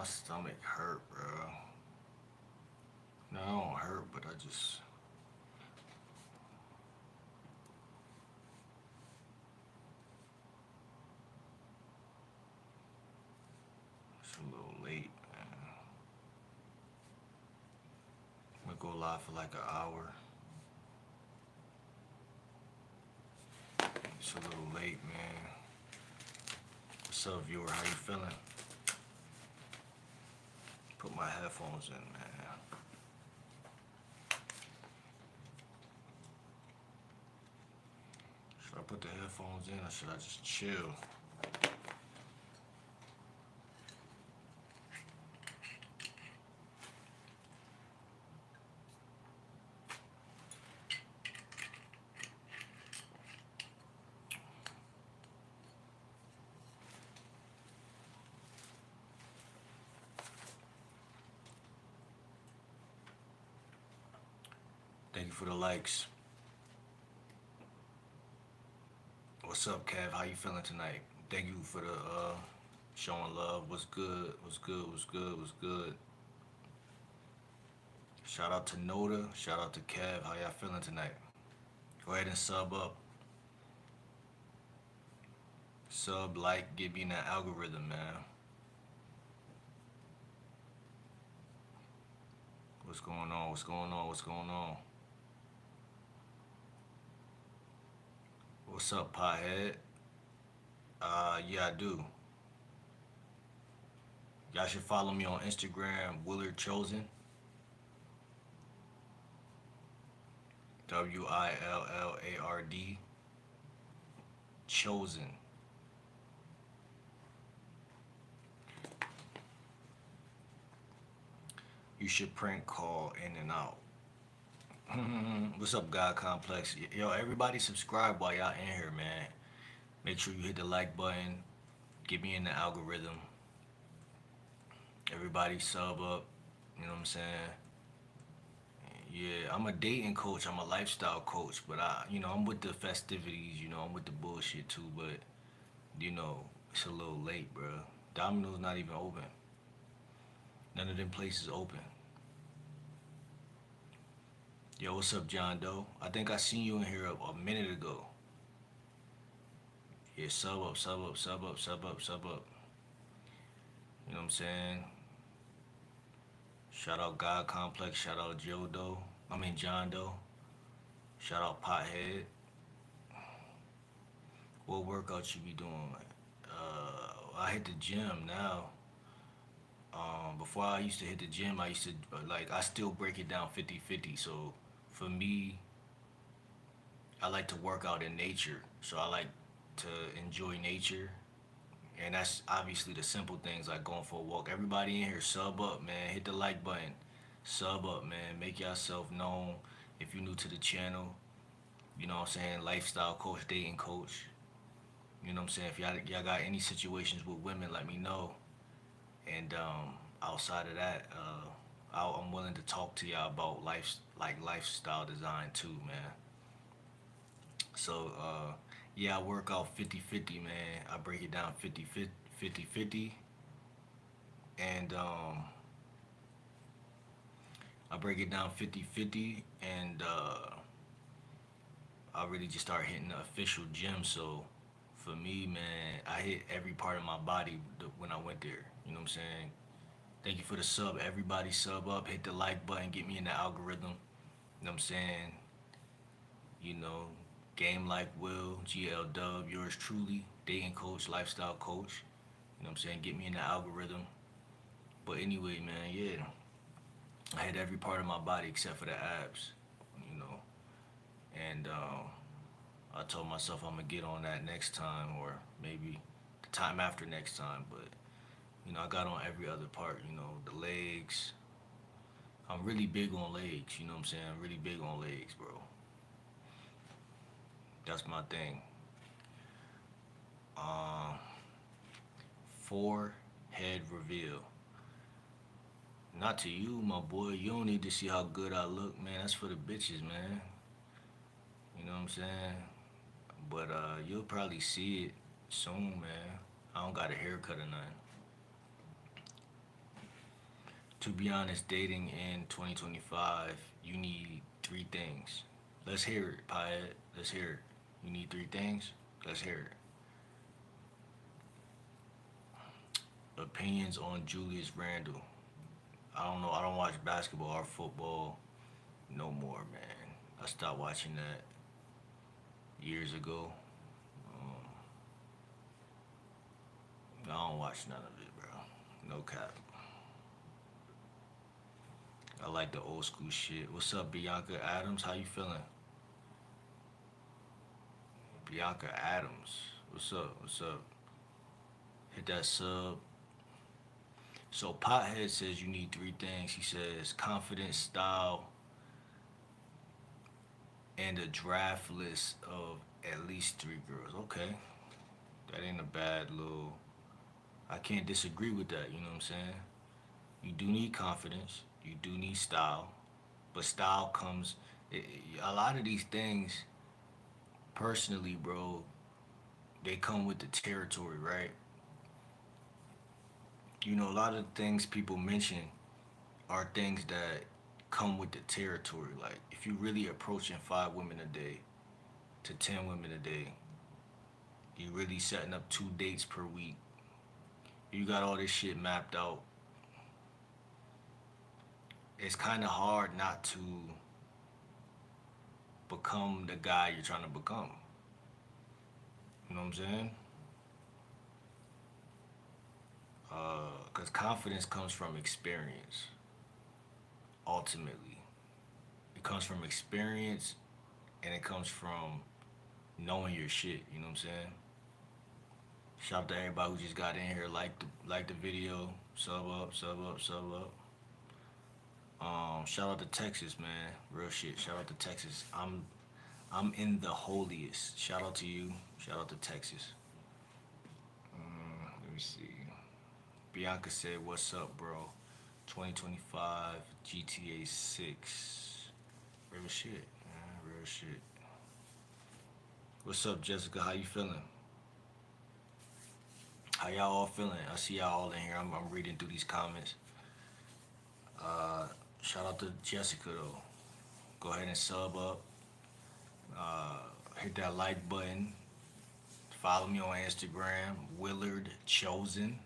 My stomach hurt, bro. No, it don't hurt, but I just it's a little late, man. I'm gonna go live for like an hour. It's a little late, man. What's up, viewer? How you feeling? Put my headphones in, man. Should I put the headphones in or should I just chill? Thank you for the likes. What's up, Kev? How you feeling tonight? Thank you for the showing love. What's good? What's good? What's good? What's good? Shout out to Noda. Shout out to Kev. How y'all feeling tonight? Go ahead and sub up. Sub, like, get me in that algorithm, man. What's going on? What's going on? What's going on? What's up, pothead? Yeah, I do. Y'all should follow me on Instagram, Willard Chosen. WILLARD Chosen. You should prank call in and out. What's up, God Complex? Yo, everybody subscribe while y'all in here, man. Make sure you hit the like button. Get me in the algorithm. Everybody sub up. You know what I'm saying? Yeah, I'm a dating coach. I'm a lifestyle coach, but I'm with the festivities. I'm with the bullshit too. But it's a little late, bro. Domino's not even open. None of them places open. Yo, what's up, John Doe? I think I seen you in here a minute ago. Yeah, sub up, sub up, sub up, sub up, sub up. You know what I'm saying? Shout out God Complex. Shout out Joe Doe. I mean John Doe. Shout out Pothead. What workout you be doing? I hit the gym now. Before I used to hit the gym, I used to I still break it down 50-50. So for me, I like to work out in nature. So I like to enjoy nature. And that's obviously the simple things like going for a walk. Everybody in here, sub up, man. Hit the like button. Sub up, man. Make yourself known if you're new to the channel. You know what I'm saying? Lifestyle coach, dating coach. You know what I'm saying? If y'all got any situations with women, let me know. And outside of that, I'm willing to talk to y'all about lifestyle design too, man. So yeah, I work out 50-50, man. I break it down 50-50, and I break it down 50-50, and I really just start hitting the official gym. So for me, man, I hit every part of my body when I went there. You know what I'm saying? Thank you for the sub. Everybody sub up, hit the like button, get me in the algorithm. You know what I'm saying? You know, Game Like Will, GL Dub, yours truly, dating coach, lifestyle coach. You know what I'm saying? Get me in the algorithm. But anyway, man, yeah, I had every part of my body except for the abs, you know. And I told myself I'm gonna get on that next time, or maybe the time after next time. But I got on every other part. The legs. I'm really big on legs. You know what I'm saying? I'm really big on legs, bro. That's my thing. Um, Forehead reveal. Not to you, my boy. You don't need to see how good I look, man. That's for the bitches, man. You know what I'm saying? But you'll probably see it soon, man. I don't got a haircut or nothing. To be honest, dating in 2025, you need three things. Let's hear it, Pyatt. Let's hear it. You need three things? Let's hear it. Opinions on Julius Randle. I don't know. I don't watch basketball or football no more, man. I stopped watching that years ago. Um, I don't watch none of it, bro. No cap. I like the old school shit. What's up, Bianca Adams? How you feeling? Bianca Adams. What's up? What's up? Hit that sub. So Pothead says you need three things. He says confidence, style, and a draft list of at least three girls. Okay. That ain't a bad little. I can't disagree with that, you know what I'm saying? You do need confidence, you do need style, but style comes. A lot of these things, personally, bro, they come with the territory, right? You know, a lot of things people mention are things that come with the territory. Like, if you really approaching 5 women a day to 10 women a day, you really setting up 2 dates per week. You got all this shit mapped out. It's kind of hard not to become the guy you're trying to become. You know what I'm saying? Because confidence comes from experience, ultimately. It comes from experience and it comes from knowing your shit, you know what I'm saying? Shout out to everybody who just got in here, like the video, sub up, sub up, sub up. Shout out to Texas, man. Real shit. Shout out to Texas. I'm in the holiest. Shout out to you. Shout out to Texas. Let me see. Bianca said, "What's up, bro? 2025 GTA 6. Real shit, man. Real shit. What's up, Jessica? How you feeling? How y'all all feeling? I see y'all all in here. I'm reading through these comments. Uh, Shout out to Jessica though. Go ahead and sub up. Uh, Hit that like button. Follow me on Instagram, Willard Chosen,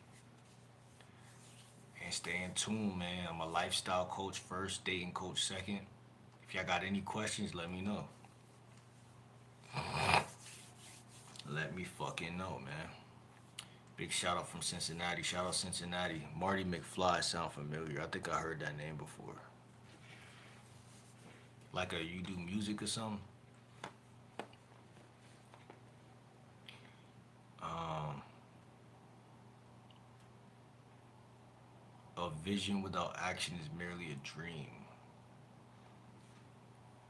and stay in tune, man. I'm a lifestyle coach first, dating coach second. If y'all got any questions, let me know. Let me fucking know, man. Big shout out from Cincinnati. Shout out Cincinnati. Marty McFly sound familiar. I think I heard that name before. Like you do music or something? Um, a vision without action is merely a dream.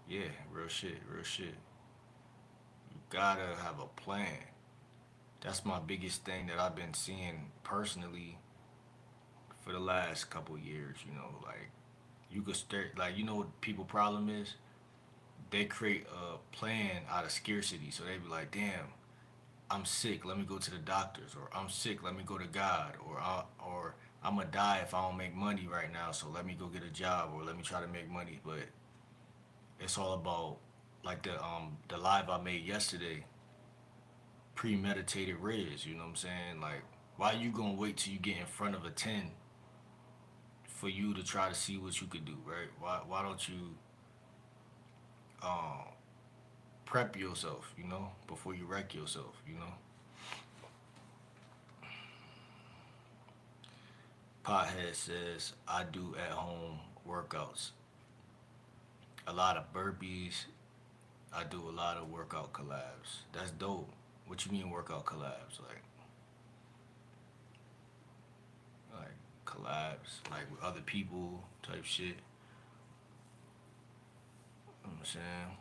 Yeah, real shit, real shit. You gotta have a plan. That's my biggest thing that I've been seeing personally for the last couple years. You know, like you could start, like, you know what people problem is? They create a plan out of scarcity. So they be like, damn, I'm sick. Let me go to the doctors, or I'm sick. Let me go to God, or I'm gonna die if I don't make money right now. So let me go get a job, or let me try to make money. But it's all about, like the live I made yesterday, premeditated riz. You know what I'm saying? Like, why you gonna wait till you get in front of a 10 for you to try to see what you could do, right? Why don't you um prep yourself, you know, before you wreck yourself, you know? Pothead says, I do at home workouts. A lot of burpees. I do a lot of workout collabs. That's dope. What you mean workout collabs? Like collabs, like with other people type shit. You know what I'm saying?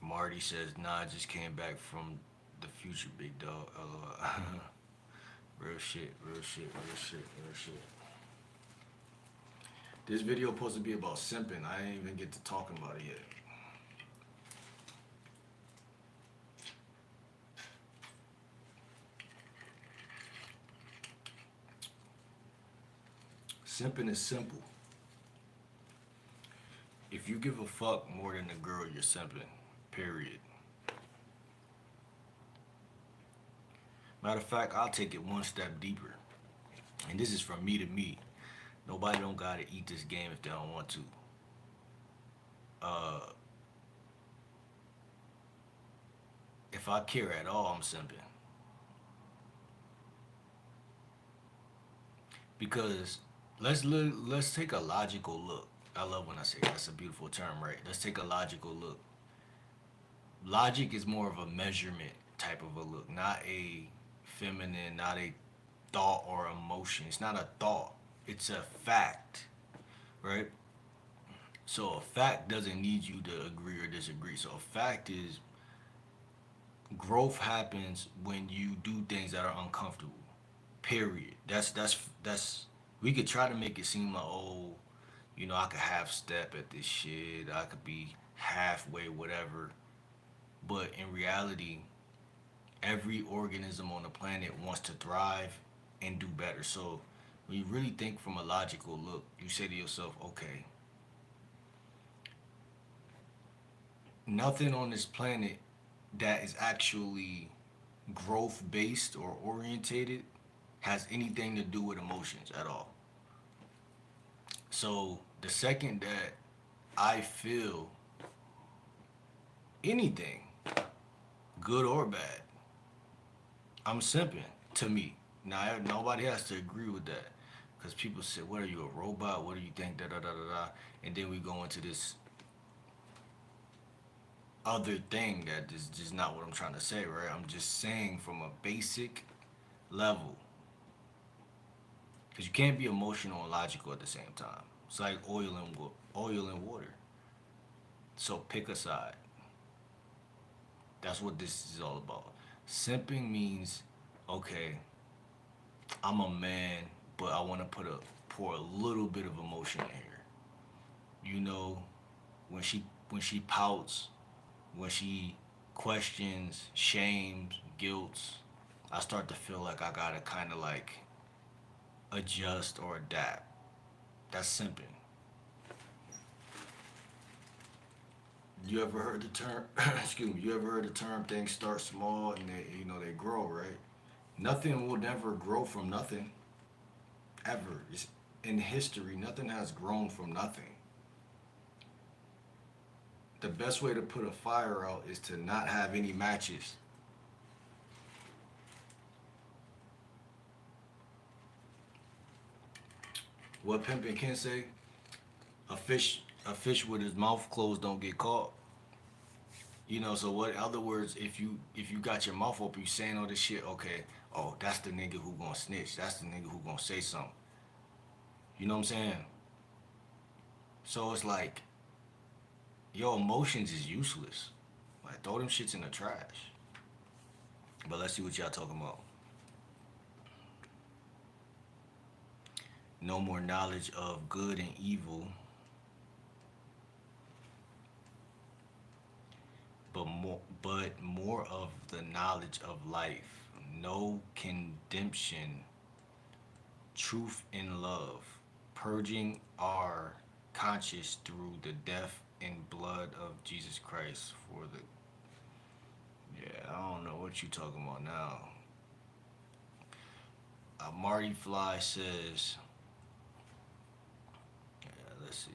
Marty says, nah, I just came back from the future, big dog. Real shit, real shit, real shit, real shit. This video supposed to be about simping. I ain't even get to talking about it yet. Simping is simple. If you give a fuck more than the girl, you're simping. Period. Matter of fact, I'll take it one step deeper. And this is from me to me. Nobody don't gotta eat this game if they don't want to. Uh, if I care at all, I'm simping. Because let's take a logical look. I love when I say that's a beautiful term, right? Let's take a logical look. Logic is more of a measurement type of a look, not a feminine, not a thought or emotion. It's not a thought. It's a fact, right? So a fact doesn't need you to agree or disagree. So a fact is growth happens when you do things that are uncomfortable. Period. That's we could try to make it seem like, oh, I could half step at this shit. I could be halfway whatever. But in reality, every organism on the planet wants to thrive and do better. So when you really think from a logical look, you say to yourself, okay, nothing on this planet that is actually growth based or orientated has anything to do with emotions at all. So the second that I feel anything, good or bad, I'm simping to me. Now nobody has to agree with that, because people say, "What are you, a robot? What do you think?" Da da da da da, and then we go into this other thing that is just not what I'm trying to say, right? I'm just saying from a basic level, because you can't be emotional and logical at the same time. It's like oil and water. So pick a side. That's what this is all about. Simping means, okay, I'm a man, but I want to pour a little bit of emotion in here. You know, when she pouts, when she questions, shames, guilts, I start to feel like I gotta kind of like adjust or adapt. That's simping. You ever heard the term? Excuse me. You ever heard the term things start small and they grow, right? Nothing will never grow from nothing ever. It's in history. Nothing has grown from nothing. The best way to put a fire out is to not have any matches. What pimping can say? A fish with his mouth closed don't get caught. So what? In other words, if you got your mouth open, you saying all this shit. Okay, oh, that's the nigga who gonna snitch. That's the nigga who gonna say something. You know what I'm saying? So it's like your emotions is useless. Like throw them shits in the trash. But let's see what y'all talking about. No more knowledge of good and evil, but more of the knowledge of life. No condemnation, truth and love, purging our conscience through the death and blood of Jesus Christ for the. Yeah, I don't know what you talking about now. Marty Fly says, yeah, let's see.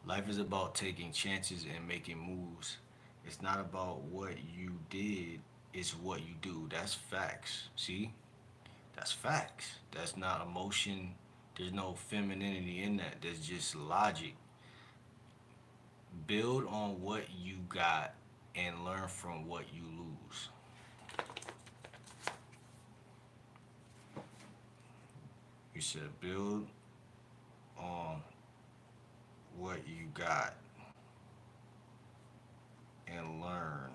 Life is about taking chances and making moves. It's not about what you did, it's what you do. That's facts. See? That's facts. That's not emotion. There's no femininity in that. There's just logic. Build on what you got and learn from what you lose. You said build on what you got and learn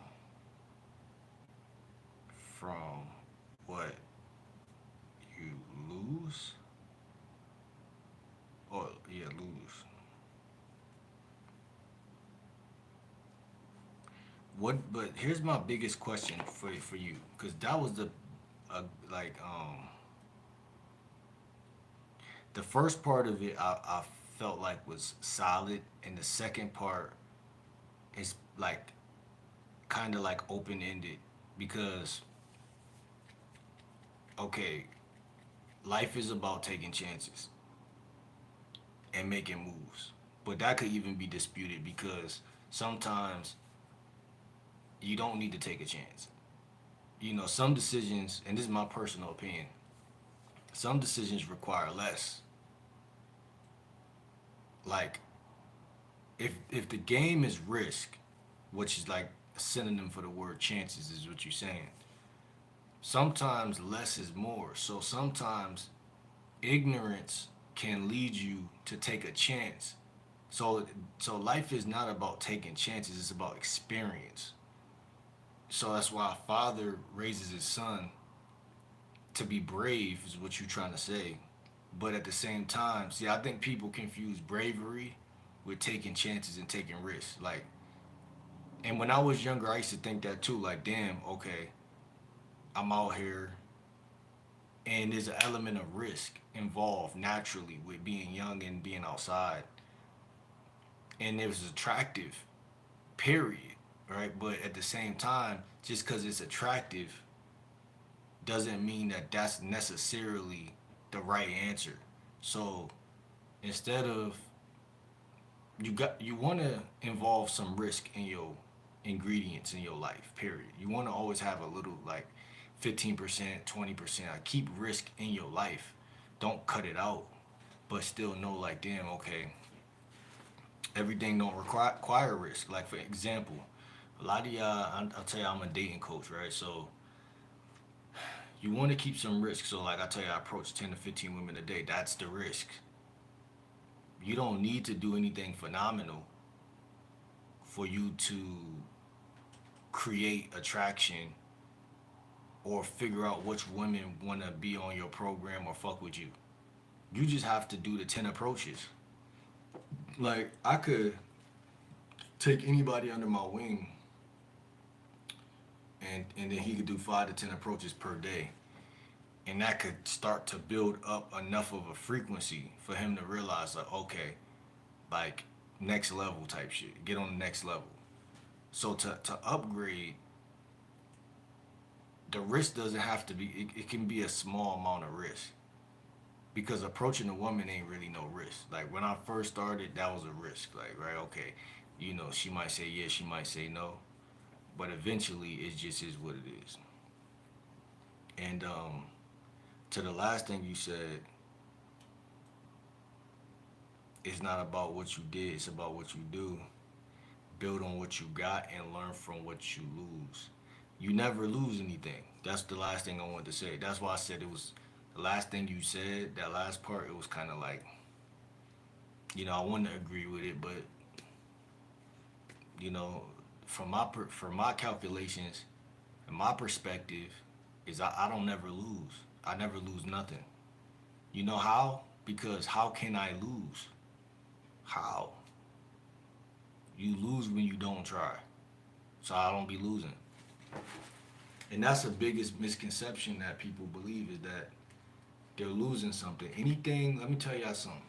from what you lose. Or, yeah, lose. What? But here's my biggest question for you, because that was the like the first part of it I felt like was solid, and the second part is like kind of like open ended because okay, life is about taking chances and making moves, but that could even be disputed because sometimes you don't need to take a chance. You know, some decisions, and this is my personal opinion, some decisions require less. Like if the game is risk, which is like a synonym for the word chances, is what you're saying. Sometimes less is more. So sometimes ignorance can lead you to take a chance. So so life is not about taking chances, it's about experience. So that's why a father raises his son to be brave is what you're trying to say. But at the same time, see, I think people confuse bravery with taking chances and taking risks. Like, and when I was younger, I used to think that too. Like, damn, okay, I'm out here, and there's an element of risk involved naturally with being young and being outside, and it was attractive, period, right? But at the same time, just because it's attractive doesn't mean that that's necessarily the right answer. So instead of you want to involve some risk in your ingredients in your life, period. You want to always have a little like 15%, 20%. Keep risk in your life. Don't cut it out, but still know like damn, okay, everything don't require risk. Like for example, a lot of y'all, I'll tell you, I'm a dating coach, right? So you want to keep some risk. So like I tell you, I approach 10 to 15 women a day. That's the risk. You don't need to do anything phenomenal for you to create attraction or figure out which women want to be on your program or fuck with you. You just have to do the 10 approaches. Like I could take anybody under my wing and then he could do 5 to 10 approaches per day. And that could start to build up enough of a frequency for him to realize like okay, like next level type shit. Get on the next level. So to upgrade, the risk doesn't have to be it can be a small amount of risk. Because approaching a woman ain't really no risk. Like when I first started, that was a risk. Like, right, okay, you know, she might say yes, she might say no, but eventually it just is what it is. And to the last thing you said, it's not about what you did, it's about what you do. Build on what you got and learn from what you lose. You never lose anything. That's the last thing I wanted to say. That's why I said it was the last thing you said, that last part, it was kind of like, you know, I want to agree with it, but you know, from my calculations and my perspective, is I don't never lose. I never lose nothing. You know how? Because how can I lose? How? You lose when you don't try. So I don't be losing. And that's the biggest misconception that people believe is that they're losing something. Anything, let me tell y'all something.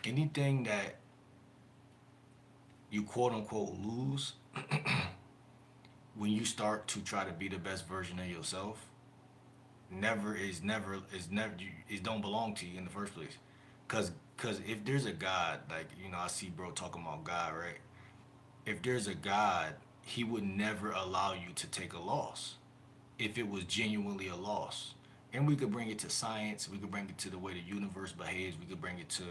Anything that you quote unquote lose when you start to try to be the best version of yourself never it don't belong to you in the first place. Cause if there's a God, like you know, I see bro talking about God, right? If there's a God, he would never allow you to take a loss if it was genuinely a loss. And we could bring it to science, we could bring it to the way the universe behaves, we could bring it to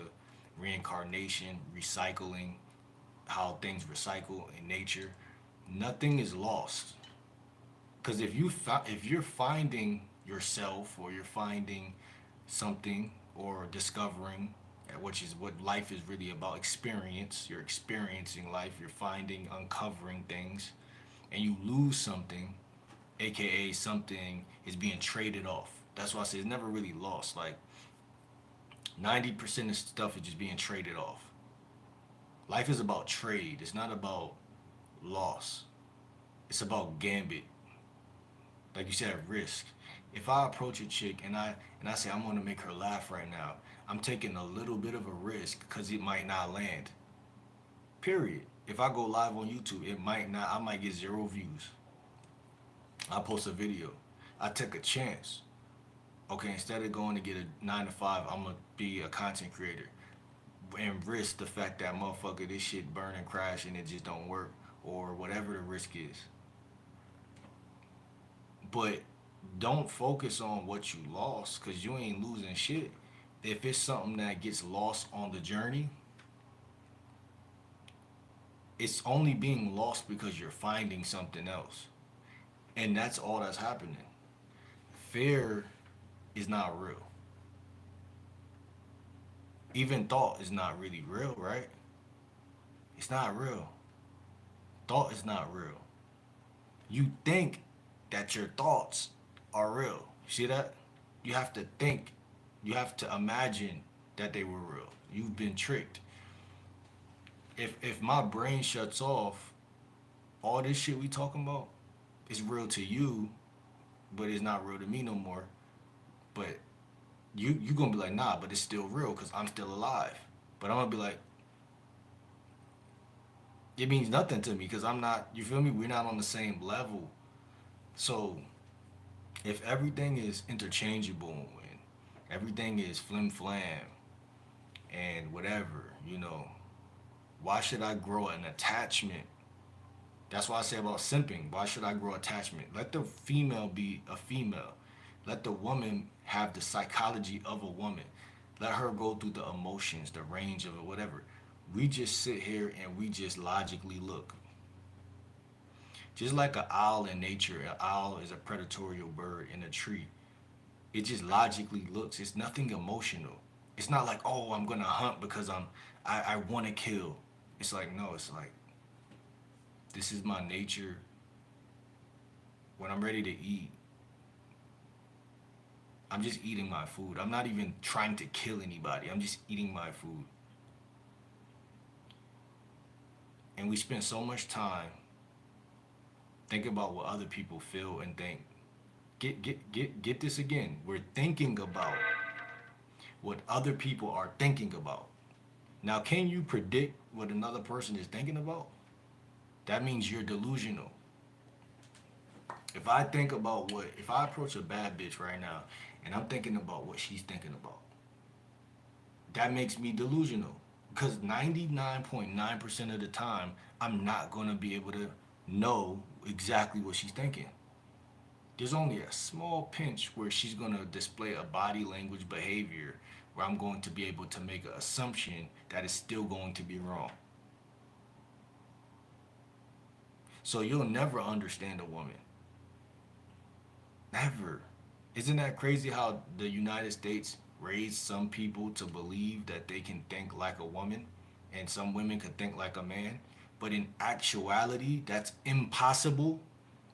reincarnation, recycling, how things recycle in nature. Nothing is lost. Because if you're finding yourself or you're finding something or discovering, which is what life is really about, experience, you're experiencing life, you're finding, uncovering things, and you lose something, aka something is being traded off. That's why I say it's never really lost. Like 90% of stuff is just being traded off. Life is about trade. It's not about loss. It's about gambit. Like you said, risk. If I approach a chick and I say I'm gonna make her laugh right now, I'm taking a little bit of a risk because it might not land. Period. If I go live on YouTube, it might not. I might get 0 views. I post a video. I take a chance. Okay, instead of going to get a 9 to 5, I'm gonna be a content creator and risk the fact that motherfucker this shit burn and crash and it just don't work or whatever the risk is. But don't focus on what you lost because you ain't losing shit. If it's something that gets lost on the journey, it's only being lost because you're finding something else. And that's all that's happening. Fear is not real. Even thought is not really real, right? It's not real. Thought is not real. You think that your thoughts are real. You see that? You have to think, you have to imagine that they were real. You've been tricked. If my brain shuts off, all this shit we talking about is real to you, but it's not real to me no more. But you gonna be like, nah, but it's still real because I'm still alive. But I'm gonna be like, it means nothing to me because I'm not. You feel me? We're not on the same level. So if everything is interchangeable and everything is flim flam and whatever, why should I grow an attachment? That's why I say about simping. Why should I grow attachment? Let the female be a female. Let the woman have the psychology of a woman. Let her go through the emotions, the range of it, whatever. We just sit here and we just logically look. Just like an owl in nature, an owl is a predatory bird in a tree. It just logically looks. It's nothing emotional. It's not like, oh, I'm gonna hunt because I want to kill. It's like no. It's like this is my nature. When I'm ready to eat, I'm just eating my food. I'm not even trying to kill anybody. I'm just eating my food. And we spend so much time thinking about what other people feel and think. Get this again. We're thinking about what other people are thinking about. Now, can you predict what another person is thinking about? That means you're delusional. If I approach a bad bitch right now and I'm thinking about what she's thinking about, that makes me delusional. Because 99.9% of the time, I'm not going to be able to know exactly what she's thinking. There's only a small pinch where she's going to display a body language behavior where I'm going to be able to make an assumption that is still going to be wrong. So you'll never understand a woman. Never. Isn't that crazy how the United States raised some people to believe that they can think like a woman and some women can think like a man? But in actuality, that's impossible.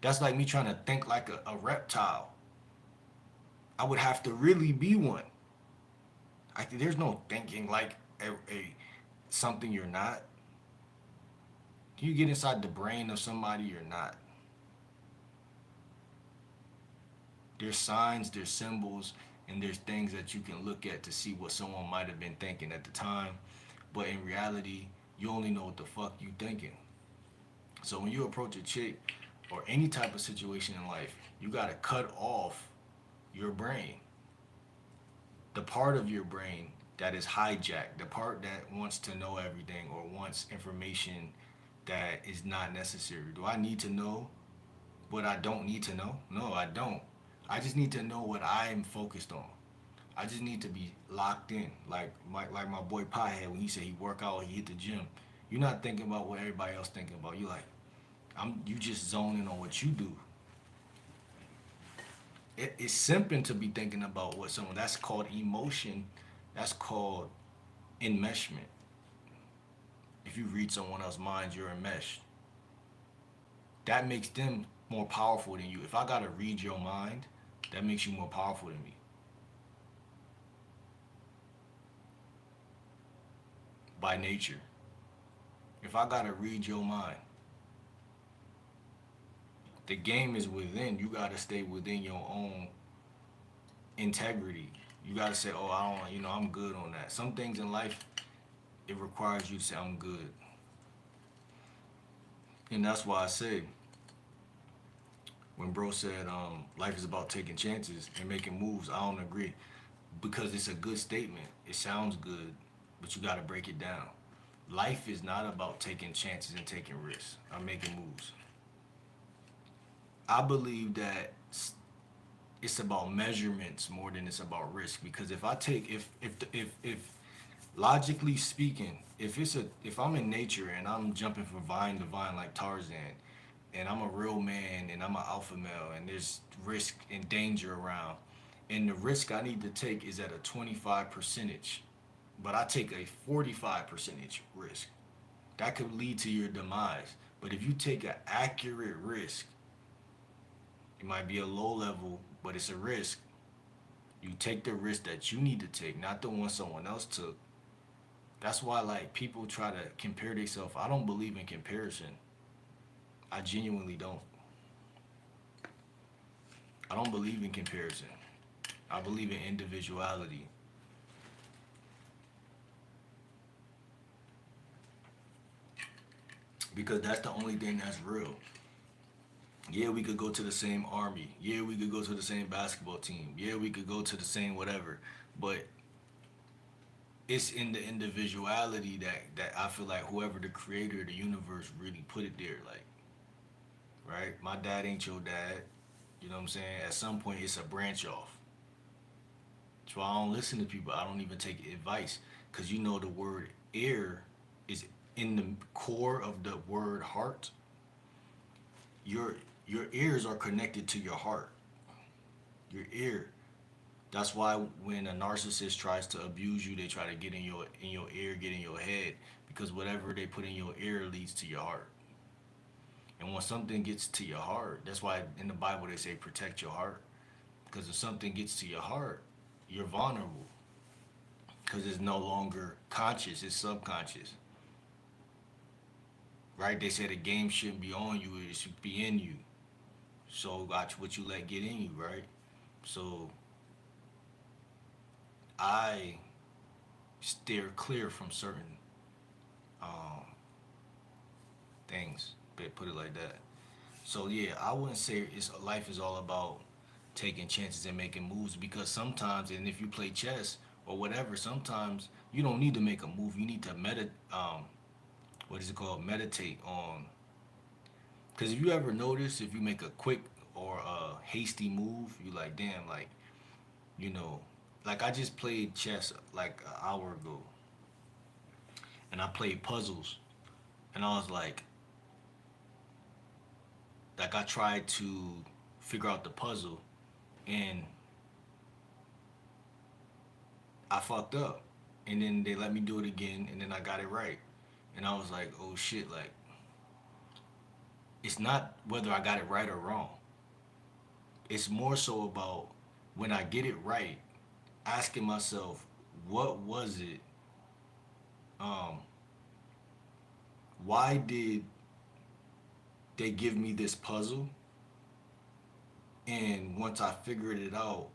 That's like me trying to think like a reptile. I would have to really be one. There's no thinking like a something you're not. You get inside the brain of somebody you're not. There's signs, there's symbols, and there's things that you can look at to see what someone might have been thinking at the time. But in reality, you only know what the fuck you thinking. So when you approach a chick or any type of situation in life, you gotta cut off your brain. The part of your brain that is hijacked, the part that wants to know everything or wants information that is not necessary. Do I need to know what I don't need to know? No, I don't. I just need to know what I am focused on. I just need to be locked in, like my boy Piehead when he said he work out, he hit the gym. You're not thinking about what everybody else thinking about. You like, you just zoning on what you do. It's simping to be thinking about what someone. That's called emotion. That's called enmeshment. If you read someone else's mind, you're enmeshed. That makes them more powerful than you. If I gotta read your mind, that makes you more powerful than me. By nature. If I gotta read your mind, the game is within. You gotta stay within your own integrity. You gotta say, oh, I don't, I'm good on that. Some things in life, it requires you to say, I'm good. And that's why I say, when bro said, life is about taking chances and making moves, I don't agree. Because it's a good statement. It sounds good, but you gotta break it down. Life is not about taking chances and taking risks. I'm making moves. I believe that it's about measurements more than it's about risk. Because if I take if logically speaking, if I'm in nature and I'm jumping from vine to vine like Tarzan, and I'm a real man and I'm an alpha male and there's risk and danger around, and the risk I need to take is at a 25 percentage, but I take a 45 percentage risk, that could lead to your demise. But if you take an accurate risk, it might be a low level, but it's a risk. You take the risk that you need to take, not the one someone else took. That's why like people try to compare themselves. I don't believe in comparison. I genuinely don't. I don't believe in comparison. I believe in individuality because that's the only thing that's real. Yeah, we could go to the same army. Yeah, we could go to the same basketball team. Yeah, we could go to the same whatever. But it's in the individuality that I feel like whoever the creator of the universe really put it there. Like, right? My dad ain't your dad. You know what I'm saying? At some point, it's a branch off. That's why I don't listen to people. I don't even take advice because you know the word ear is in the core of the word heart. Your your ears are connected to your heart. Your ear. That's why when a narcissist tries to abuse you, they try to get in your ear, get in your head, because whatever they put in your ear leads to your heart. And when something gets to your heart, that's why in the Bible they say protect your heart. Because if something gets to your heart, you're vulnerable. Because it's no longer conscious, it's subconscious. Right? They say the game shouldn't be on you, it should be in you. So watch what you let get in you, right? So I steer clear from certain um, things. Put it like that. So yeah, I wouldn't say it's life is all about taking chances and making moves because sometimes, and if you play chess or whatever, sometimes you don't need to make a move. You need to what is it called? Meditate on. Because if you ever notice, if you make a quick or a hasty move, you like, damn, like you know, like I just played chess like an hour ago, and I played puzzles, and I was like I tried to figure out the puzzle, and I fucked up, and then they let me do it again, and then I got it right, and I was like, oh shit, like it's not whether I got it right or wrong. It's more so about when I get it right, asking myself, what was it? Um, why did they give me this puzzle? And once I figured it out,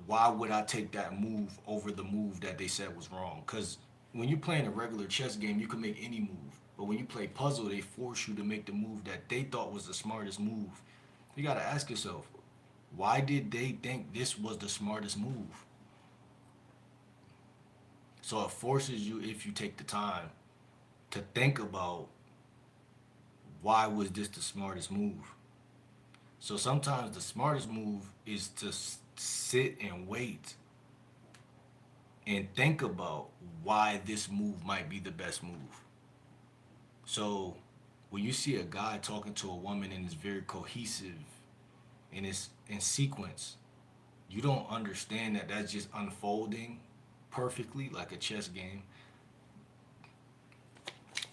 why would I take that move over the move that they said was wrong? Because when you're playing a regular chess game, you can make any move. But when you play puzzle, they force you to make the move that they thought was the smartest move. You got to ask yourself, why did they think this was the smartest move? So it forces you, if you take the time, to think about why was this the smartest move. So sometimes the smartest move is to sit and wait and think about why this move might be the best move. So when you see a guy talking to a woman and it's very cohesive and it's in sequence, you don't understand that that's just unfolding perfectly like a chess game.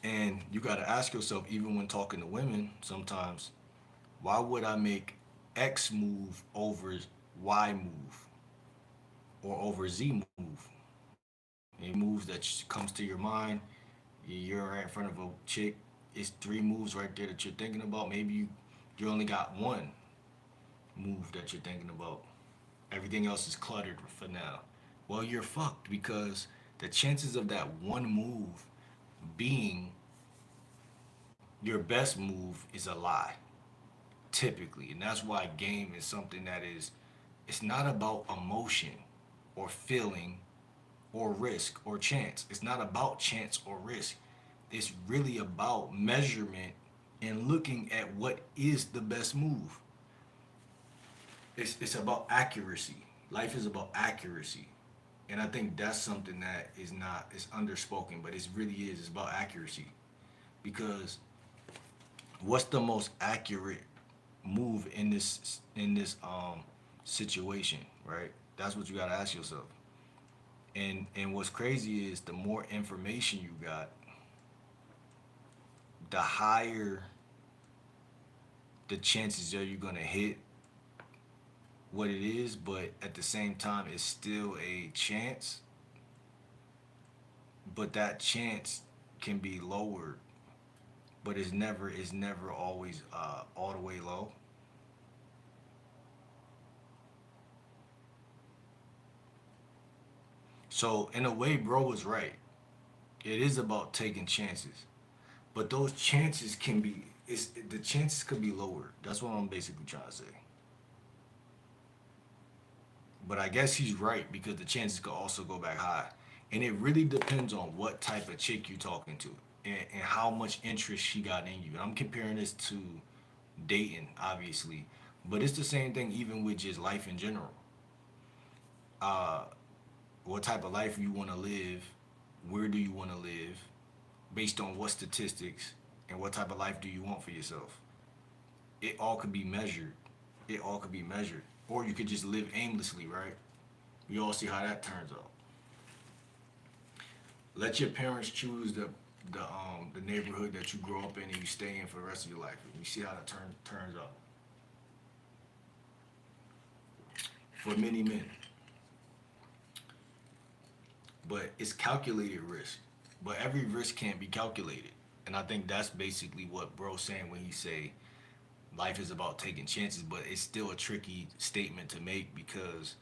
And you got to ask yourself, even when talking to women, sometimes, why would I make X move over Y move or over Z move? Any moves that comes to your mind, you're right in front of a chick, it's three moves right there that you're thinking about. Maybe you only got one move that you're thinking about. Everything else is cluttered for now. Well, you're fucked because the chances of that one move being your best move is a lie, typically. And that's why game is something that is, it's not about emotion or feeling or risk or chance. It's not about chance or risk. It's really about measurement and looking at what is the best move. It's about accuracy. Life is about accuracy. And I think that's something that is not, it's underspoken, but it really is. It's about accuracy. Because what's the most accurate move in this situation, right? That's what you gotta ask yourself. And what's crazy is the more information you got, the higher the chances that you're gonna hit what it is, but at the same time it's still a chance, but that chance can be lowered, but it's never always all the way low. So in a way, bro was right. It is about taking chances, but those chances can be, it's the chances could be lowered. That's what I'm basically trying to say. But I guess he's right because the chances could also go back high. And it really depends on what type of chick you're talking to, and how much interest she got in you. And I'm comparing this to dating, obviously. But it's the same thing even with just life in general. Uh, what type of life you want to live, where do you want to live, based on what statistics, and what type of life do you want for yourself. It all could be measured. It all could be measured. Or you could just live aimlessly, right? We all see how that turns out. Let your parents choose the neighborhood that you grow up in and you stay in for the rest of your life. And you see how that turns out for many men. But it's calculated risk. But every risk can't be calculated. And I think that's basically what bro's saying when he say life is about taking chances, but it's still a tricky statement to make because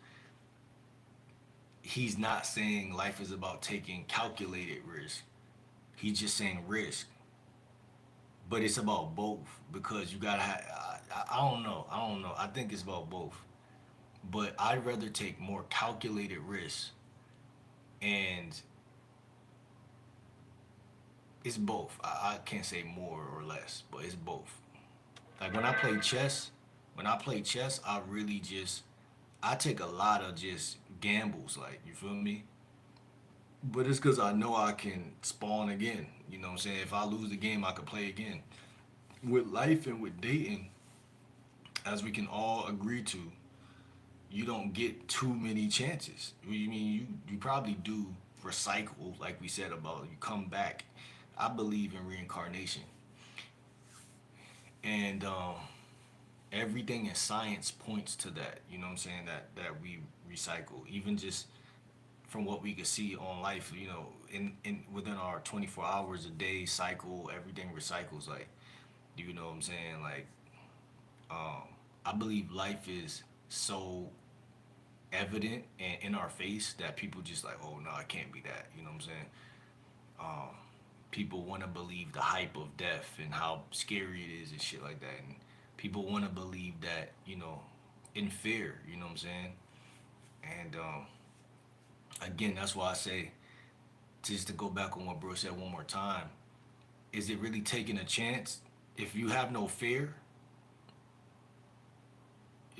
he's not saying life is about taking calculated risk. He's just saying risk. But it's about both because you gotta have. I don't know. I don't know. I think it's about both. But I'd rather take more calculated risks, and it's both. I can't say more or less, but it's both. Like when I play chess, I really just I take a lot of just gambles. Like you feel me? But it's because I know I can spawn again. You know what I'm saying? If I lose the game, I could play again. With life and with dating, as we can all agree to, you don't get too many chances. You mean you probably do recycle, like we said about you come back. I believe in reincarnation, and everything in science points to that. You know what I'm saying? That we recycle, even just from what we could see on life. You know, in within our 24 hours a day cycle, everything recycles. Like, you know what I'm saying? Like, um, I believe life is so evident and in our face that people just like, oh no, it can't be that. You know what I'm saying? Um, People want to believe the hype of death and how scary it is and shit like that, and people want to believe that, you know, in fear. You know what I'm saying? And again, that's why I say, just to go back on what bro said one more time, is it really taking a chance? If you have no fear,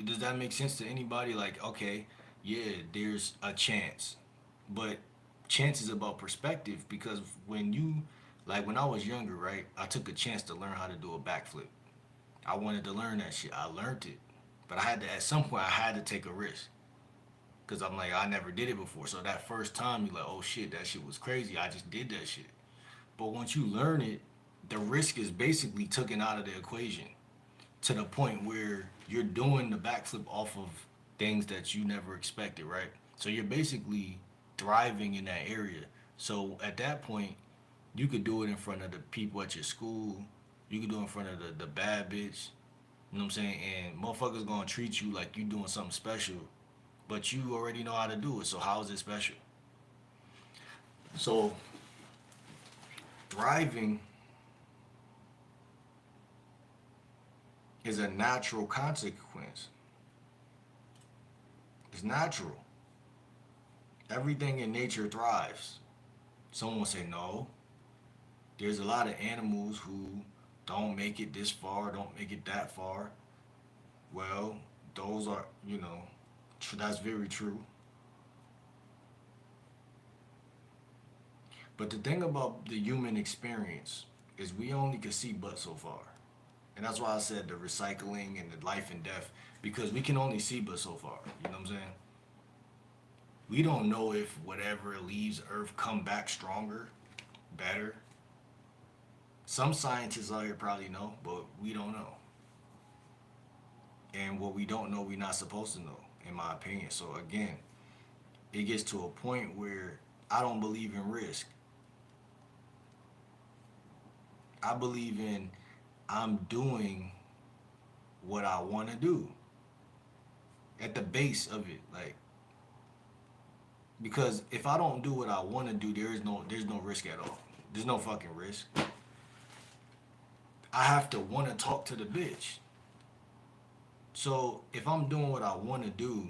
does that make sense to anybody? Like, okay, yeah, there's a chance, but chance is about perspective because when you, like when I was younger, right, I took a chance to learn how to do a backflip. I wanted to learn that shit. I learned it, but I had to, at some point I had to take a risk because I'm like, I never did it before. So that first time you're like, oh shit, that shit was crazy. I just did that shit. But once you learn it, the risk is basically taken out of the equation to the point where you're doing the backflip off of things that you never expected, right? So you're basically thriving in that area. So at that point, you could do it in front of the people at your school. You could do it in front of the bad bitch. You know what I'm saying? And motherfuckers gonna treat you like you doing something special but you already know how to do it. So how is it special? So thriving is a natural consequence. It's natural. Everything in nature thrives. Someone will say no. There's a lot of animals who don't make it this far, don't make it that far. Well, those are, that's very true. But the thing about the human experience is we only can see but so far. And that's why I said the recycling and the life and death, because we can only see but so far. You know what I'm saying? We don't know if whatever leaves Earth come back stronger, better. Some scientists out here probably know, but we don't know. And what we don't know, we're not supposed to know, in my opinion. So again, it gets to a point where I don't believe in risk. I believe in I'm doing what I want to do at the base of it, like, because if I don't do what I want to do, there's no risk at all. There's no fucking risk. I have to want to talk to the bitch. So if I'm doing what I want to do,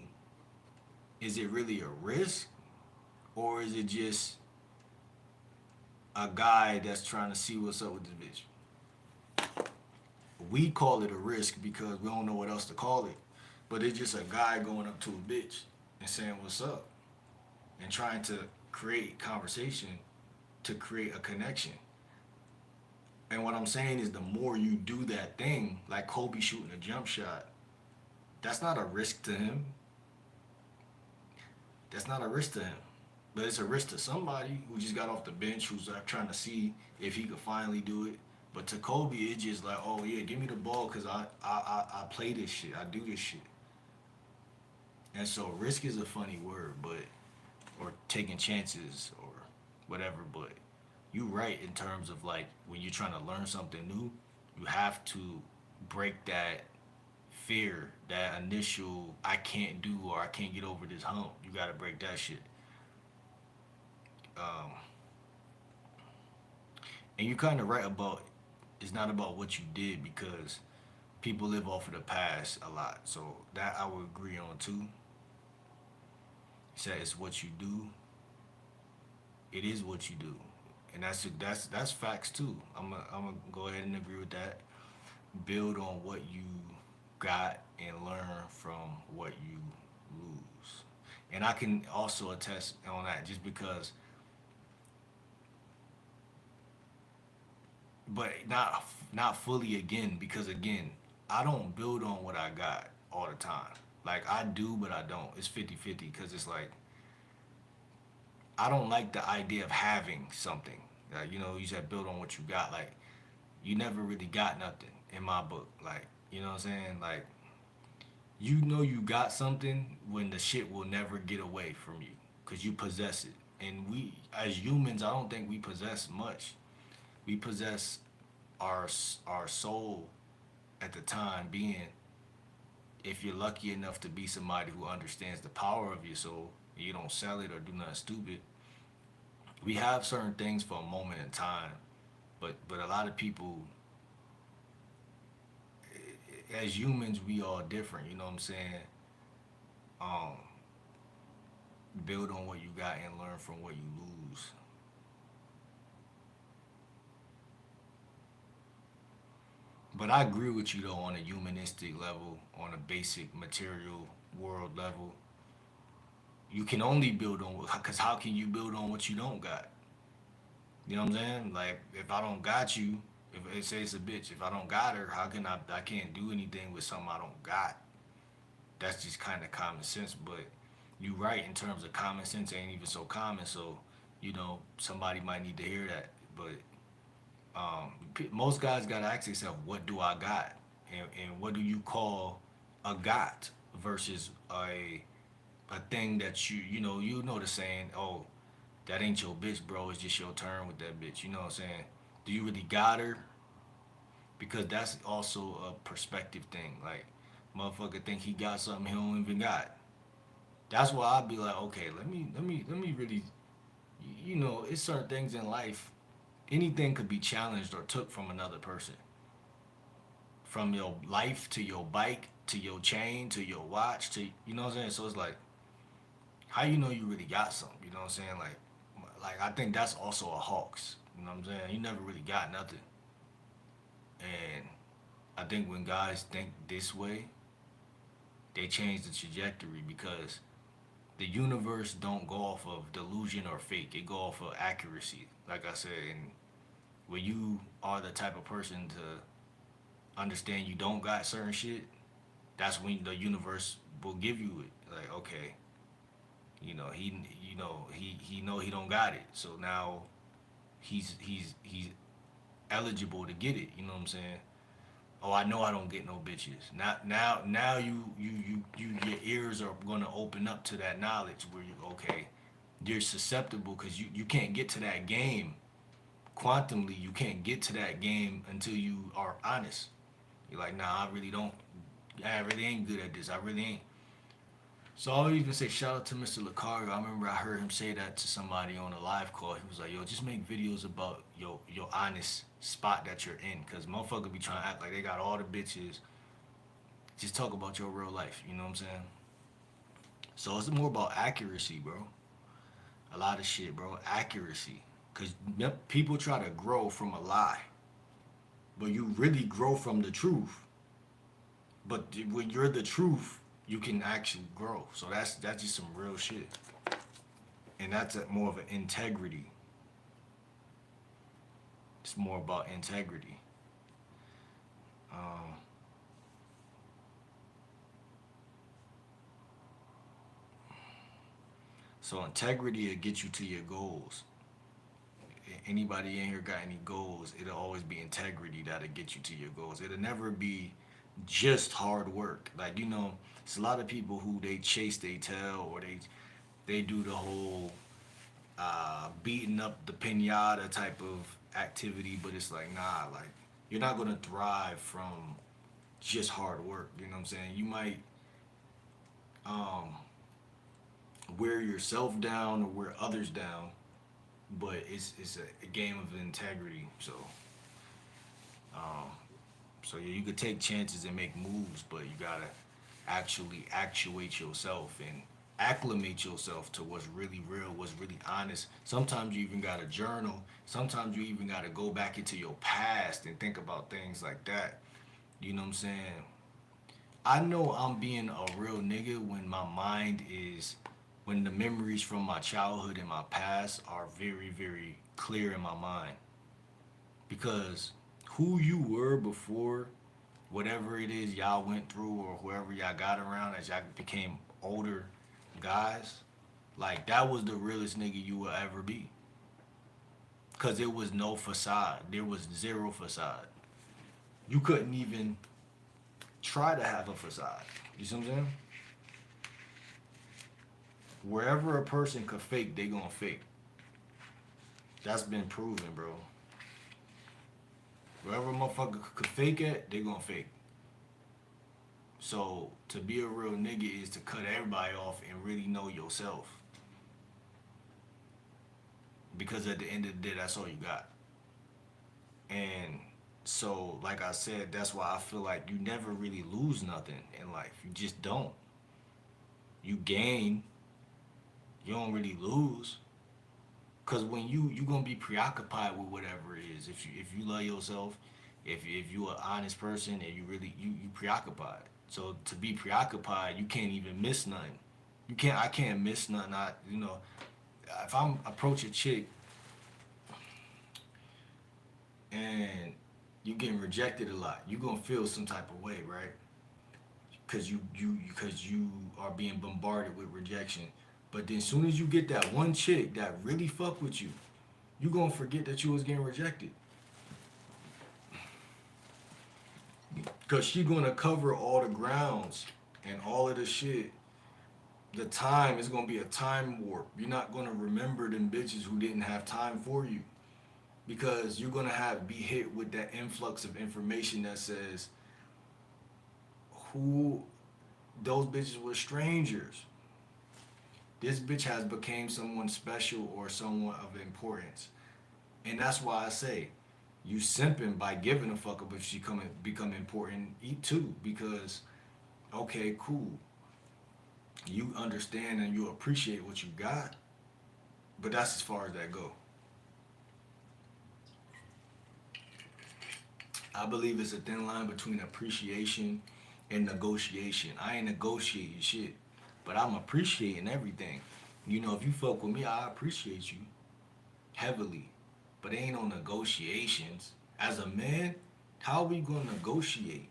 is it really a risk, or is it just a guy that's trying to see what's up with this bitch? We call it a risk because we don't know what else to call it. But it's just a guy going up to a bitch and saying what's up and trying to create conversation to create a connection. And what I'm saying is the more you do that thing, like Kobe shooting a jump shot, that's not a risk to him. That's not a risk to him. But it's a risk to somebody who just got off the bench, who's trying to see if he could finally do it. But to Kobe, it's just like, oh yeah, give me the ball because I play this shit. I do this shit. And so risk is a funny word, but or taking chances or whatever. But you right in terms of like when you're trying to learn something new, you have to break that fear, that initial I can't do or I can't get over this hump. You got to break that shit. Um, and you're kind of right about it's not about what you did because people live off of the past a lot. So that I would agree on too. Say it's what you do. It is what you do, and that's facts too. I'm gonna go ahead and agree with that. Build on what you got and learn from what you lose. And I can also attest on that just because, but not fully again because again, I don't build on what I got all the time. Like I do, but I don't. It's 50-50 because it's like I don't like the idea of having something. You said build on what you got. Like you never really got nothing in my book. Like you know what I'm saying? Like you know you got something when the shit will never get away from you because you possess it. And we as humans, I don't think we possess much. We possess our our soul at the time being. If you're lucky enough to be somebody who understands the power of your soul, you don't sell it or do nothing stupid. We have certain things for a moment in time, but a lot of people, as humans, we all different. You know what I'm saying? Um, build on what you got and learn from what you lose. But I agree with you though on a humanistic level, on a basic material world level. You can only build on because how can you build on what you don't got? You know what I'm saying? Like if I don't got you, if it says it's a bitch, if I don't got her, how can I can't do anything with something I don't got. That's just kind of common sense, but you right in terms of common sense ain't even so common, so somebody might need to hear that. But most guys gotta ask themselves, what do I got? And what do you call a got versus a thing that you know the saying, oh, that ain't your bitch, bro. It's just your turn with that bitch. You know what I'm saying? Do you really got her? Because that's also a perspective thing. Like, motherfucker think he got something he don't even got. That's why I'd be like, okay, let me really, it's certain things in life. Anything could be challenged or took from another person. From your life to your bike to your chain to your watch to you know what I'm saying. So it's like, how you know you really got something? You know what I'm saying? Like I think that's also a hoax. You know what I'm saying? You never really got nothing. And I think when guys think this way, they change the trajectory because the universe don't go off of delusion or fake. It go off of accuracy. Like I said, and when you are the type of person to understand you don't got certain shit, that's when the universe will give you it. Like, okay, he know he don't got it. So now he's eligible to get it. You know what I'm saying? Oh, I know I don't get no bitches. Now you your ears are gonna open up to that knowledge where you okay, you're susceptible because you can't get to that game quantumly. You can't get to that game until you are honest. You're like, nah, I really don't. I really ain't good at this. I really ain't. So I'll even say shout out to Mr. Lacarga. I remember I heard him say that to somebody on a live call. He was like, "Yo, just make videos about your honest spot that you're in, cause motherfucker be trying to act like they got all the bitches. Just talk about your real life. You know what I'm saying? So it's more about accuracy, bro. A lot of shit, bro. Accuracy, cause people try to grow from a lie, but you really grow from the truth. But when you're the truth, you can actually grow. So that's just some real shit, and that's more of an integrity. It's more about integrity. Um, so integrity will get you to your goals. Anybody in here got any goals? It'll always be integrity that'll get you to your goals. It'll never be just hard work. Like it's a lot of people who they chase they tail or they do the whole beating up the pinata type of activity, but it's like nah, like you're not gonna thrive from just hard work. You know what I'm saying? You might um, wear yourself down or wear others down, but it's a game of integrity. Um, so yeah, you could take chances and make moves, but you gotta actually actuate yourself and acclimate yourself to what's really real, what's really honest. Sometimes you even gotta journal. Sometimes you even gotta go back into your past and think about things like that. You know what I'm saying? I know I'm being a real nigga when my mind is when the memories from my childhood and my past are very, very clear in my mind. Because who you were before whatever it is y'all went through or whoever y'all got around as y'all became older guys, like that was the realest nigga you will ever be. Cause there was no facade. There was zero facade. You couldn't even try to have a facade. You see what I'm saying? Wherever a person could fake, they gonna fake. That's been proven, bro. Wherever a motherfucker could fake it, they gonna fake. So to be a real nigga is to cut everybody off and really know yourself. Because at the end of the day, that's all you got. And so, like I said, that's why I feel like you never really lose nothing in life. You just don't. You gain. You don't really lose. Cause when you gonna be preoccupied with whatever it is. If you love yourself, if you an honest person and you really you preoccupied. So to be preoccupied, you can't even miss nothing. I can't miss nothing. If I'm approach a chick and you getting rejected a lot, you gonna feel some type of way, right? Because you are being bombarded with rejection. But then as soon as you get that one chick that really fuck with you gonna forget that you was getting rejected. Cause she gonna cover all the grounds and all of the shit. The time is gonna be a time warp. You're not gonna remember them bitches who didn't have time for you. Because you're gonna have be hit with that influx of information that says who those bitches were strangers. This bitch has became someone special or someone of importance. And that's why I say you simping by giving a fuck up if she come become important too. Because okay, cool. You understand and you appreciate what you got, but that's as far as that go. I believe it's a thin line between appreciation and negotiation. I ain't negotiating shit, but I'm appreciating everything. You know, if you fuck with me, I appreciate you heavily, but it ain't no negotiations. As a man, how are we gonna negotiate?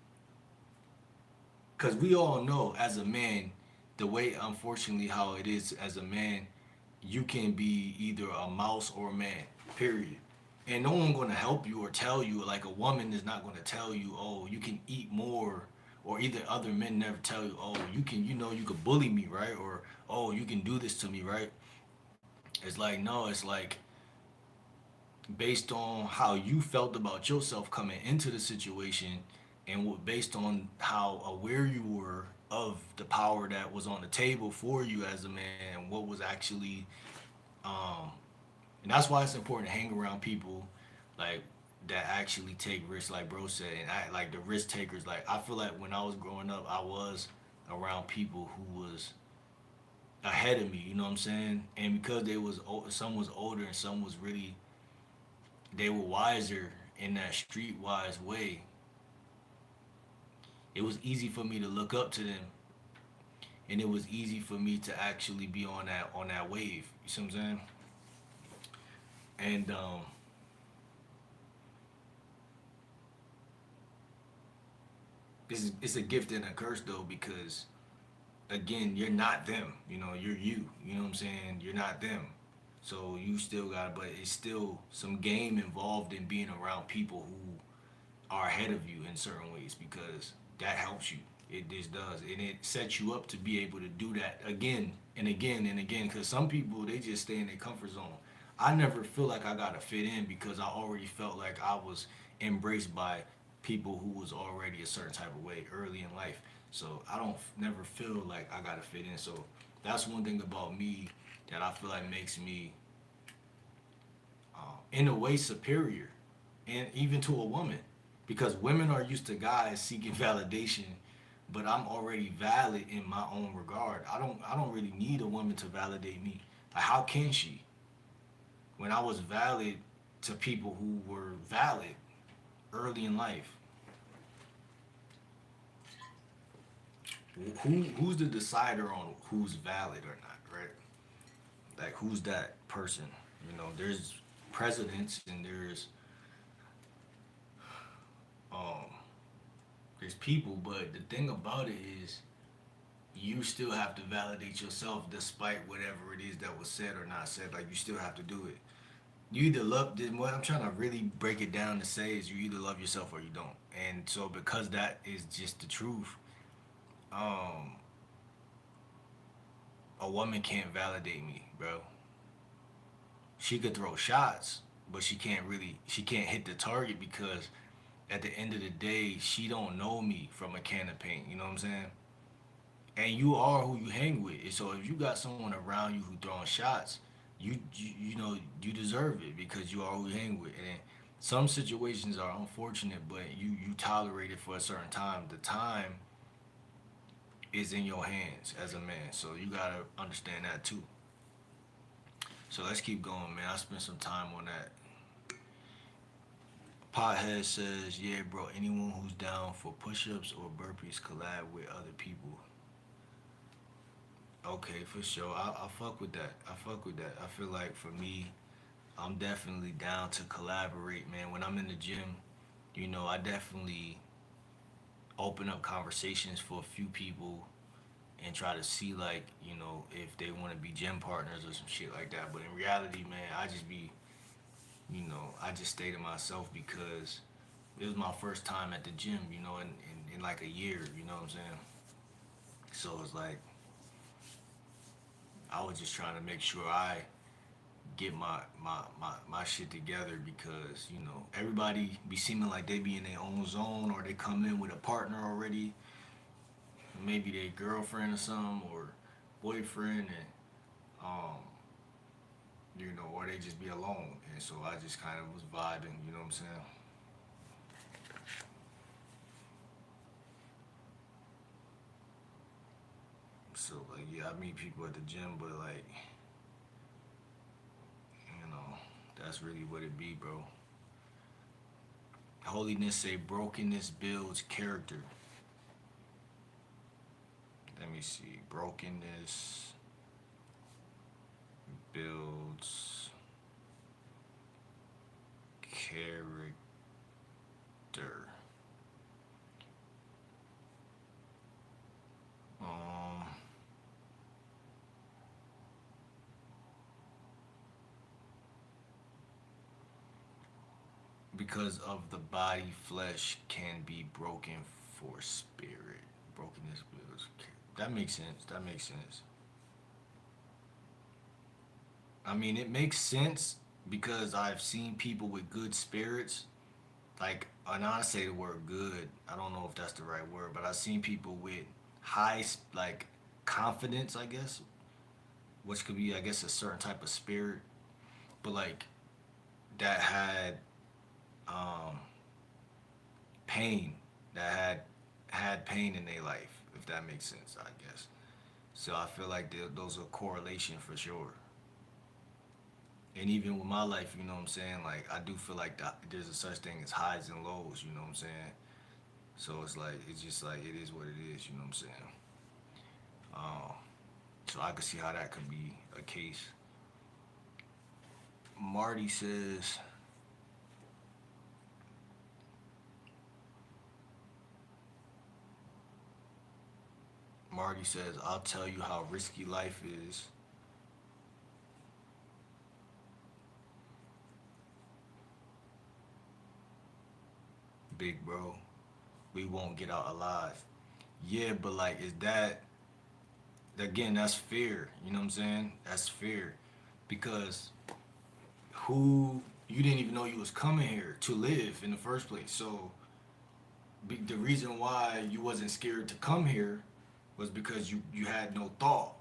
Because we all know, as a man, the way, unfortunately, how it is as a man, you can be either a mouse or a man, period. And no one gonna help you or tell you, like a woman is not gonna tell you, oh, you can eat more, or either other men never tell you, oh, you can, you could bully me, right? Or, oh, you can do this to me, right? It's like, no, it's like based on how you felt about yourself coming into the situation and based on how aware you were of the power that was on the table for you as a man and what was actually um and that's why it's important to hang around people like that actually take risks like bro said and I like the risk takers. Like I feel like when I was growing up I was around people who was ahead of me, you know what I'm saying? And because some was older and some was really they were wiser in that streetwise way, it was easy for me to look up to them, and it was easy for me to actually be on that wave. You see what I'm saying? And it's a gift and a curse though because again you're not them. You know you're you. You know what I'm saying? You're not them. So you still got, but it's still some game involved in being around people who are ahead of you in certain ways because that helps you. It just does, and it sets you up to be able to do that again and again and again. Because some people they just stay in their comfort zone. I never feel like I gotta fit in because I already felt like I was embraced by people who was already a certain type of way early in life. So I don't never feel like I gotta fit in. So that's one thing about me that I feel like makes me in a way superior, and even to a woman, because women are used to guys seeking validation, but I'm already valid in my own regard. I don't really need a woman to validate me. Like how can she? When I was valid to people who were valid early in life, who's the decider on who's valid or not, right? Like who's that person? You know, there's presidents and um there's people, but the thing about it is you still have to validate yourself despite whatever it is that was said or not said. Like you still have to do it. You either love this. What I'm trying to really break it down to say is you either love yourself or you don't. And so because that is just the truth, um, a woman can't validate me, bro. She could throw shots, but she can't hit the target because at the end of the day, she don't know me from a can of paint. You know what I'm saying? And you are who you hang with. And so if you got someone around you who throwing shots, you know you deserve it because you are who you hang with. And some situations are unfortunate, but you tolerate it for a certain time. The time is in your hands as a man, so you gotta understand that too. So let's keep going, man. I spent some time on that. Pothead says, "Yeah, bro. Anyone who's down for push-ups or burpees collab with other people. Okay, for sure. I fuck with that. I fuck with that. I feel like for me, I'm definitely down to collaborate, man. When I'm in the gym, I definitely open up conversations for a few people and try to see like, if they want to be gym partners or some shit like that. But in reality, man, I just stay to myself because it was my first time at the gym, in like a year, you know what I'm saying? So it's like I was just trying to make sure I get my shit together because everybody be seeming like they be in their own zone or they come in with a partner already, maybe their girlfriend or something or boyfriend, and um, or they just be alone. And so I just kind of was vibing, you know what I'm saying? So like, yeah, I meet people at the gym, but like, you know, that's really what it be, bro. Holiness say brokenness builds character. Let me see. Brokenness builds character. Um, because of the body, flesh can be broken for spirit. Brokenness builds. That makes sense. That makes sense. I mean, it makes sense because I've seen people with good spirits. Like, and I say the word good. I don't know if that's the right word, but I've seen people with high, like, confidence, I guess, which could be, I guess, a certain type of spirit, but like that had um, pain, that had pain in their life, if that makes sense, I guess. So I feel like those are correlation for sure. And even with my life, you know what I'm saying? Like I do feel like there's a such thing as highs and lows, you know what I'm saying? So it's like it's just like it is what it is, you know what I'm saying? Um, so I could see how that could be a case. Marty says, Marty says, I'll tell you how risky life is. Big bro, we won't get out alive. Yeah, but like, is that again? That's fear. You know what I'm saying? That's fear, because who you didn't even know you was coming here to live in the first place. So the reason why you wasn't scared to come here was because you had no thought.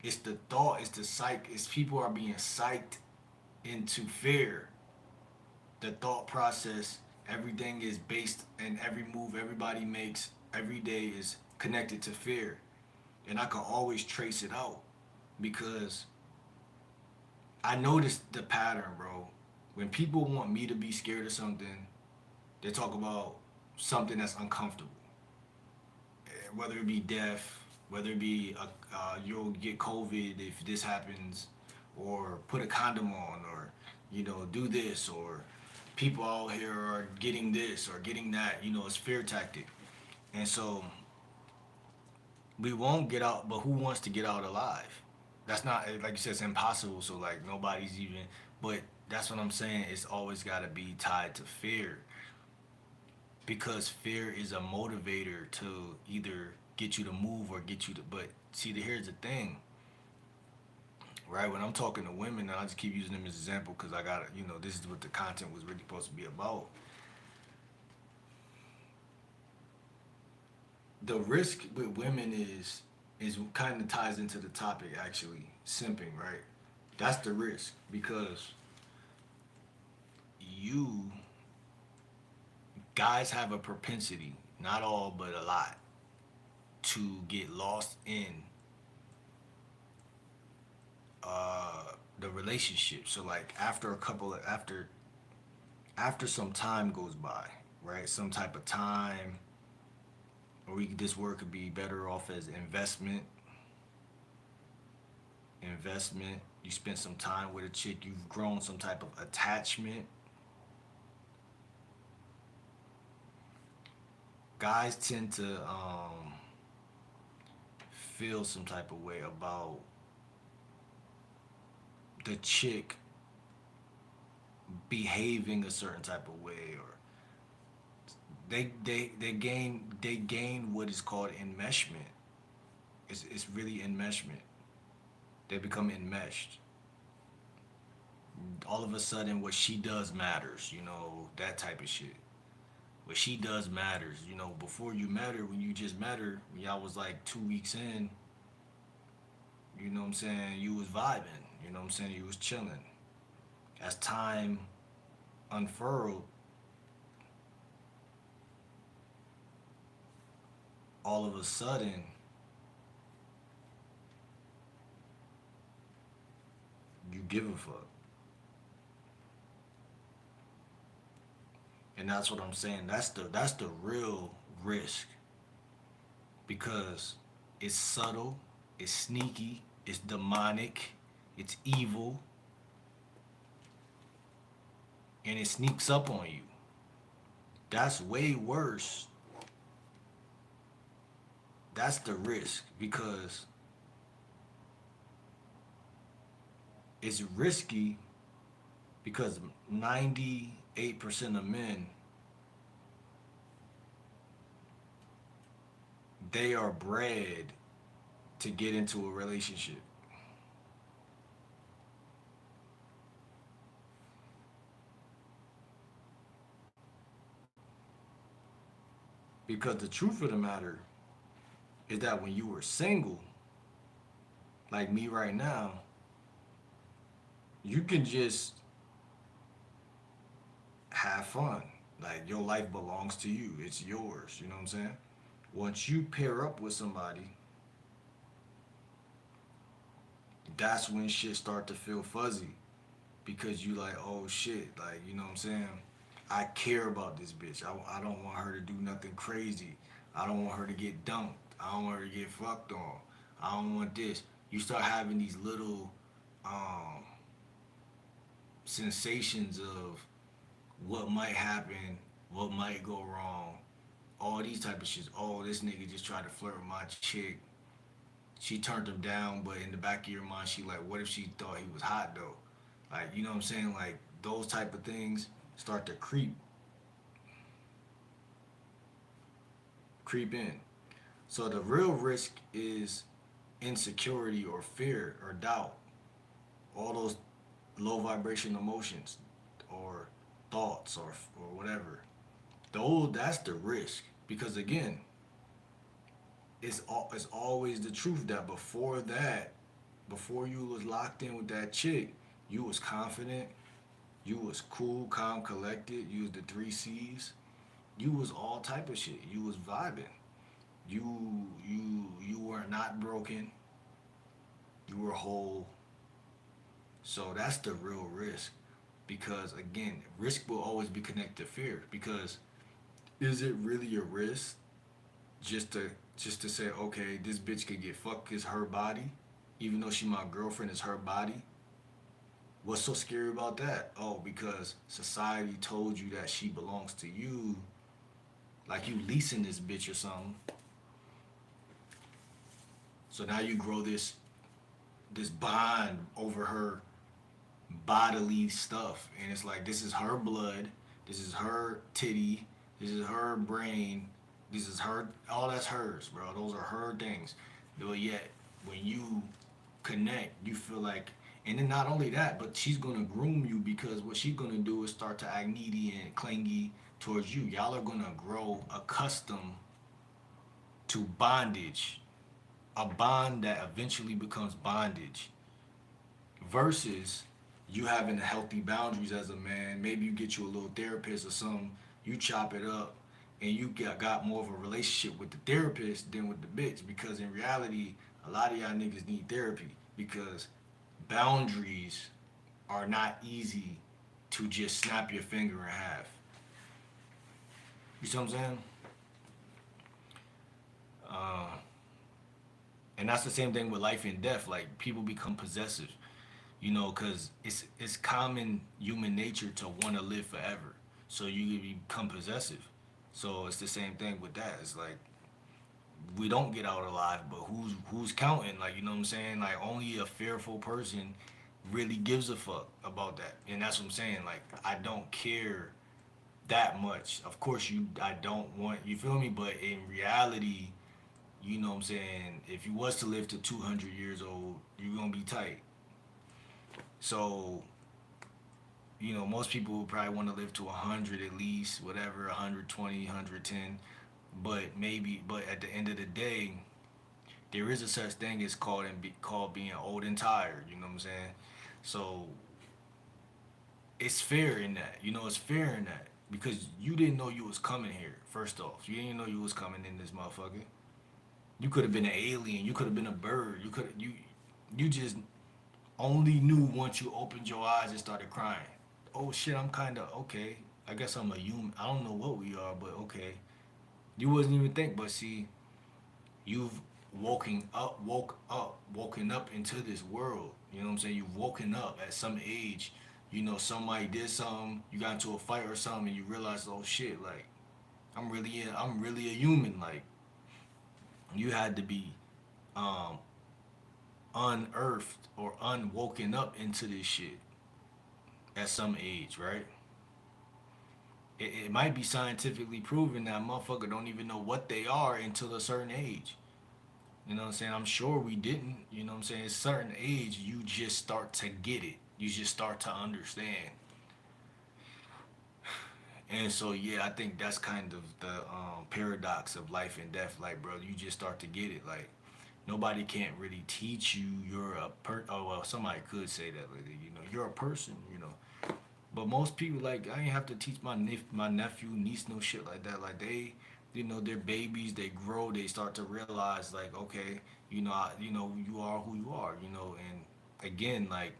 It's the thought. It's the psych. It's people are being psyched into fear. The thought process. Everything is based, and every move everybody makes every day is connected to fear. And I can always trace it out because I noticed the pattern, bro. When people want me to be scared of something, they talk about something that's uncomfortable, whether it be death, whether it be you'll get COVID if this happens, or put a condom on, or do this, or people out here are getting this or getting that. It's fear tactic, and so we won't get out. But who wants to get out alive? That's not, like you said, it's impossible. So like nobody's even. But that's what I'm saying. It's always got to be tied to fear, because fear is a motivator to either get you to move or get you to. But see, here's the thing, right? When I'm talking to women, and I just keep using them as an example because I got to, this is what the content was really supposed to be about. The risk with women is kind of ties into the topic, actually, simping, right? That's the risk, because you guys have a propensity, not all but a lot, to get lost in the relationship. So like after some time goes by, right? Some type of time, or this word could be better off as investment. Investment. You spent some time with a chick. You've grown some type of attachment. Guys tend to feel some type of way about the chick behaving a certain type of way, or they gain what is called enmeshment. It's really enmeshment. They become enmeshed. All of a sudden, what she does matters. That type of shit. What she does matters. Before you met her, when you just met her, when y'all was like 2 weeks in, You know what I'm saying? You was vibing. You know what I'm saying? You was chilling. As time unfurled, all of a sudden, you give a fuck. And that's what I'm saying. That's the real risk because it's subtle, it's sneaky, it's demonic, it's evil, and it sneaks up on you. That's way worse. That's the risk because it's risky because 98% of men they are bred to get into a relationship. Because the truth of the matter is that when you were single, like me right now, you can just have fun. Like your life belongs to you. It's yours. You know what I'm saying? Once you pair up with somebody, that's when shit start to feel fuzzy because you like, oh shit, like you know what I'm saying? I care about this bitch. I don't want her to do nothing crazy. I don't want her to get dumped. I don't want her to get fucked on. I don't want this. You start having these little um, sensations of what might happen, what might go wrong, all these type of shit. Oh, this nigga just tried to flirt with my chick. She turned him down, but in the back of your mind, she like, what if she thought he was hot though? Like, you know what I'm saying? Like those type of things start to creep in. So the real risk is insecurity or fear or doubt. All those low vibration emotions or thoughts or whatever. Though that's the risk because again, it's always the truth that before that, before you was locked in with that chick, you was confident, you was cool, calm, collected. You was the three C's. You was all type of shit. You was vibing. You were not broken. You were whole. So that's the real risk. Because again, risk will always be connected to fear. Because is it really a risk just to just to say, okay, this bitch could get fucked, is her body, even though she my girlfriend, is her body. What's so scary about that? Oh, because society told you that she belongs to you, like you leasing this bitch or something. So now you grow this bond over her bodily stuff, and it's like this is her blood, this is her titty, this is her brain, this is her, all that's hers, bro. Those are her things. But yet, when you connect, you feel like, and then not only that, but she's gonna groom you because what she's gonna do is start to act needy and clingy towards you. Y'all are gonna grow accustomed to bondage, a bond that eventually becomes bondage versus you having healthy boundaries as a man. Maybe you get you a little therapist or something, you chop it up, and you got more of a relationship with the therapist than with the bitch. Because in reality, a lot of y'all niggas need therapy because boundaries are not easy to just snap your finger in half. You see what I'm saying? Uh, and that's the same thing with life and death. Like people become possessive, you know, because it's common human nature to want to live forever. So you become possessive. So it's the same thing with that. It's like we don't get out alive, but who's counting? Like you know what I'm saying? Like only a fearful person really gives a fuck about that, and that's what I'm saying. Like I don't care that much. Of course, I don't want you feel me, but in reality, you know what I'm saying. If you was to live to 200 years old, you're gonna be tight. So you know, most people would probably want to live to 100 at least, whatever, 120, 110. But maybe, but at the end of the day, there is a such thing as called being old and tired. You know what I'm saying? So it's fair in that. You know, it's fair in that because you didn't know you was coming here. First off, you didn't know you was coming in this motherfucker. You could have been an alien. You could have been a bird. You just only knew once you opened your eyes and started crying. Oh shit, I'm kind of okay. I guess I'm a human. I don't know what we are, but okay. You wasn't even think, but see, you've woken up into this world. You know what I'm saying? You've woken up at some age. You know, somebody did something. You got into a fight or something, and you realize, oh shit, like I'm really a human. Like you had to be um, unearthed or unwoken up into this shit at some age, right? It might be scientifically proven that motherfucker don't even know what they are until a certain age. You know what I'm saying? I'm sure we didn't. You know what I'm saying? At a certain age, you just start to get it. You just start to understand. And so, yeah, I think that's kind of the paradox of life and death. Like, bro, you just start to get it. Like, nobody can't really teach you you're a oh well, somebody could say that, like, you know, you're a person, you know. But most people, like, I ain't have to teach my nephew, niece, no shit like that. Like, they, you know, they're babies, they grow, they start to realize, like, okay, you know, you are who you are, you know. And again, like,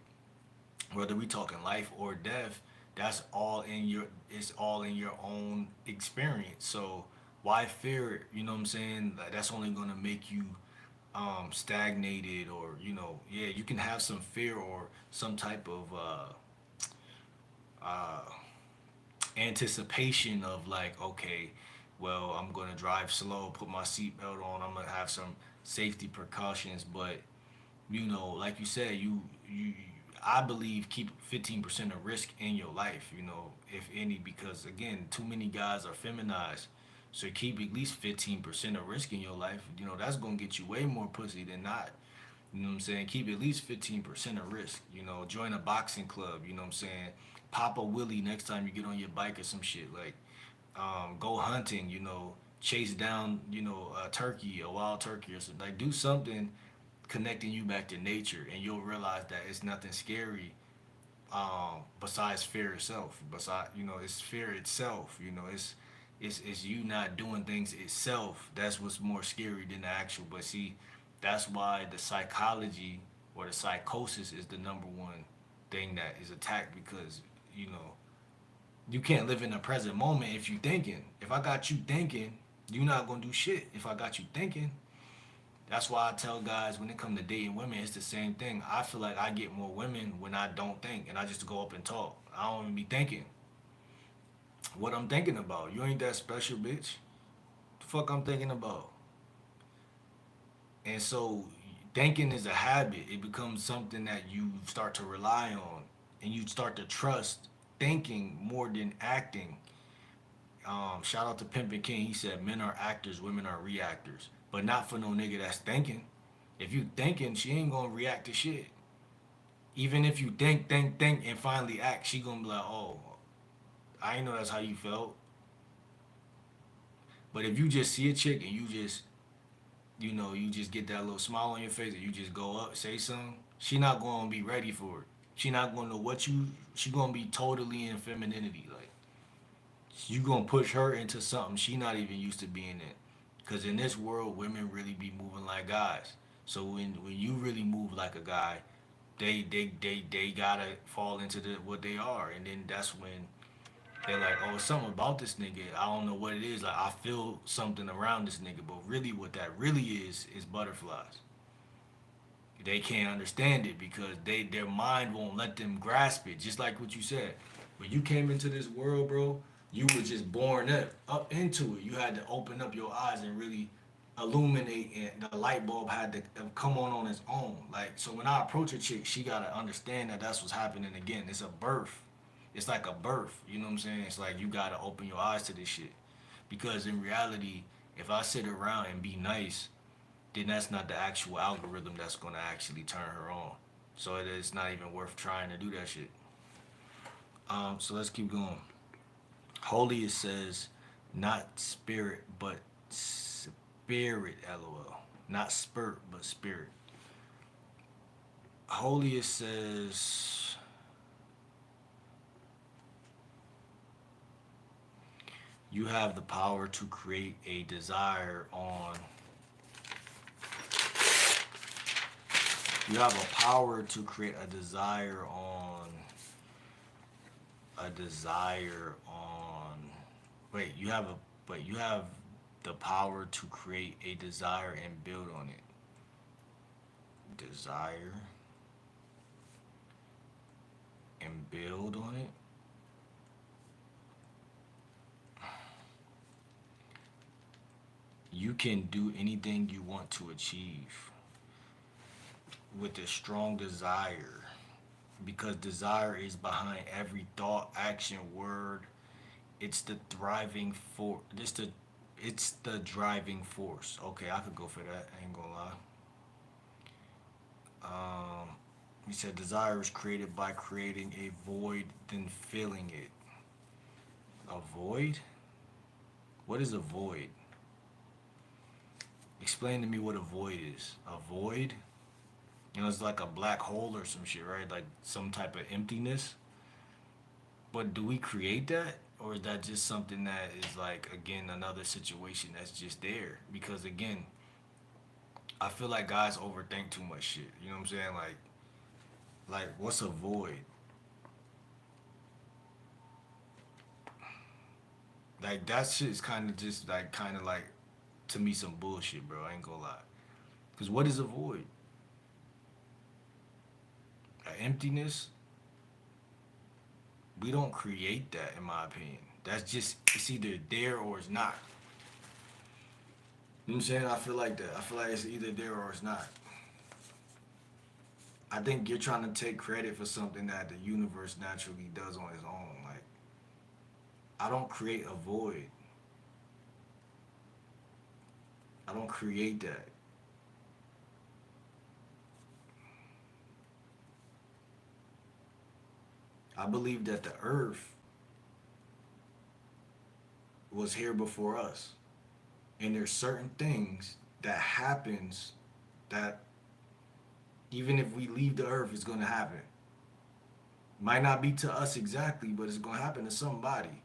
whether we talking life or death, that's all in your, it's all in your own experience. So why fear it? You know what I'm saying? Like, that's only gonna make you stagnated, or, you know, yeah, you can have some fear or some type of uh, anticipation of, like, okay, well, I'm gonna drive slow, put my seatbelt on, I'm gonna have some safety precautions, but, you know, like you said, you I believe keep 15% of risk in your life, you know, if any, because again, too many guys are feminized. So keep at least 15% of risk in your life. You know, that's gonna get you way more pussy than not. You know what I'm saying? Keep at least 15% of risk. You know, join a boxing club, you know what I'm saying? Pop a willy next time you get on your bike or some shit. Like, go hunting, you know, chase down, you know, a turkey, a wild turkey or something. Like, do something connecting you back to nature, and you'll realize that it's nothing scary besides fear itself. Besides, you know, it's fear itself. You know, it's you not doing things itself. That's what's more scary than the actual. But see, that's why the psychology or the psychosis is the number one thing that is attacked, because, you know, you can't live in the present moment if you thinking. If I got you thinking, you're not gonna do shit. If I got you thinking, that's why I tell guys when it come to dating women, it's the same thing. I feel like I get more women when I don't think and I just go up and talk. I don't even be thinking what I'm thinking about. You ain't that special, bitch. The fuck I'm thinking about. And so thinking is a habit. It becomes something that you start to rely on, and you start to trust thinking more than acting. Shout out to Pimpin' King. He said men are actors, women are reactors. But not for no nigga that's thinking. If you thinking, she ain't gonna react to shit. Even if you think, and finally act, she gonna be like, oh, I ain't know that's how you felt. But if you just see a chick and you just, you know, you just get that little smile on your face and you just go up, say something, she not gonna be ready for it. She not gonna know what you, she gonna be totally in femininity. Like, you gonna push her into something she not even used to being in. Cause in this world, women really be moving like guys. So when you really move like a guy, they gotta fall into what they are, and then that's when they're like, oh, it's something about this nigga. I don't know what it is. Like, I feel something around this nigga, but really, what that really is butterflies. They can't understand it because their mind won't let them grasp it. Just like what you said, when you came into this world, bro, you were just born up into it. You had to open up your eyes and really illuminate, and the light bulb had to come on its own. Like, so when I approach a chick, she gotta understand that that's what's happening. Again, it's a birth. It's like a birth. You know what I'm saying? It's like you gotta open your eyes to this shit, because in reality, if I sit around and be nice, then that's not the actual algorithm that's gonna actually turn her on. So it's not even worth trying to do that shit. So let's keep going. Holy, it says, not spirit, but spirit. LOL. not spurt, but spirit. Holiest says you have the power to create a desire on. You have a power to create a desire on. A desire on. Wait, you have a. But you have the power to create a desire and build on it. Desire and build on it. You can do anything you want to achieve with a strong desire because desire is behind every thought, action, word. It's the thriving force. It's the driving force. Okay, I could go for that. I ain't gonna lie. Um, he said desire is created by creating a void, then filling it. A void? What is a void? Explain to me what a void is. A void? You know, it's like a black hole or some shit, right? Like some type of emptiness. But do we create that? Or is that just something that is like, again, another situation that's just there? Because, again, I feel like guys overthink too much shit. You know what I'm saying? Like what's a void? Like, that shit is kind of just, like, kind of like, to me, some bullshit, bro. I ain't gonna lie. Because what is a void? An emptiness? We don't create that, in my opinion. That's just, it's either there or it's not. You know what I'm saying? I feel like that. I feel like it's either there or it's not. I think you're trying to take credit for something that the universe naturally does on its own. Like, I don't create a void. I don't create that. I believe that the earth was here before us. And there's certain things that happens that even if we leave the earth, it's gonna happen. Might not be to us exactly, but it's gonna happen to somebody.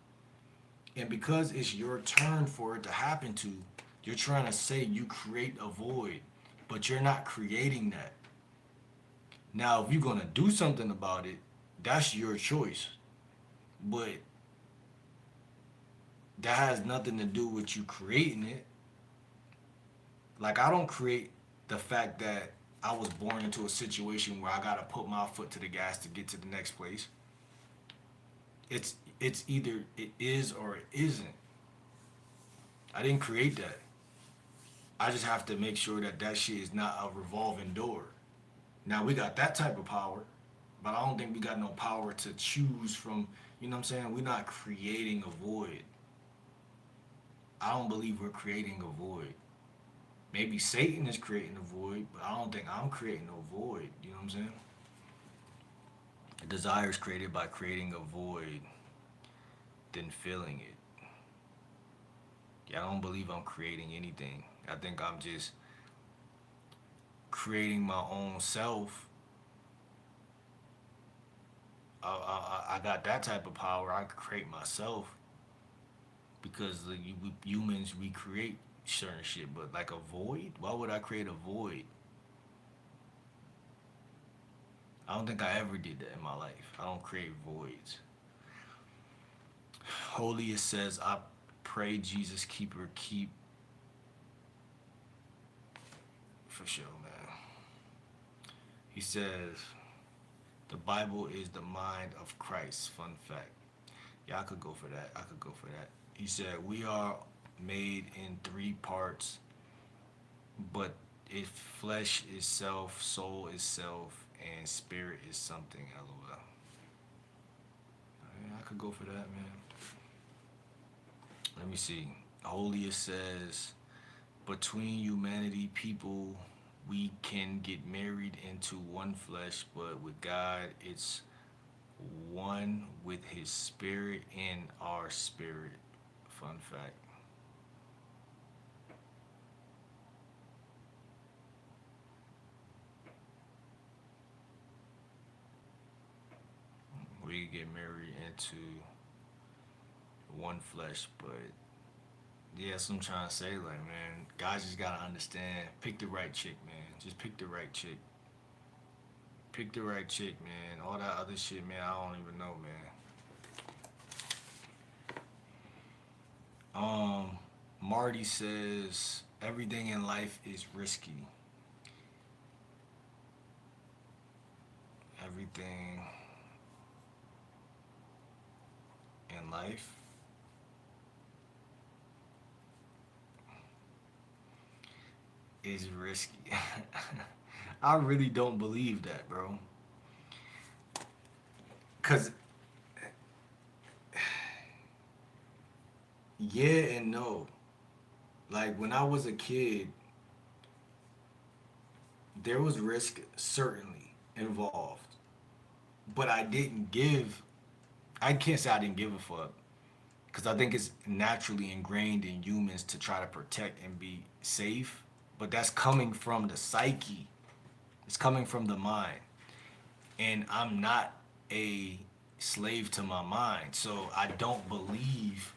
And because it's your turn for it to happen to, you're trying to say you create a void, but you're not creating that. Now, if you're gonna do something about it, that's your choice. But that has nothing to do with you creating it. Like, I don't create the fact that I was born into a situation where I gotta put my foot to the gas to get to the next place. It's either it is or it isn't. I didn't create that. I just have to make sure that that shit is not a revolving door. Now we got that type of power, but I don't think we got no power to choose from. You know what I'm saying? We're not creating a void. I don't believe we're creating a void. Maybe Satan is creating a void, but I don't think I'm creating no void. You know what I'm saying? A desire is created by creating a void, then filling it. Yeah, I don't believe I'm creating anything. I think I'm just creating my own self. I got that type of power. I can create myself because humans we create certain shit. But like a void, why would I create a void? I don't think I ever did that in my life. I don't create voids. Holiest says, I pray Jesus keep her keep for sure, man. He says, the Bible is the mind of Christ. Fun fact. Yeah, I could go for that. I could go for that. He said, we are made in three parts, but if flesh is self, soul is self, and spirit is something, LOL. Yeah, I could go for that, man. Let me see. Holiest says, between humanity, people, we can get married into one flesh, but with God, it's one with his spirit and our spirit. Fun fact. we get married into one flesh. But yeah, that's what I'm trying to say. Like, man, guys just gotta understand. Pick the right chick, man. Just pick the right chick. Pick the right chick, man. All that other shit, man. I don't even know, man. Um, Marty says everything in life is risky. Everything in life is risky. I really don't believe that, bro. Cause yeah and no. Like when I was a kid, there was risk certainly involved, but I didn't give. I can't say I didn't give a fuck because I think it's naturally ingrained in humans to try to protect and be safe. But that's coming from the psyche. It's coming from the mind, and I'm not a slave to my mind, so I don't believe.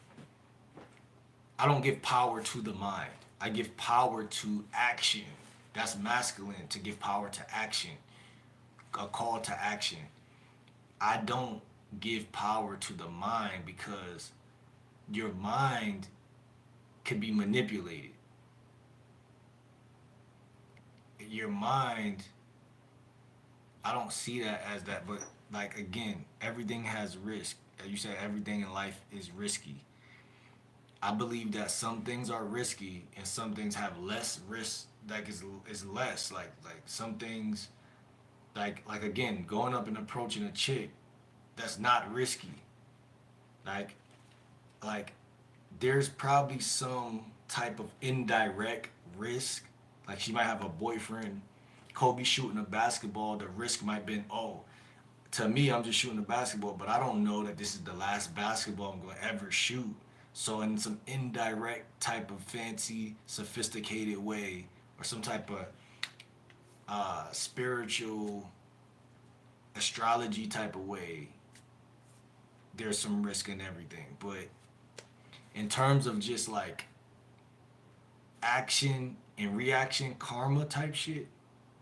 I don't give power to the mind. I give power to action. That's masculine to give power to action, a call to action. I don't give power to the mind because your mind can be manipulated. Your mind, I don't see that as that, but like again, everything has risk. You said everything in life is risky. I believe that some things are risky and some things have less risk. Like is less. Like some things like again, going up and approaching a chick, that's not risky. Like like there's probably some type of indirect risk. Like she might have a boyfriend. Kobe shooting a basketball. The risk might be, oh, to me, I'm just shooting a basketball, but I don't know that this is the last basketball I'm going to ever shoot. So in some indirect type of fancy, sophisticated way, or some type of spiritual astrology type of way, there's some risk in everything. But in terms of just like action and reaction, karma type shit,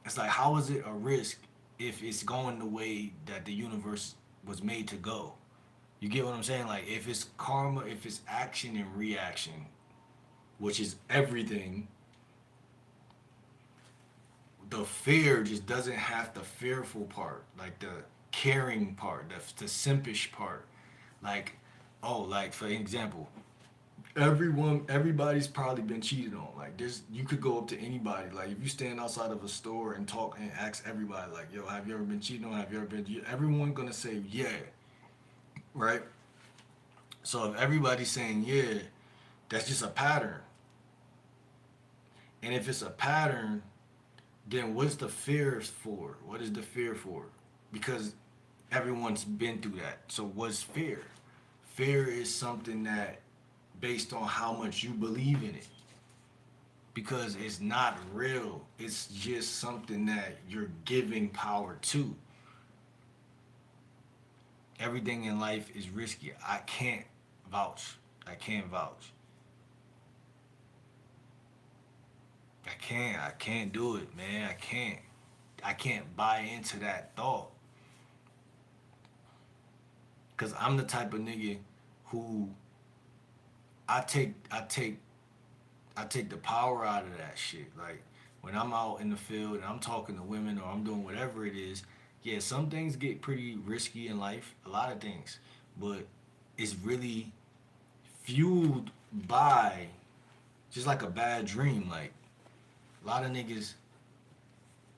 it's like how is it a risk if it's going the way that the universe was made to go? You get what I'm saying? Like if it's karma, if it's action and reaction, which is everything, the fear just doesn't have the fearful part, like the caring part, the simpish part. Like, oh, like for example, everybody's probably been cheated on. Like there's you could go up to anybody. Like if you stand outside of a store and talk and ask everybody, like, yo, have you ever been cheated on? Have you ever been? Everyone gonna say yeah, right? So if everybody's saying yeah, that's just a pattern. And if it's a pattern, then what's the fear for? What is the fear for? Because everyone's been through that. So what's fear? Fear is something that based on how much you believe in it. Because it's not real. It's just something that you're giving power to. Everything in life is risky. I can't vouch. I can't vouch. I can't do it, man. I can't buy into that thought. Cause I'm the type of nigga who I take I take I take the power out of that shit. Like when I'm out in the field and I'm talking to women or I'm doing whatever it is, yeah, some things get pretty risky in life, a lot of things. But it's really fueled by just like a bad dream. Like a lot of niggas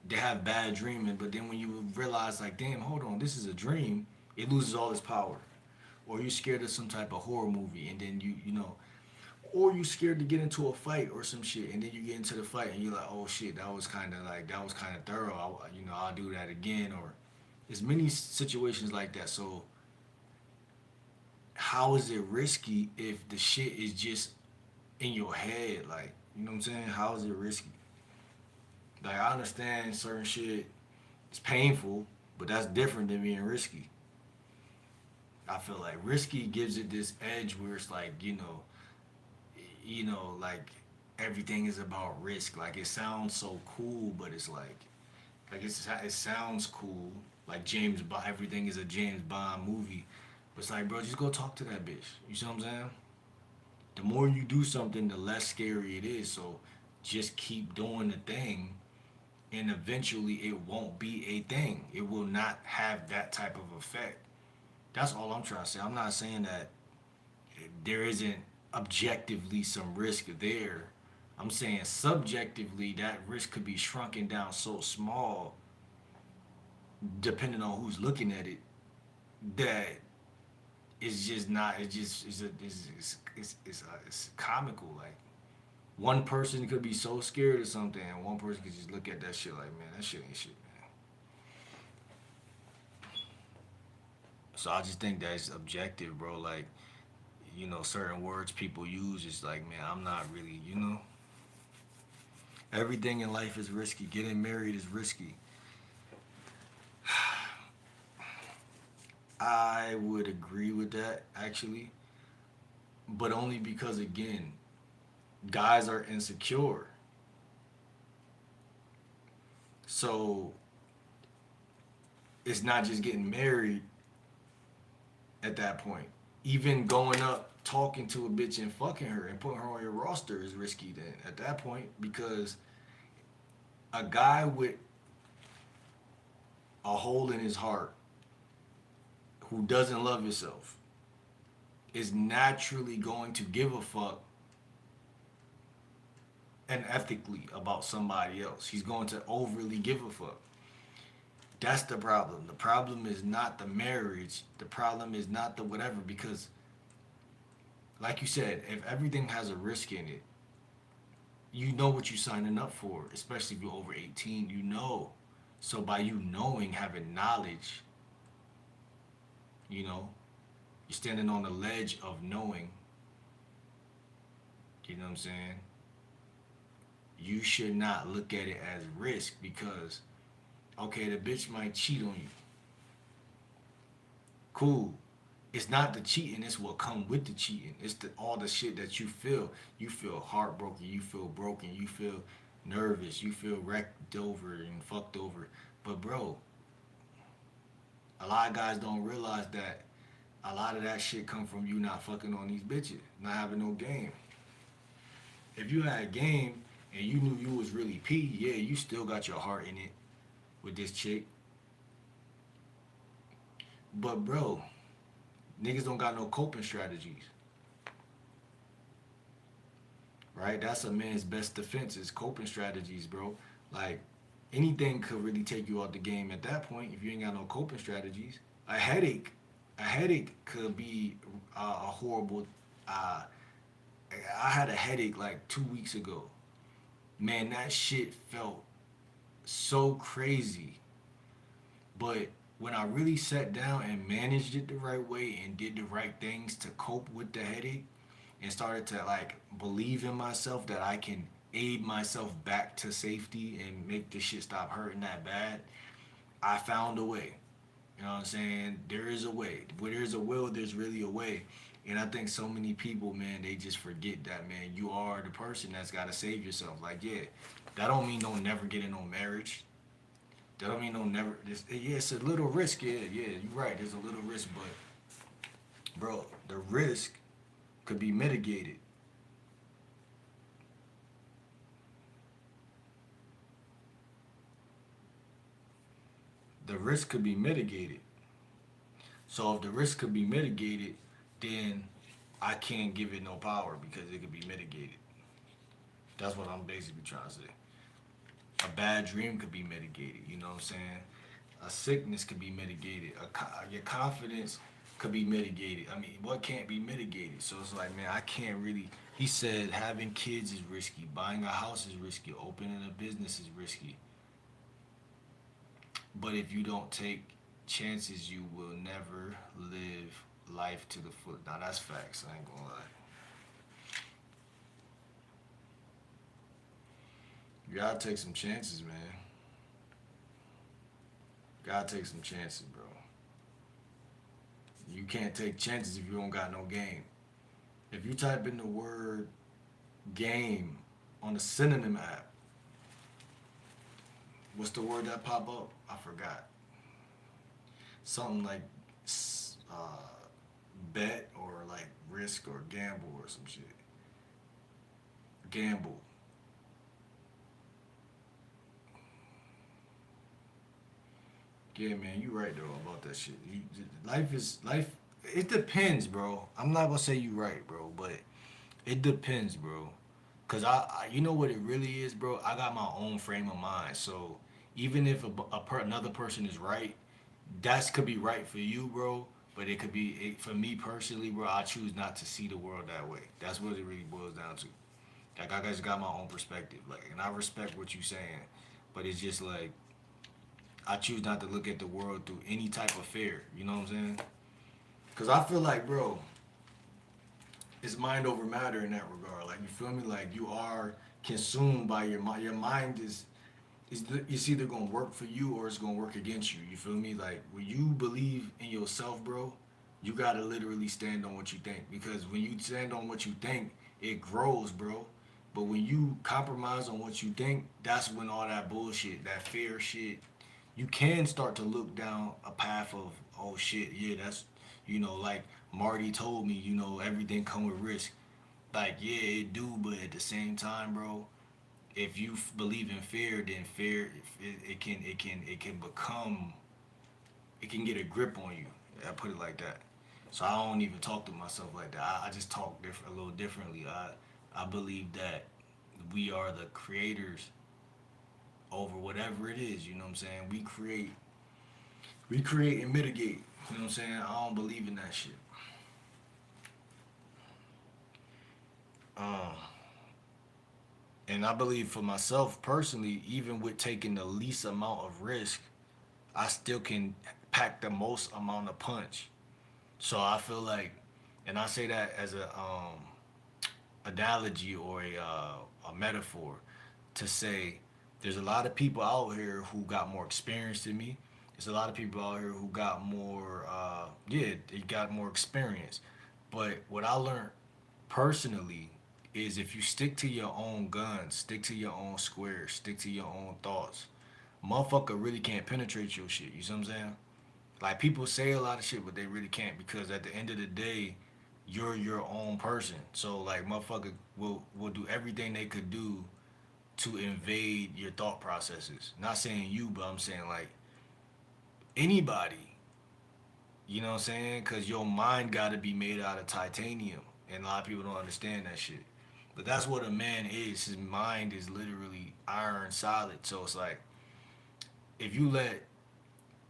they have bad dreaming, but then when you realize like, damn, hold on, this is a dream, it loses all its power. Or you're scared of some type of horror movie and then you know, or you scared to get into a fight or some shit and then you get into the fight and you're like, oh shit, that was kind of thorough. I'll do that again. Or there's many situations like that. So how is it risky if the shit is just in your head? Like, you know what I'm saying? How is it risky? Like I understand certain shit is painful, but that's different than being risky. I feel like risky gives it this edge where it's like, like everything is about risk. Like it sounds so cool, but it's like it sounds cool. Like James Bond, everything is a James Bond movie. But it's like, bro, just go talk to that bitch. You see what I'm saying? The more you do something, the less scary it is. So just keep doing the thing, and eventually it won't be a thing. It will not have that type of effect. That's all I'm trying to say. I'm not saying that there isn't objectively some risk there. I'm saying subjectively that risk could be shrunken down so small, depending on who's looking at it, that it's just not. It's just it's comical. Like one person could be so scared of something, and one person could just look at that shit like, man, that shit ain't shit, man. So I just think that's objective, bro. Like, certain words people use is like, man, I'm not really, everything in life is risky. Getting married is risky. I would agree with that, actually, but only because, again, guys are insecure. So it's not just getting married at that point. Even going up, talking to a bitch and fucking her and putting her on your roster is risky then at that point, because a guy with a hole in his heart who doesn't love himself is naturally going to give a fuck and ethically about somebody else. He's going to overly give a fuck. That's the problem. The problem is not the marriage. The problem is not the whatever, because, like you said, if everything has a risk in it, you know what you're signing up for, especially if you're over 18, you know. So by you knowing, having knowledge, you know, you're standing on the ledge of knowing, you know what I'm saying? You should not look at it as risk because, okay, the bitch might cheat on you. Cool. It's not the cheating, it's what come with the cheating. It's all the shit that you feel. You feel heartbroken, you feel broken, you feel nervous, you feel wrecked over and fucked over. But bro, a lot of guys don't realize that a lot of that shit come from you not fucking on these bitches, not having no game. If you had a game and you knew you was really P, yeah, you still got your heart in it with this chick. But bro, niggas don't got no coping strategies, right? That's a man's best defense is coping strategies, bro. Like anything could really take you out the game at that point if you ain't got no coping strategies. A headache, a headache could be a horrible. Uh, I had a headache like 2 weeks ago. Man, that shit felt so crazy. But when I really sat down and managed it the right way and did the right things to cope with the headache and started to like believe in myself that I can aid myself back to safety and make this shit stop hurting that bad, I found a way. You know what I'm saying? There is a way. Where there's a will, there's really a way. And I think so many people, man, they just forget that, man. You are the person that's got to save yourself. Like, yeah, that don't mean don't never get in no marriage. That don't mean don't never. Yeah, it's a little risk. Yeah, yeah, you're right. There's a little risk, but bro, the risk could be mitigated. The risk could be mitigated. So if the risk could be mitigated, then I can't give it no power because it could be mitigated. That's what I'm basically trying to say. A bad dream could be mitigated. You know what I'm saying? A sickness could be mitigated. Your confidence could be mitigated. I mean, what can't be mitigated? So it's like, man, I can't really. He said having kids is risky. Buying a house is risky. Opening a business is risky. But if you don't take chances, you will never live life to the full. Now that's facts. I ain't gonna lie. You gotta take some chances, man. Gotta take some chances, bro. You can't take chances if you don't got no game. If you type in the word game on the synonym app, what's the word that pop up? I forgot. Something like uh, bet or like risk or gamble or some shit. Gamble. Yeah, man, you right though about that shit. Life is life. It depends, bro. I'm not gonna say you right, bro, but it depends, bro. Cause you know what it really is, bro. I got my own frame of mind. So even if another person is right, that's could be right for you, bro. But it could be for me personally, bro. I choose not to see the world that way. That's what it really boils down to. Like I just got my own perspective, like, and I respect what you saying, but it's just like I choose not to look at the world through any type of fear. You know what I'm saying? Cause I feel like, bro, it's mind over matter in that regard. Like you feel me? Like you are consumed by your mind. Your mind is it's either gonna work for you or it's gonna work against you. You feel me? Like when you believe in yourself, bro, you gotta literally stand on what you think. Because when you stand on what you think, it grows, bro. But when you compromise on what you think, that's when all that bullshit, that fear shit, you can start to look down a path of, oh shit, yeah, that's, like Marty told me, everything come with risk. Like, yeah, it do, but at the same time, bro, if you believe in fear, then fear it can become, it can get a grip on you. I put it like that. So I don't even talk to myself like that. I just talk a little differently. I believe that we are the creators over whatever it is. You know what I'm saying? We create and mitigate. You know what I'm saying? I don't believe in that shit. Um, and I believe for myself personally, even with taking the least amount of risk, I still can pack the most amount of punch. So I feel like, and I say that as a analogy or a metaphor to say there's a lot of people out here who got more experience than me. There's a lot of people out here who got more, yeah, they got more experience. But what I learned personally is if you stick to your own guns, stick to your own squares, stick to your own thoughts, motherfucker really can't penetrate your shit. You see what I'm saying? Like people say a lot of shit, but they really can't because at the end of the day, you're your own person. So like motherfucker will do everything they could do to invade your thought processes. Not saying you, but I'm saying like anybody. You know what I'm saying? Cause your mind gotta be made out of titanium. And a lot of people don't understand that shit. But that's what a man is. His mind is literally iron solid. So it's like if you let,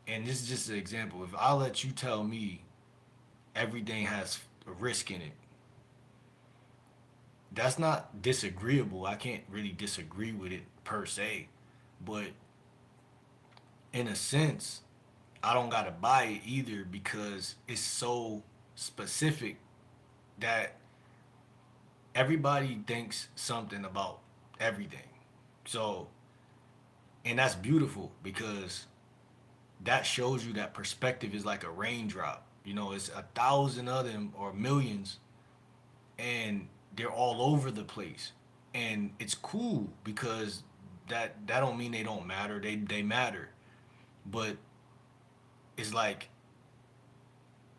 and this is just an example, if I let you tell me everything has a risk in it, that's not disagreeable. I can't really disagree with it per se. But in a sense, I don't gotta buy it either because it's so specific that everybody thinks something about everything. So, and that's beautiful because that shows you that perspective is like a raindrop. It's a thousand of them or millions, and they're all over the place. And it's cool because that don't mean they don't matter. They matter, but it's like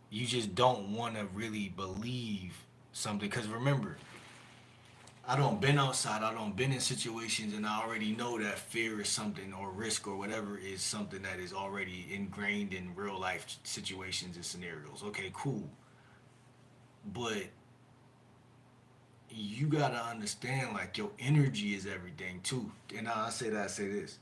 you just don't want to really believe something because remember, I don't been outside, I don't been in situations, and I already know that fear is something or risk or whatever is something that is already ingrained in real life situations and scenarios. Okay, cool, but you gotta understand like your energy is everything too. And I say that, I say this: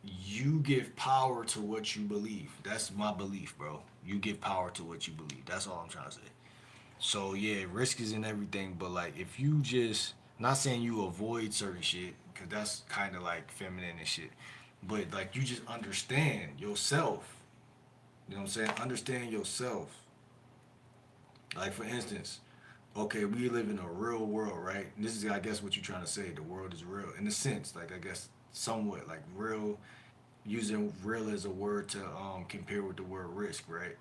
you give power to what you believe. That's my belief, bro. You give power to what you believe. That's all I'm trying to say. So yeah, risk is in everything, but like if you just, not saying you avoid certain shit, cause that's kind of like feminine and shit, but like you just understand yourself. You know what I'm saying? Understand yourself. Like for instance, okay, we live in a real world, right? And this is, I guess, what you're trying to say. The world is real in a sense, like I guess somewhat like real, using real as a word to compare with the word risk, right?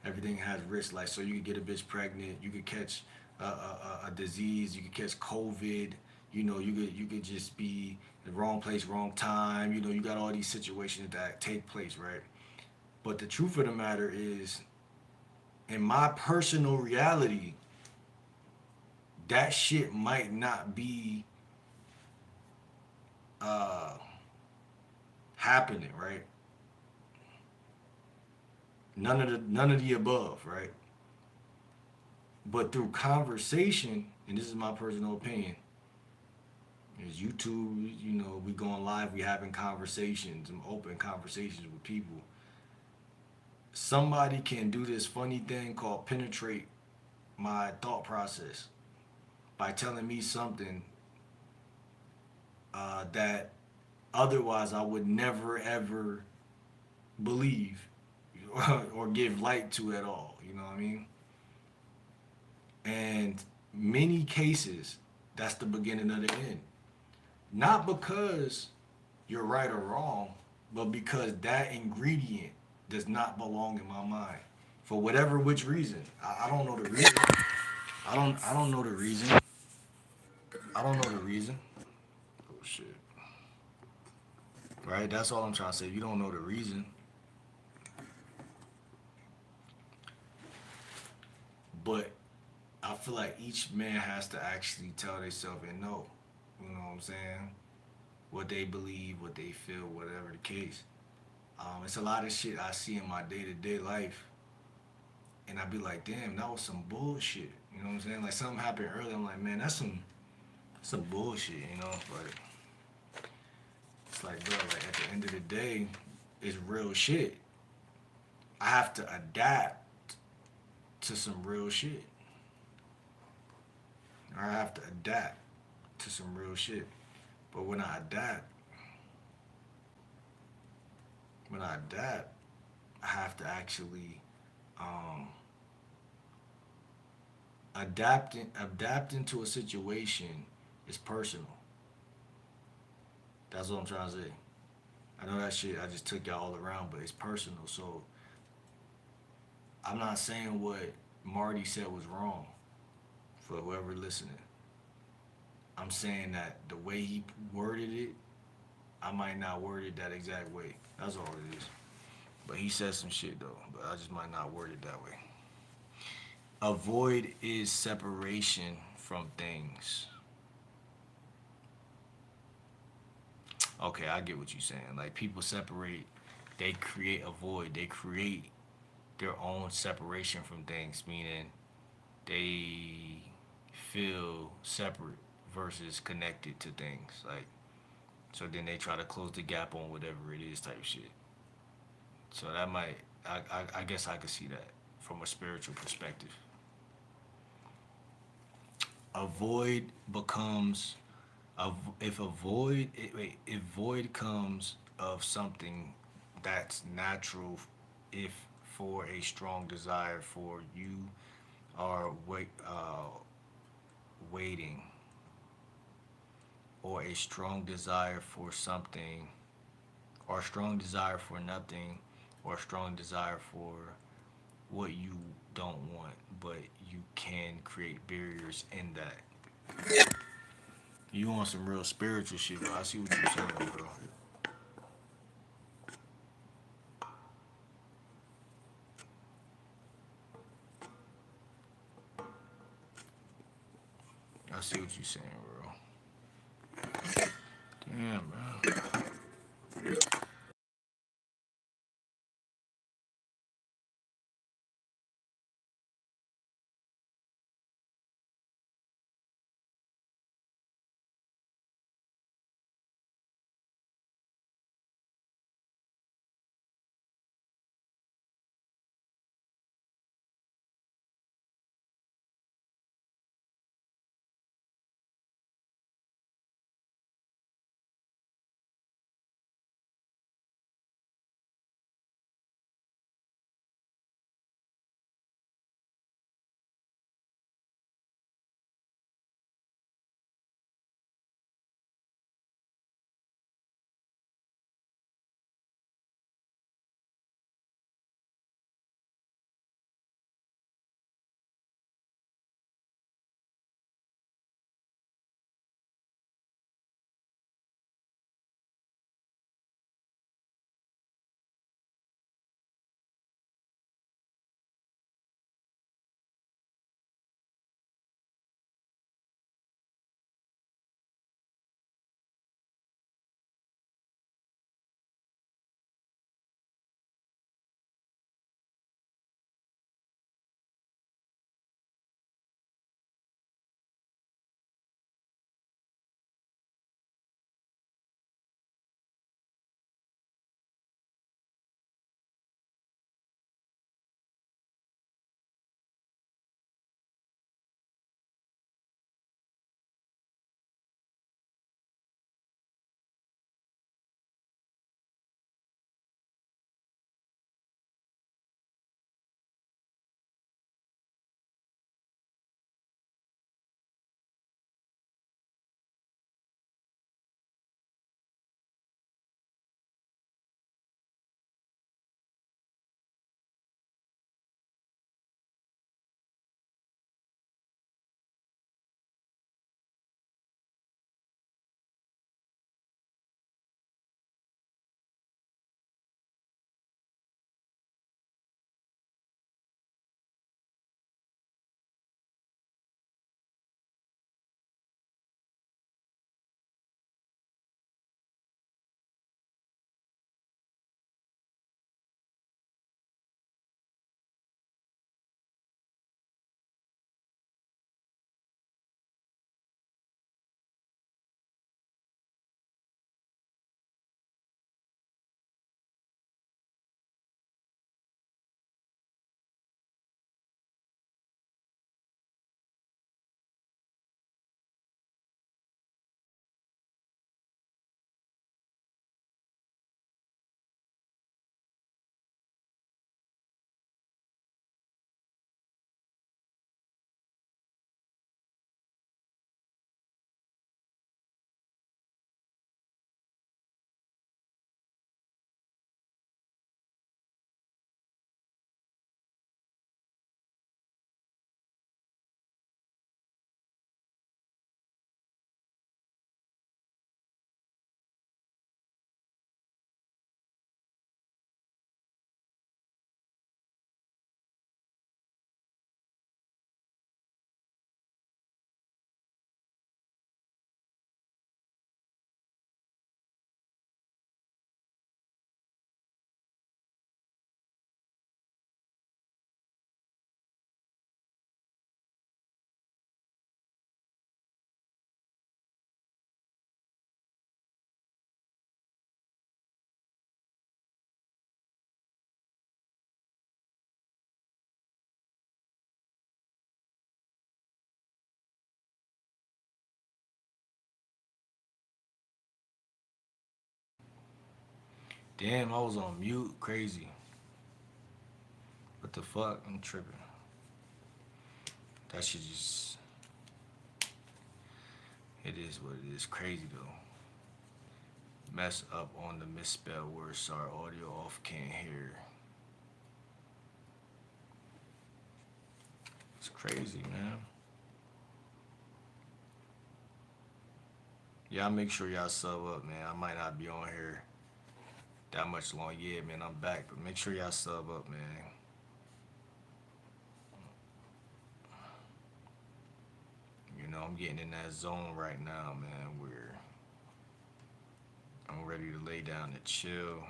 Everything has risk. Like, so you could get a bitch pregnant, you could catch a disease, you could catch COVID. You could just be in the wrong place, wrong time. You got all these situations that take place, right? But the truth of the matter is, in my personal reality, that shit might not be uh, happening, right? None of the above, right? But through conversation, and this is my personal opinion, is YouTube, we going live, we having conversations, and open conversations with people. Somebody can do this funny thing called penetrate my thought process by telling me something that otherwise I would never ever believe or give light to at all. You know what I mean? And many cases, that's the beginning of the end. Not because you're right or wrong, but because that ingredient does not belong in my mind. For whatever which reason. I don't know the reason. I don't know the reason. I don't know the reason. Oh shit. Right? That's all I'm trying to say. You don't know the reason. But I feel like each man has to actually tell themselves and know. You know what I'm saying? What they believe, what they feel, whatever the case. It's a lot of shit I see in my day to day life, and I be like, damn, that was some bullshit. You know what I'm saying? Like something happened earlier. I'm like, man, that's some bullshit. But it's like, bro, like at the end of the day, it's real shit. I have to adapt to some real shit. I have to adapt to some real shit. But when I adapt, I have to actually um, adapting to a situation is personal. That's what I'm trying to say. I know that shit I just took y'all all around, but it's personal. So I'm not saying what Marty said was wrong for whoever listening. I'm saying that the way he worded it, I might not word it that exact way. That's all it is. But he said some shit though, but I just might not word it that way. Avoid is separation from things. Okay, I get what you're saying. Like people separate, they create a void. They create their own separation from things, meaning they feel separate versus connected to things. Like so, then they try to close the gap on whatever it is, type shit. So that might, I guess I could see that from a spiritual perspective. A void becomes if a void wait, if void comes of something that's natural, if for a strong desire for you are waiting, or a strong desire for something, or a strong desire for nothing, or a strong desire for what you don't want, but you can create barriers in that. You want some real spiritual shit, bro. I see what you're saying, bro. I see what you're saying, bro. Damn, bro. Damn, I was on mute. Crazy. What the fuck? I'm tripping. That shit just. It is what it is. Crazy though. Mess up on the misspelled words. Sorry, audio off. Can't hear. It's crazy, man. Y'all make sure y'all sub up, man. I might not be on here that much long. Yeah, man, I'm back. But make sure y'all sub up, man. You know, I'm getting in that zone right now, man, where I'm ready to lay down and chill.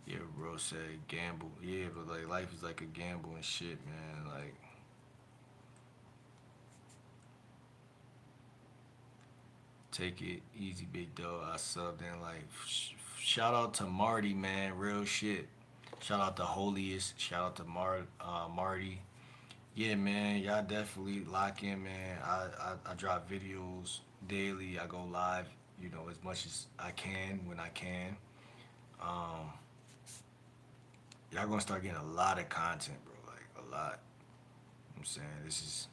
Yeah, bro said gamble. Yeah, but like life is like a gamble and shit, man. Like, take it easy, big dog. I subbed in. Like, shout out to Marty, man. Real shit. Shout out to Holiest. Shout out to Marty. Yeah, man. Y'all definitely lock in, man. I drop videos daily. I go live, you know, as much as I can when I can. Um, y'all gonna start getting a lot of content, bro. Like a lot. I'm saying this is,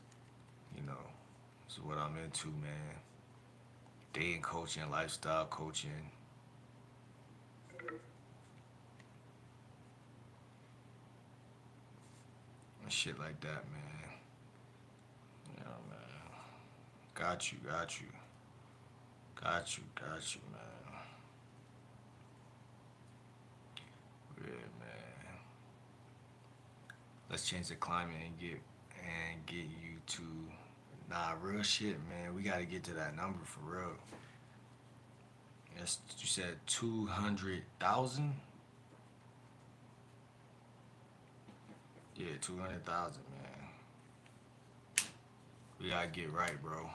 you know, this is what I'm into, man. Dating coaching, lifestyle coaching, and shit like that, man. Yeah, man. Got you, got you, got you, man. Yeah, man. Let's change the climate and get you to nah real shit, man. We gotta get to that number for real. Yes, you said 200,000. Yeah, 200,000, man. We gotta get right, bro.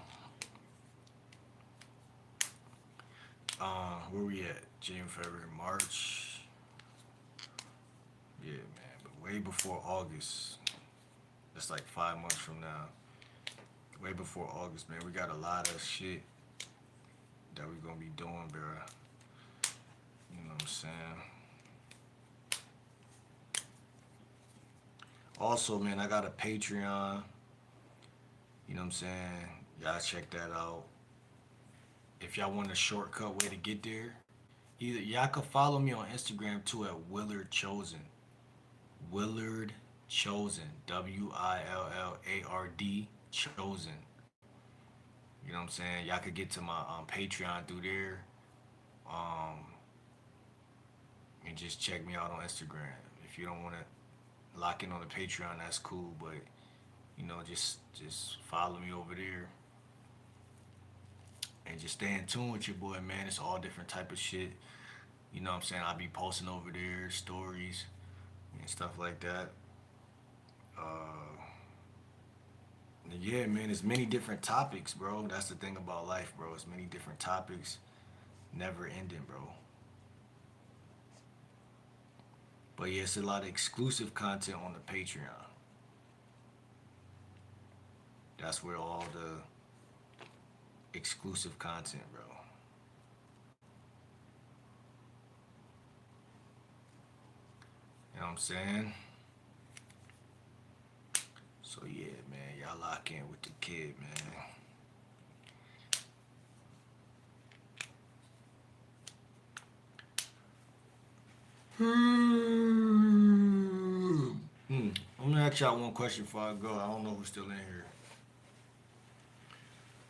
Where we at? January, February, March. Yeah, man. But way before August. That's like 5 months from now. Way before August, man. We got a lot of shit that we gonna be doing, bro. You know what I'm saying? Also, man, I got a Patreon. You know what I'm saying? Y'all check that out. If y'all want a shortcut way to get there, either y'all can follow me on Instagram too at Willard Chosen. Willard Chosen. WILLARD Chosen. You know what I'm saying? Y'all could get to my Patreon through there. Um, and just check me out on Instagram. If you don't want to lock in on the Patreon, that's cool. But you know, just follow me over there and just stay in tune with your boy, man. It's all different type of shit. You know what I'm saying? I'll be posting over there stories and stuff like that. Uh, yeah, man, it's many different topics, bro. That's the thing about life, bro. It's many different topics, never ending, bro. But yeah, it's a lot of exclusive content on the Patreon. That's where all the exclusive content, bro. You know what I'm saying? So yeah, man, y'all lock in with the kid, man. I'm gonna ask y'all one question before I go. I don't know who's still in here,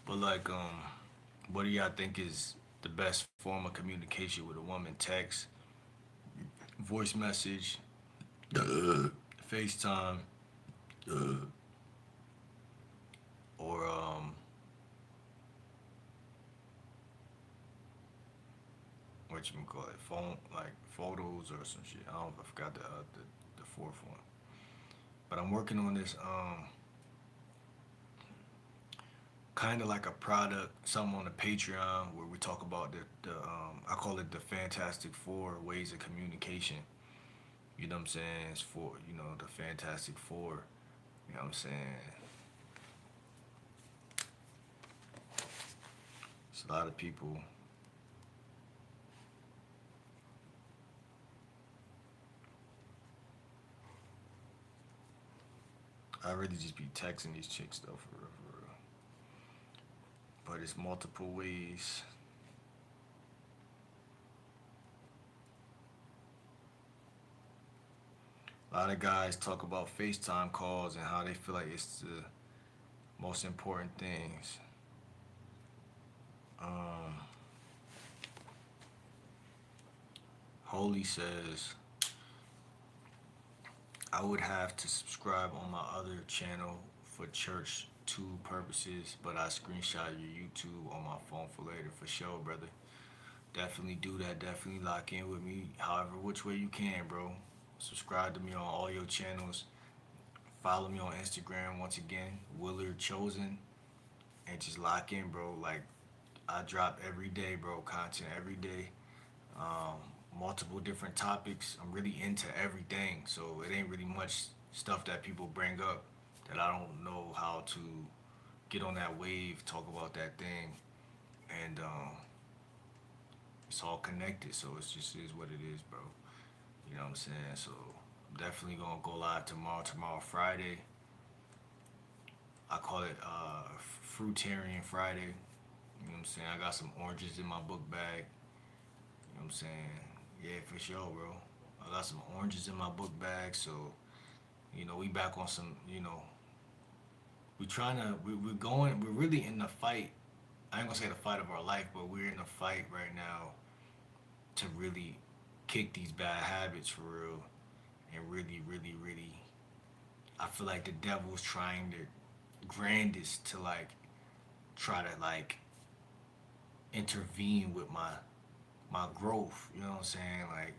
but like, what do y'all think is the best form of communication with a woman? Text, voice message, FaceTime, or what you can call it, phone, like photos or some shit. I forgot the fourth one. But I'm working on this kind of like a product, something on the Patreon where we talk about the I call it the Fantastic Four ways of communication. You know what I'm saying? It's for, the Fantastic Four. You know what I'm saying? It's a lot of people. I really just be texting these chicks though, for real, for real. But it's multiple ways. A lot of guys talk about FaceTime calls and how they feel like it's the most important things. Um, Holy says I would have to subscribe on my other channel for church tube purposes, but I screenshot your YouTube on my phone for later, for sure, brother. Definitely do that. Definitely lock in with me, however, which way you can, bro. Subscribe to me on all your channels. Follow me on Instagram once again, Willard Chosen, and just lock in, bro. Like, I drop every day, bro. Content every day. Um, Multiple different topics. I'm really into everything, so it ain't really much stuff that people bring up that I don't know how to get on that wave, talk about that thing, and it's all connected. So it's just is what it is, bro. You know what I'm saying? So I'm definitely gonna go live tomorrow. Tomorrow, Friday. I call it Fruitarian Friday. You know what I'm saying? I got some oranges in my book bag. You know what I'm saying? Yeah, for sure, bro. I got some oranges in my book bag, so we back on some. We're going. We're really in the fight. I ain't gonna say the fight of our life, but we're in a fight right now to really kick these bad habits for real, and really, really, really. I feel like the devil's trying to grandest to like try to like intervene with my growth. You know what I'm saying? Like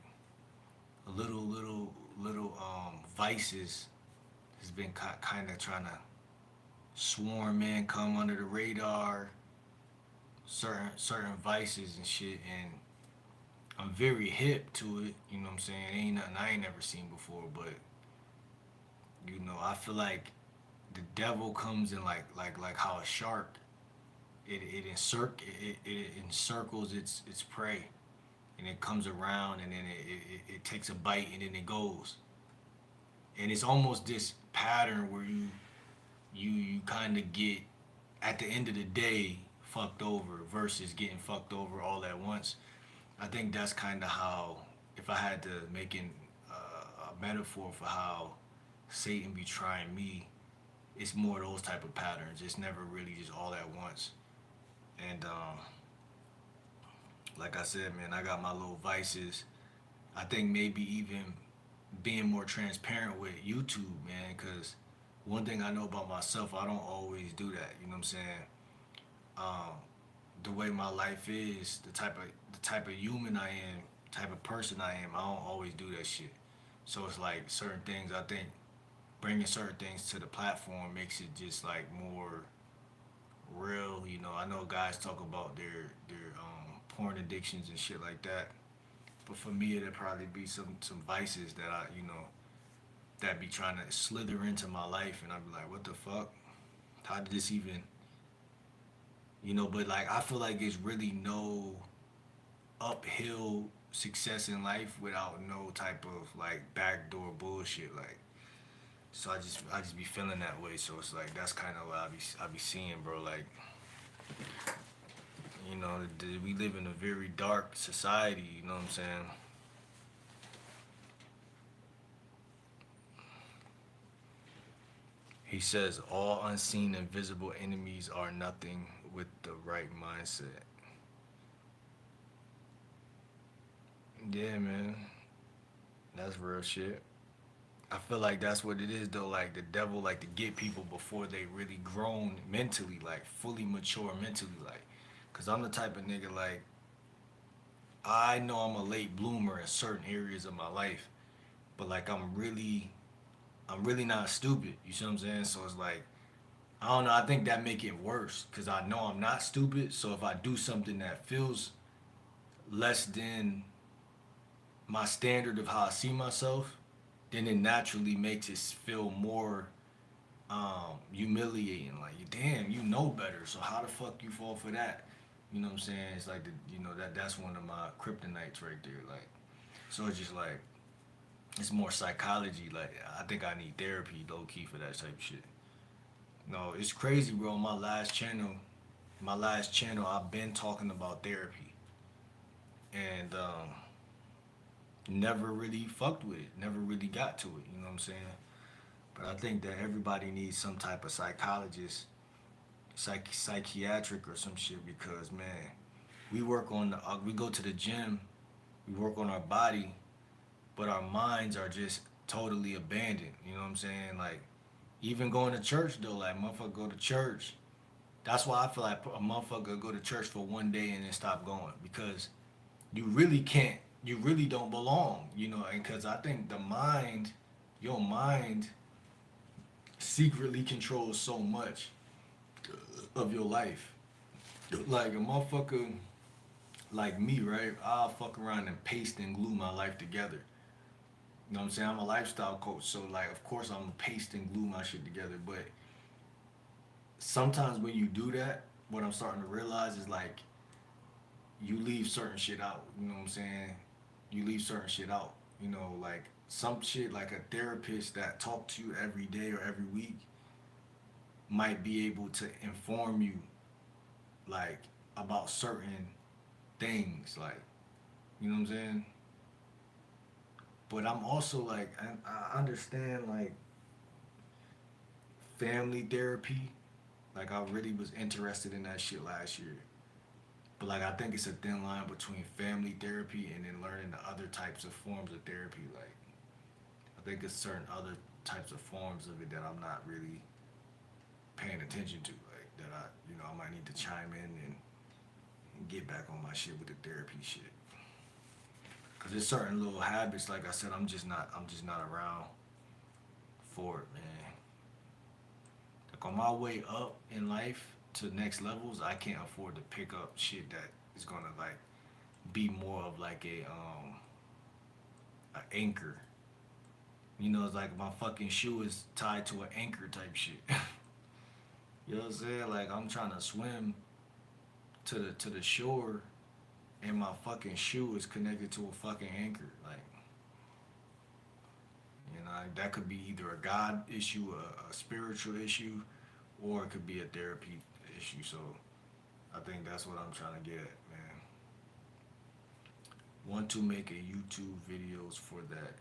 little vices has been kind of trying to swarm in, come under the radar. Certain vices and shit, and I'm very hip to it. You know what I'm saying? Ain't nothing I ain't never seen before, but I feel like the devil comes in like how a shark it encircles its prey, and it comes around, and then it takes a bite, and then it goes, and it's almost this pattern where you kind of get at the end of the day fucked over versus getting fucked over all at once. I think that's kind of how, if I had to make a metaphor for how Satan be trying me, it's more those type of patterns. It's never really just all at once. And like I said, man, I got my little vices. I think maybe even being more transparent with YouTube, man, because one thing I know about myself, I don't always do that. You know what I'm saying? Um, the way my life is, the type of human I am, type of person I am, I don't always do that shit. So it's like certain things. I think bringing certain things to the platform makes it just like more real. I know guys talk about their porn addictions and shit like that, but for me it'd probably be some vices that that be trying to slither into my life, and I'd be like, what the fuck? How did this even? But like I feel like it's really no uphill success in life without no type of like backdoor bullshit. Like, so I just be feeling that way. So it's like that's kind of what I be seeing, bro. Like, we live in a very dark society. You know what I'm saying? He says all unseen and visible enemies are nothing with the right mindset. Yeah, man, that's real shit. I feel like that's what it is though. Like the devil like to get people before they really grown mentally, like fully mature mentally, like. Cause I'm the type of nigga like I know I'm a late bloomer in certain areas of my life, but like I'm really not stupid. You see what I'm saying? So it's like I don't know. I think that make it worse because I know I'm not stupid. So if I do something that feels less than my standard of how I see myself, then it naturally makes it feel more humiliating. Like, damn, you know better. So how the fuck you fall for that? You know what I'm saying? It's like that's one of my kryptonites right there. Like, so it's just like it's more psychology. Like, I think I need therapy low key for that type of shit. No, it's crazy, bro. My last channel, I've been talking about therapy, and never really fucked with it. Never really got to it. You know what I'm saying? But I think that everybody needs some type of psychologist, psychiatric or some shit because man, we go to the gym, we work on our body, but our minds are just totally abandoned. You know what I'm saying? Like even going to church though, like motherfucker go to church. That's why I feel like a motherfucker go to church for one day and then stop going because you really can't, you really don't belong, you know. And because I think your mind secretly controls so much of your life. Like a motherfucker like me, right? I'll fuck around and paste and glue my life together. You know what I'm saying? I'm a lifestyle coach, so like, of course, I'm gonna paste and glue my shit together. But sometimes when you do that, what I'm starting to realize is like you leave certain shit out. You know what I'm saying? You leave certain shit out. You know, like some shit like a therapist that talk to you every day or every week might be able to inform you like about certain things, like you know what I'm saying. But I'm also like I understand like family therapy. Like I really was interested in that shit last year. But like I think it's a thin line between family therapy and then learning the other types of forms of therapy. Like I think it's certain other types of forms of it that I'm not really paying attention to. Like that I might need to chime in and get back on my shit with the therapy shit. Cause there's certain little habits, like I said, I'm just not around for it, man. Like on my way up in life to next levels, I can't afford to pick up shit that is gonna like be more of like a anchor. You know, it's like my fucking shoe is tied to an anchor type shit. You know what I'm saying? Like I'm trying to swim to the shore, and my fucking shoe is connected to a fucking anchor. Like you know, that could be either a God issue, a spiritual issue, or it could be a therapy issue. So I think that's what I'm trying to get at, man. Want to make a YouTube videos for that.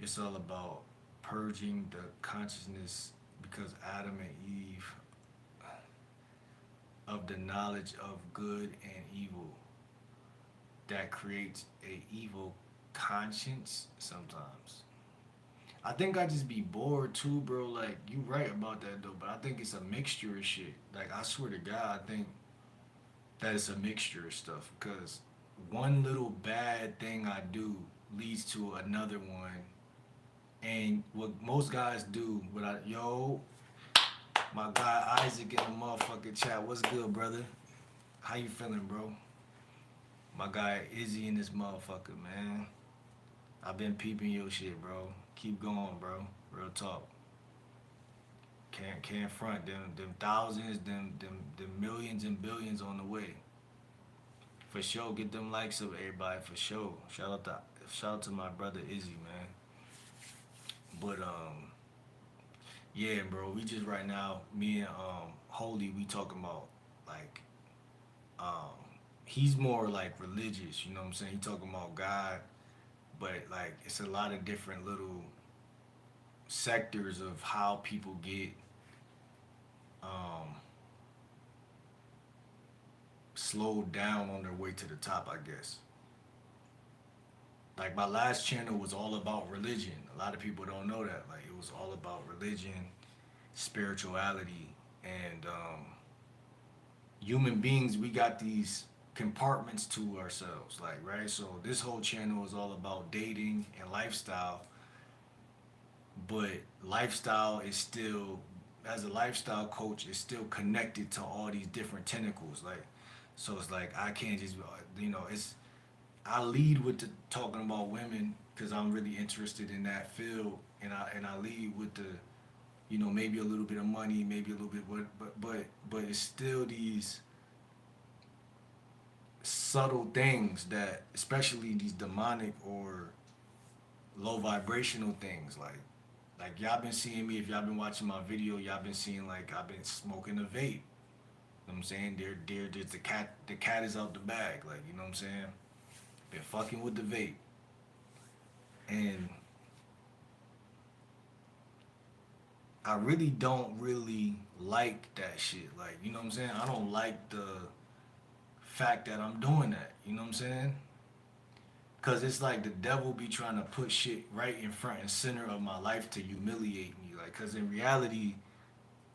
It's all about purging the consciousness because Adam and Eve of the knowledge of good and evil that creates a evil conscience sometimes. I think I just be bored too, bro. Like you right about that though, but I think it's a mixture of shit. Like I swear to God, I think that it's a mixture of stuff because one little bad thing I do leads to another one. And what most guys do, my guy Isaac in the motherfucking chat. What's good, brother? How you feeling, bro? My guy Izzy in this motherfucker, man. I've been peeping your shit, bro. Keep going, bro. Real talk. Can't front them thousands, them millions and billions on the way. For sure, get them likes up, everybody. For sure. Shout out to my brother Izzy, man. But yeah, bro. We just right now, me and Holy, we talking about like um, he's more like religious. You know what I'm saying? He talking about God, but like it's a lot of different little sectors of how people get um, slowed down on their way to the top, I guess. Like my last channel was all about religion. A lot of people don't know that. Like it was all about religion, spirituality, and human beings. We got these compartments to ourselves, like right. So this whole channel is all about dating and lifestyle, but lifestyle is still as a lifestyle coach is still connected to all these different tentacles. Like, so it's like I can't just, it's I lead with the talking about women because I'm really interested in that field, and I lead with the, maybe a little bit of money, maybe a little bit, but it's still these subtle things that, especially these demonic or low vibrational things, like y'all been seeing me. If y'all been watching my video, y'all been seeing like I've been smoking a vape. You know what I'm saying? They're just the cat is out the bag. Like, you know what I'm saying? Been fucking with the vape. And I really don't really like that shit. Like, you know what I'm saying? I don't like the fact that I'm doing that. You know what I'm saying? Cause it's like the devil be trying to put shit right in front and center of my life to humiliate me. Like, cause in reality,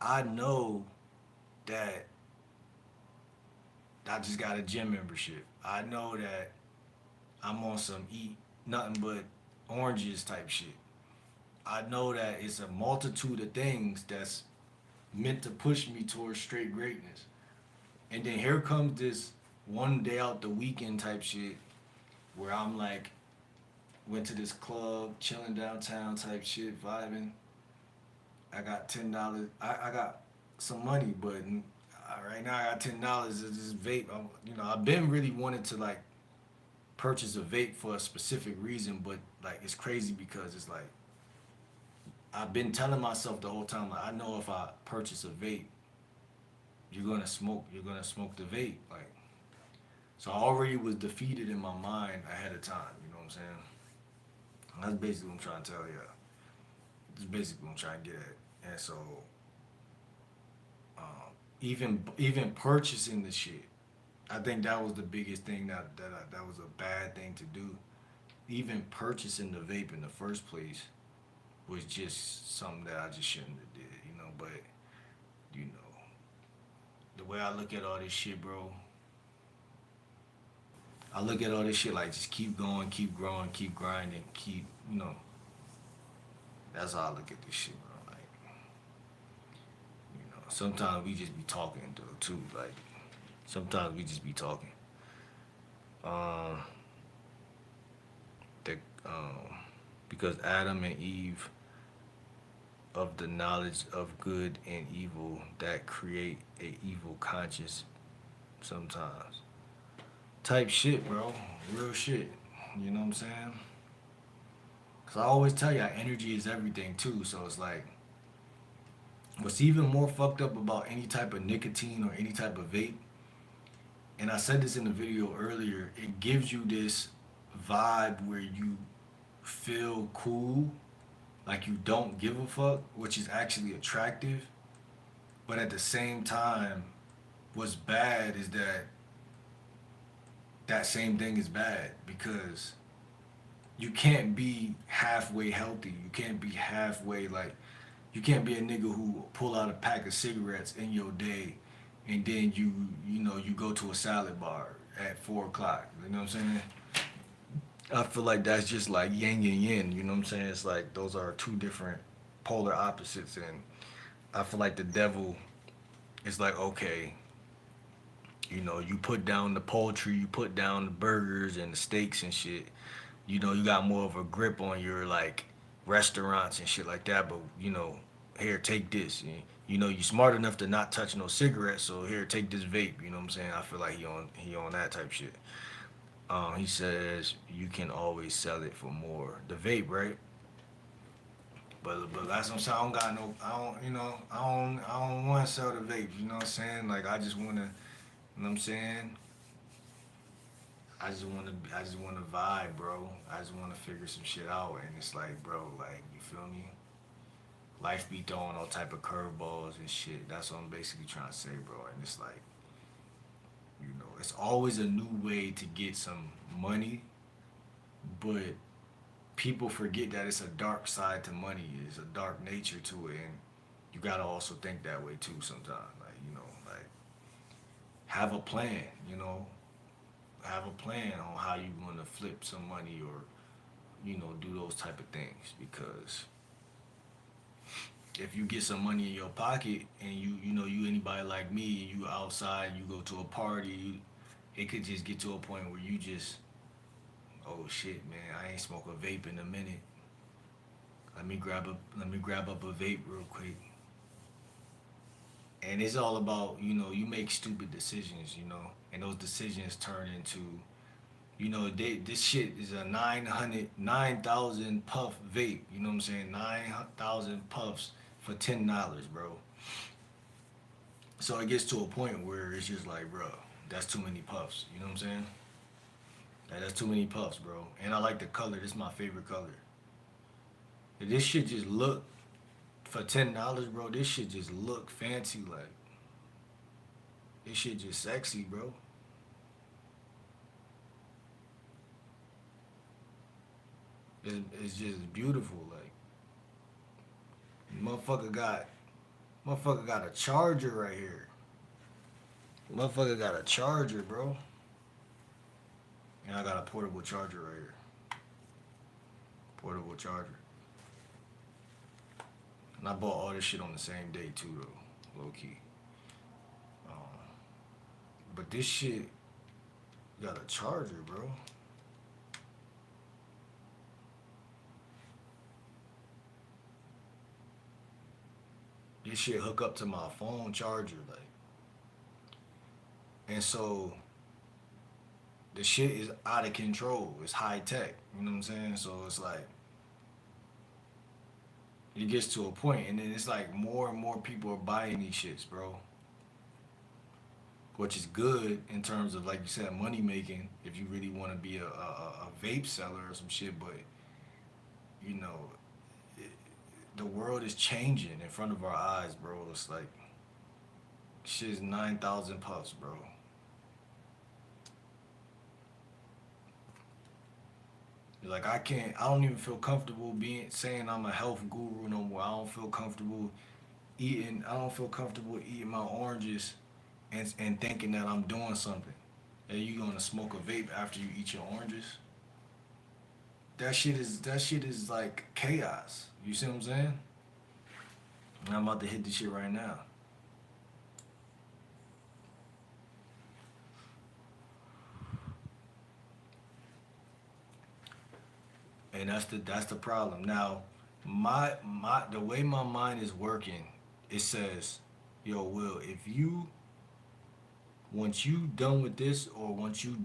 I know that I just got a gym membership. I know that I'm on some eat nothing but oranges type shit. I know that it's a multitude of things that's meant to push me towards straight greatness. And then here comes this one day out the weekend type shit where I'm like, went to this club, chilling downtown type shit, vibing. I got $10. I got some money, but right now I got $10. It's this vape. I've been really wanting to like purchase a vape for a specific reason, but like it's crazy because it's like I've been telling myself the whole time, like I know if I purchase a vape, you're gonna smoke the vape. Like, so I already was defeated in my mind ahead of time. You know what I'm saying? That's basically what I'm trying to tell you. That's basically what I'm trying to get at. And so, even purchasing the shit, I think that was the biggest thing that was a bad thing to do. Even purchasing the vape in the first place was just something that I just shouldn't have did. But you know, the way I look at all this shit, bro, I look at all this shit like just keep going, keep growing, keep grinding, keep. That's how I look at this shit, bro. Like, sometimes we just be talking though too. Like, sometimes we just be talking. Um, the because Adam and Eve of the knowledge of good and evil that create a evil conscience sometimes. Type shit, bro. Real shit. You know what I'm saying? Cause I always tell you, energy is everything too. So it's like, what's even more fucked up about any type of nicotine or any type of vape, and I said this in the video earlier, it gives you this vibe where you feel cool, like you don't give a fuck, which is actually attractive. But at the same time, what's bad is that that same thing is bad because you can't be halfway healthy. You can't be halfway like you can't be a nigga who pull out a pack of cigarettes in your day and then you go to a salad bar at 4 o'clock. You know what I'm saying? I feel like that's just like yin and yin, you know what I'm saying? It's like those are two different polar opposites, and I feel like the devil is like, okay, you put down the poultry, you put down the burgers and the steaks and shit. You got more of a grip on your like restaurants and shit like that, but here, take this. You smart enough to not touch no cigarettes, so here, take this vape. You know what I'm saying? I feel like he on that type shit. He says you can always sell it for more. The vape, right? But that's what I'm saying. I don't got no. I don't. I don't want to sell the vape. You know what I'm saying? Like I just wanna. You know what I'm saying? I just wanna vibe, bro. I just wanna figure some shit out, and it's like, bro, like you feel me? Life be throwing all type of curveballs and shit. That's what I'm basically trying to say, bro. And it's like, it's always a new way to get some money, but people forget that it's a dark side to money. It's a dark nature to it, and you gotta also think that way too sometimes. Like have a plan. Have a plan on how you want to flip some money or do those type of things because if you get some money in your pocket and you know you anybody like me, you outside, you go to a party, it could just get to a point where you just, oh shit, man, I ain't smoke a vape in a minute. Let me grab up a vape real quick. And it's all about, you make stupid decisions, and those decisions turn into, this shit is a 9,000 puff vape. You know what I'm saying? 9,000 puffs for $10, bro. So it gets to a point where it's just like, bro, that's too many puffs. You know what I'm saying? That's too many puffs, bro. And I like the color. This is my favorite color. This shit just look for $10, bro. This shit just look fancy. Like this shit just sexy, bro. It's just beautiful. Like motherfucker got motherfucker got a charger right here. Motherfucker got a charger, bro. And I got a portable charger right here. Portable charger. And I bought all this shit on the same day too, though, low key. Um, but this shit got a charger, bro. This shit hook up to my phone charger, like. And so the shit is out of control. It's high tech. You know what I'm saying? So it's like it gets to a point, and then it's like more and more people are buying these shits, bro. Which is good in terms of, like you said, money making. If you really want to be a vape seller or some shit, but you know, it, the world is changing in front of our eyes, bro. It's like shit's 9,000 puffs, bro. Like I don't even feel comfortable being saying I'm a health guru no more. I don't feel comfortable eating my oranges and thinking that I'm doing something. And you gonna smoke a vape after you eat your oranges? That shit is like chaos. You see what I'm saying? And I'm about to hit this shit right now. And that's the problem. Now, my the way my mind is working, it says, yo, Will, if you once you done with this, or once you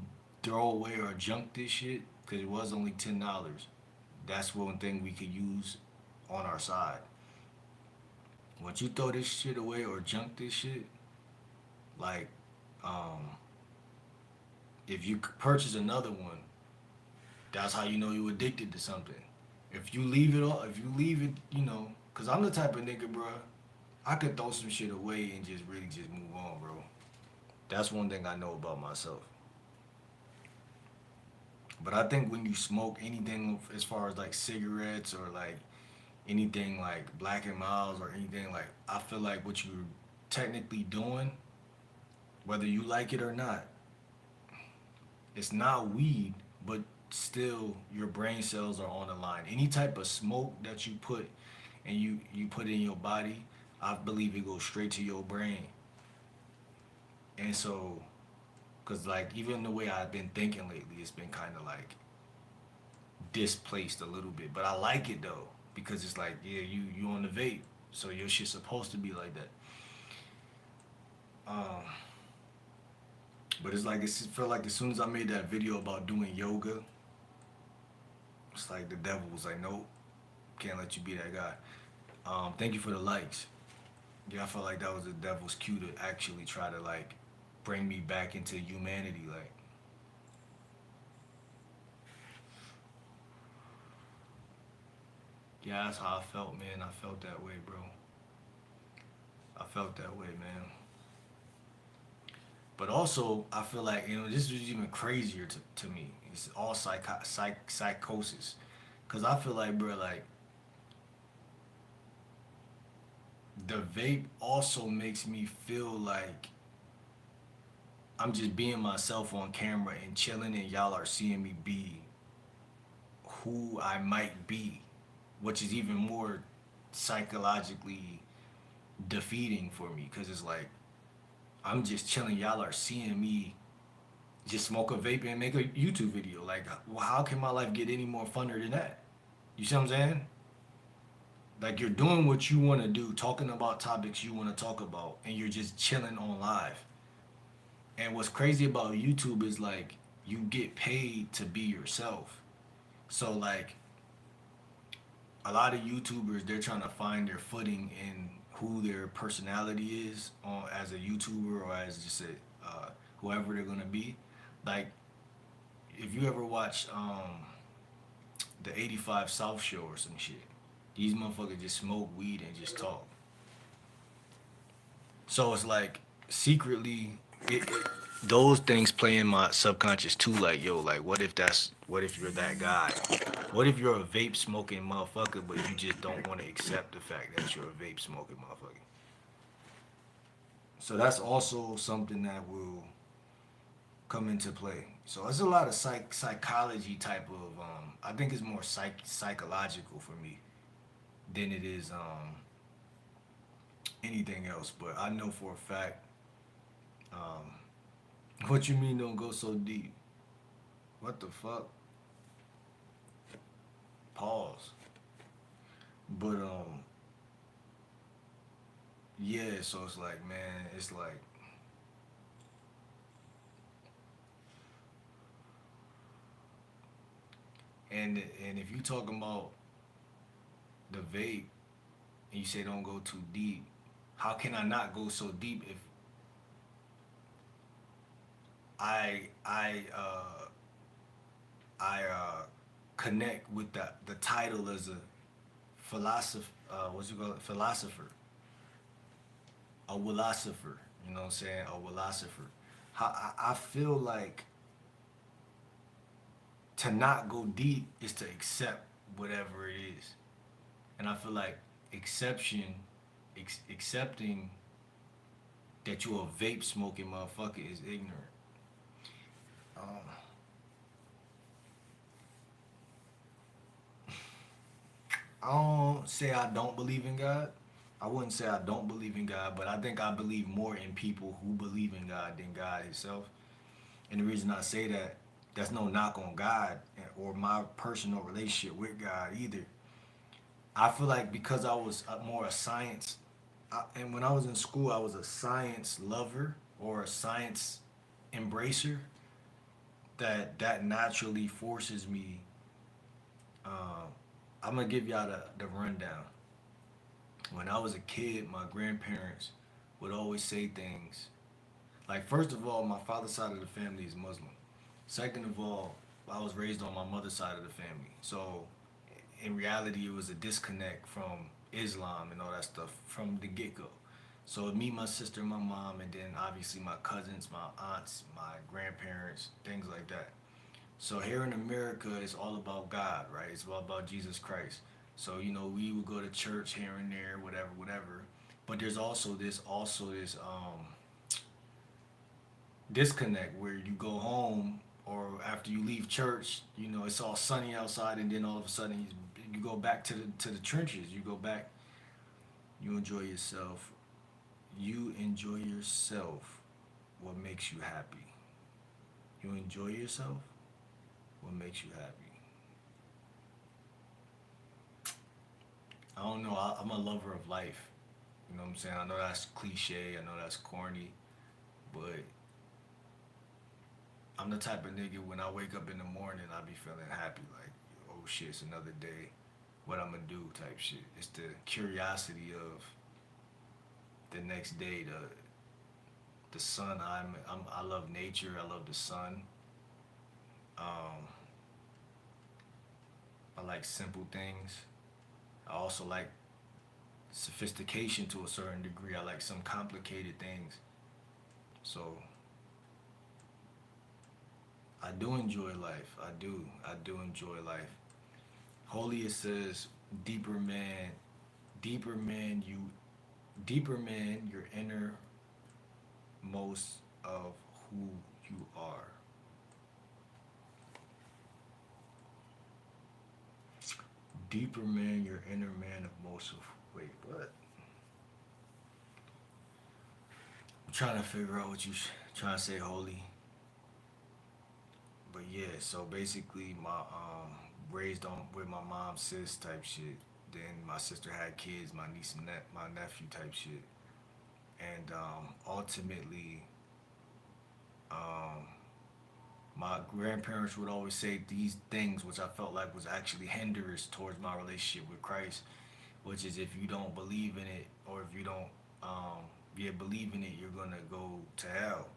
throw away or junk this shit, because it was only $10, that's one thing we could use on our side. Once you throw this shit away or junk this shit, like, um, if you purchase another one, that's how you know you addicted to something. If you leave it all, if you leave it, cause I'm the type of nigga, bro. I could throw some shit away and just really just move on, bro. That's one thing I know about myself. But I think when you smoke anything as far as like cigarettes or like anything like Black and Miles or anything, like I feel like what you're technically doing, whether you like it or not, it's not weed, but still your brain cells are on the line. Any type of smoke that you put and you put in your body, I believe it goes straight to your brain. And so, cause like even the way I've been thinking lately, it's been kind of like displaced a little bit. But I like it though, because it's like, yeah, you on the vape, so your shit's supposed to be like that. Um, but it's like it felt like as soon as I made that video about doing yoga, it's like the devil was like, nope, can't let you be that guy. Thank you for the likes. Yeah, I felt like that was the devil's cue to actually try to like bring me back into humanity. Like, yeah, that's how I felt, man. I felt that way, bro. I felt that way, man. But also, I feel like this was even crazier to me. It's all psychosis, cause I feel like, bro, like the vape also makes me feel like I'm just being myself on camera and chilling, and y'all are seeing me be who I might be, which is even more. psychologically defeating for me because it's like I'm just chilling. Y'all are seeing me just smoke a vape and make a YouTube video. Like, well, how can my life get any more funner than that? You see what I'm saying? Like you're doing what you want to do, talking about topics you want to talk about, and you're just chilling on live. And what's crazy about YouTube is like you get paid to be yourself. So like a lot of YouTubers, they're trying to find their footing in who their personality is on as a YouTuber or as just a whoever they're gonna be. Like if you ever watch the 85 South Show or some shit, these motherfuckers just smoke weed and just talk. So it's like secretly, those things play in my subconscious too. Like yo, like what if you're that guy? What if you're a vape smoking motherfucker, but you just don't want to accept the fact that you're a vape smoking motherfucker? So that's also something that will come into play. So it's a lot of psychology type of. I think it's more psychological for me than it is anything else. But I know for a fact. Um, what you mean don't go so deep? What the fuck? Pause. But yeah. So it's like, man, it's like, and if you talking about the vape and you say don't go too deep, how can I not go so deep if I connect with the title as a philosopher, what's it called, philosopher, a philosopher. You know what I'm saying? A philosopher. I feel like to not go deep is to accept whatever it is, and I feel like exception, accepting that you a vape smoking motherfucker is ignorant. Um, I don't say I don't believe in God. I wouldn't say I don't believe in God, but I think I believe more in people who believe in God than God Himself. And the reason I say that, that's no knock on God or my personal relationship with God either. I feel like because I was more a science, and when I was in school, I was a science lover or a science embracer. That naturally forces me. Um, I'm gonna give y'all the rundown. When I was a kid, my grandparents would always say things like, first of all, my father's side of the family is Muslim. Second of all, I was raised on my mother's side of the family. So in reality, it was a disconnect from Islam and all that stuff from the get go. So me, my sister, my mom, and then obviously my cousins, my aunts, my grandparents, things like that. So here in America, it's all about God, right? It's all about Jesus Christ. So we would go to church here and there, whatever, whatever. But there's also this disconnect where you go home or after you leave church, it's all sunny outside, and then all of a sudden you go back to the trenches. You go back, you enjoy yourself. You enjoy yourself. What makes you happy? You enjoy yourself. What makes you happy? I don't know. I'm a lover of life. You know what I'm saying? I know that's cliche. I know that's corny, but I'm the type of nigga when I wake up in the morning, I be feeling happy. Like, oh shit, it's another day. What I'm gonna do type shit. It's the curiosity of the next day. The sun. I love nature. I love the sun. Um, I like simple things. I also like sophistication to a certain degree. I like some complicated things. So I do enjoy life. I do. I do enjoy life. Holy it says, deeper man, deeper man, deeper man, your innermost of who you are. Deeper man, your inner man of most of trying to figure out what you trying to say, holy. But yeah, so basically, my raised on with my mom, sis type shit. Then my sister had kids, my niece and my nephew type shit, and ultimately, um, my grandparents would always say these things, which I felt like was actually hindrance towards my relationship with Christ, which is if you don't believe in it, or if you don't, yeah, believe in it, you're gonna go to hell.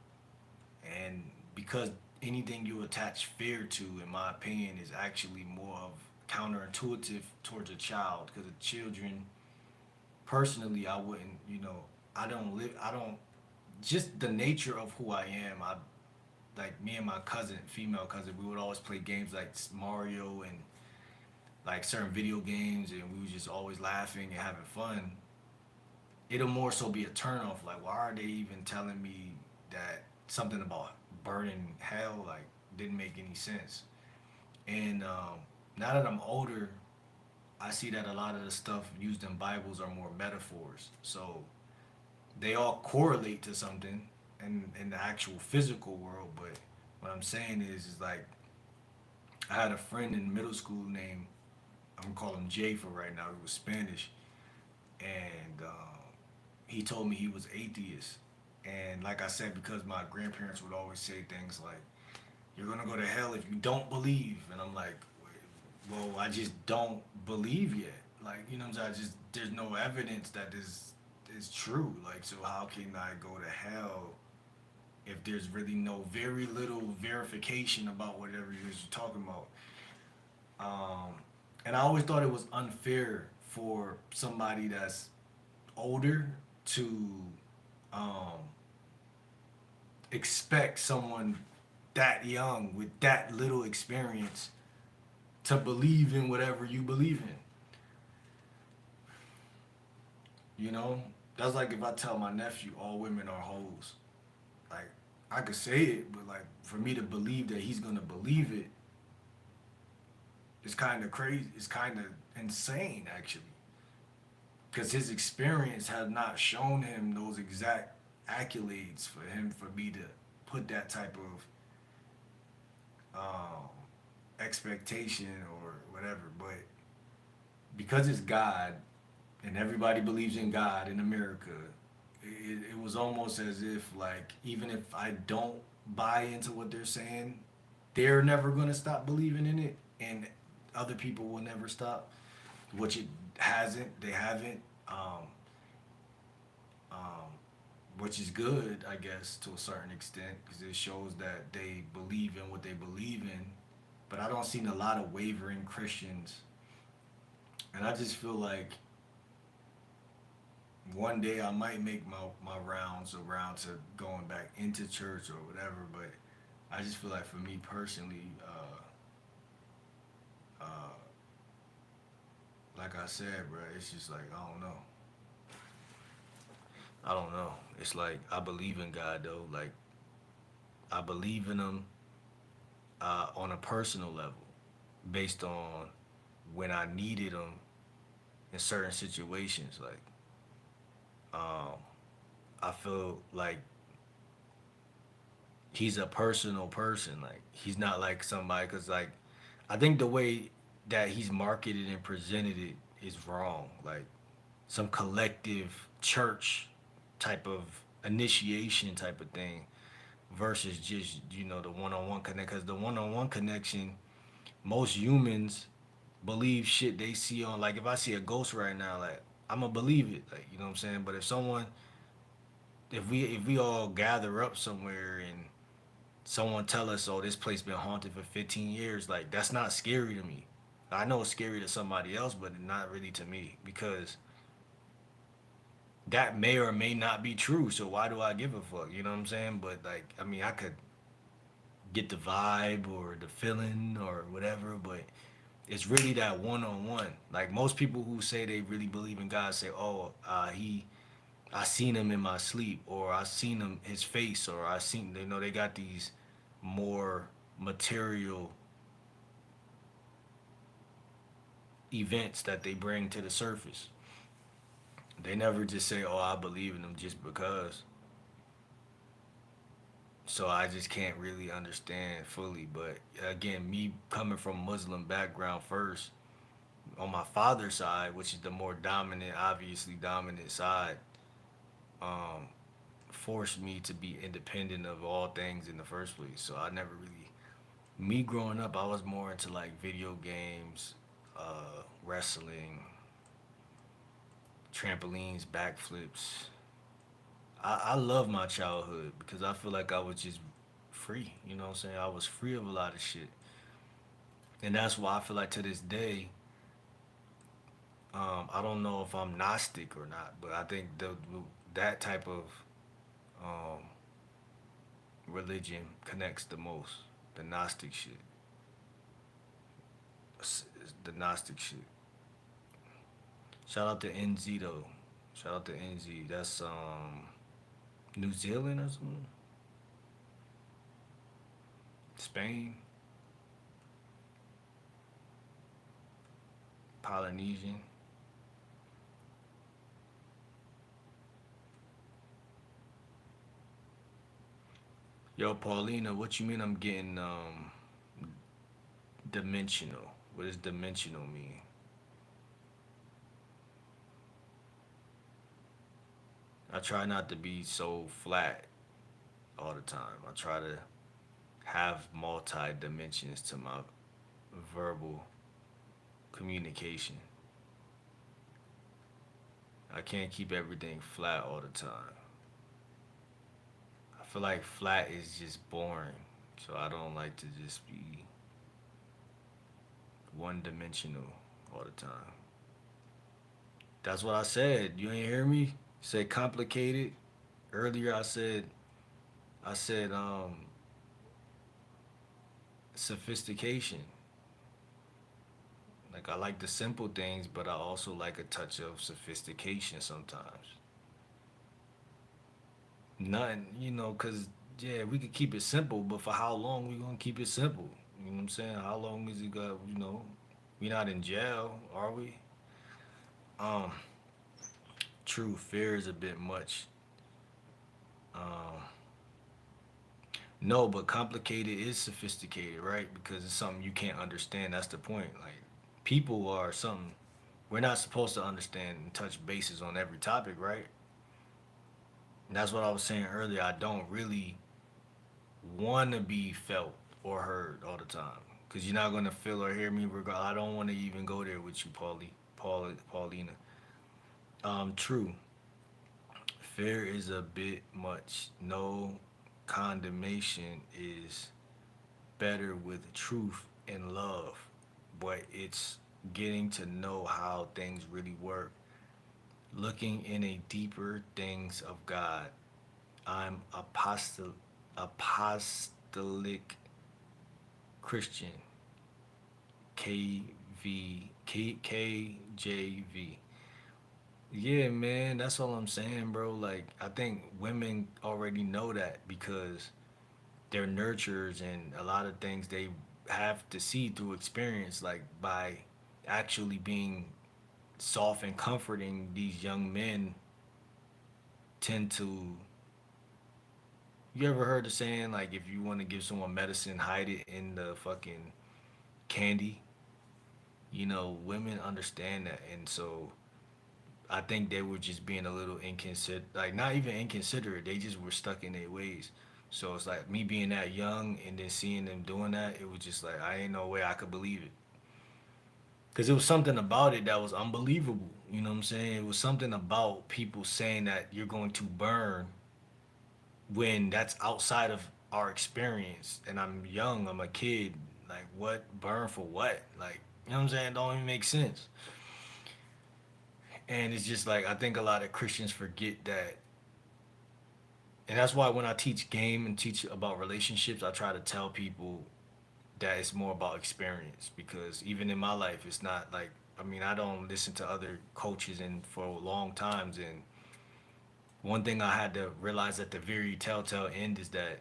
And because anything you attach fear to, in my opinion, is actually more of counterintuitive towards a child. Because the children, personally, I wouldn't, I don't live, I don't, just the nature of who I am. I like me and my cousin, female cousin, we would always play games like Mario and like certain video games, and we was just always laughing and having fun. It'll more so be a turn off. Like, why are they even telling me that something about burning hell? Like, didn't make any sense. And now that I'm older, I see that a lot of the stuff used in Bibles are more metaphors. So they all correlate to something in the actual physical world. But what I'm saying is like I had a friend in middle school named, I'm gonna call him Jay for right now. He was Spanish, and he told me he was atheist. And like I said, because my grandparents would always say things like, "You're gonna go to hell if you don't believe," and I'm like, "Well, I just don't believe yet. Like, you know what I'm saying? I just there's no evidence that this is true. Like, so how can I go to hell if there's really no very little verification about whatever you're talking about?" Um, and I always thought it was unfair for somebody that's older to um, expect someone that young with that little experience to believe in whatever you believe in. You know, that's like if I tell my nephew all women are hoes. Like, I could say it, but like for me to believe that he's gonna believe it is kind of crazy. It's kind of insane actually, because his experience has not shown him those exact accolades for him for me to put that type of um, expectation or whatever. But because it's God and everybody believes in God in America, it was almost as if like even if I don't buy into what they're saying, they're never gonna stop believing in it, and other people will never stop. Which it hasn't. They haven't. Um, which is good, I guess, to a certain extent, because it shows that they believe in what they believe in. But I don't see a lot of wavering Christians, and I just feel like one day I might make my rounds around to going back into church or whatever. But I just feel like for me personally, like I said, bro, it's just like I don't know. I don't know. It's like I believe in God though. Like I believe in Him on a personal level, based on when I needed Him in certain situations. Like um, I feel like He's a personal person. Like He's not like somebody, because like I think the way that He's marketed and presented it is wrong. Like some collective church type of initiation type of thing versus just the one-on-one connect, because the one-on-one connection, most humans believe shit they see on, like if I see a ghost right now, like I'm gonna believe it, like you know what I'm saying. But if we all gather up somewhere and someone tell us, oh, this place been haunted for 15 years, like that's not scary to me. I know it's scary to somebody else, but not really to me, because that may or may not be true. So why do I give a fuck? You know what I'm saying? But like, I mean, I could get the vibe or the feeling or whatever, but it's really that one on one. Like most people who say they really believe in God say, "Oh, I seen him in my sleep, or I seen him his face, or I seen." They got these more material events that they bring to the surface. They never just say, "Oh, I believe in him," just because. So I just can't really understand fully. But again, me coming from Muslim background first, on my father's side, which is the more dominant, obviously dominant side, um, forced me to be independent of all things in the first place. So I never really, me growing up, I was more into like video games, wrestling, trampolines, backflips. I love my childhood because I feel like I was just free. You know what I'm saying? I was free of a lot of shit. And that's why I feel like to this day, I don't know if I'm Gnostic or not, but I think that type of um, religion connects the most. The Gnostic shit. The Gnostic shit. Shout out to NZ though. Shout out to NZ. That's New Zealand or something. Spain, Polynesian. Yo, Paulina, what you mean I'm getting dimensional? What does dimensional mean? I try not to be so flat all the time. I try to have multi dimensions to my verbal communication. I can't keep everything flat all the time. I feel like flat is just boring. So I don't like to just be one dimensional all the time. That's what I said. You ain't hear me? Say complicated. Earlier I said sophistication. Like I like the simple things, but I also like a touch of sophistication sometimes. Nothing, cause yeah, we could keep it simple, but for how long we gonna keep it simple? You know what I'm saying? How long is it got? We not in jail, are we? Um, True, fear is a bit much. Um, no, but complicated is sophisticated, right? Because it's something you can't understand. That's the point. Like people are something we're not supposed to understand and touch bases on every topic, right? And that's what I was saying earlier. I don't really want to be felt or heard all the time because you're not gonna feel or hear me. Regardless, I don't want to even go there with you, Paulina. True. Fear is a bit much. No condemnation is better with truth and love, but it's getting to know how things really work, looking in a deeper things of God. I'm apostolic Christian, KJV. Yeah, man, that's all I'm saying, bro. Like, I think women already know that because they're nurturers and a lot of things they have to see through experience, like by actually being soft and comforting, these young men tend to. You ever heard the saying, like, if you want to give someone medicine, hide it in the fucking candy? Women understand that. And so I think they were just being a little inconsiderate, like not even inconsiderate. They just were stuck in their ways. So it's like me being that young and then seeing them doing that. It was just like I ain't no way I could believe it, because it was something about it that was unbelievable. You know what I'm saying? It was something about people saying that you're going to burn when that's outside of our experience. And I'm young. I'm a kid. Like what burn for what? Like you know what I'm saying? Don't even make sense. And it's just like I think a lot of Christians forget that. And that's why when I teach game and teach about relationships, I try to tell people that it's more about experience because even in my life, it's not like I mean I don't listen to other coaches and for long times. And one thing I had to realize at the very telltale end is that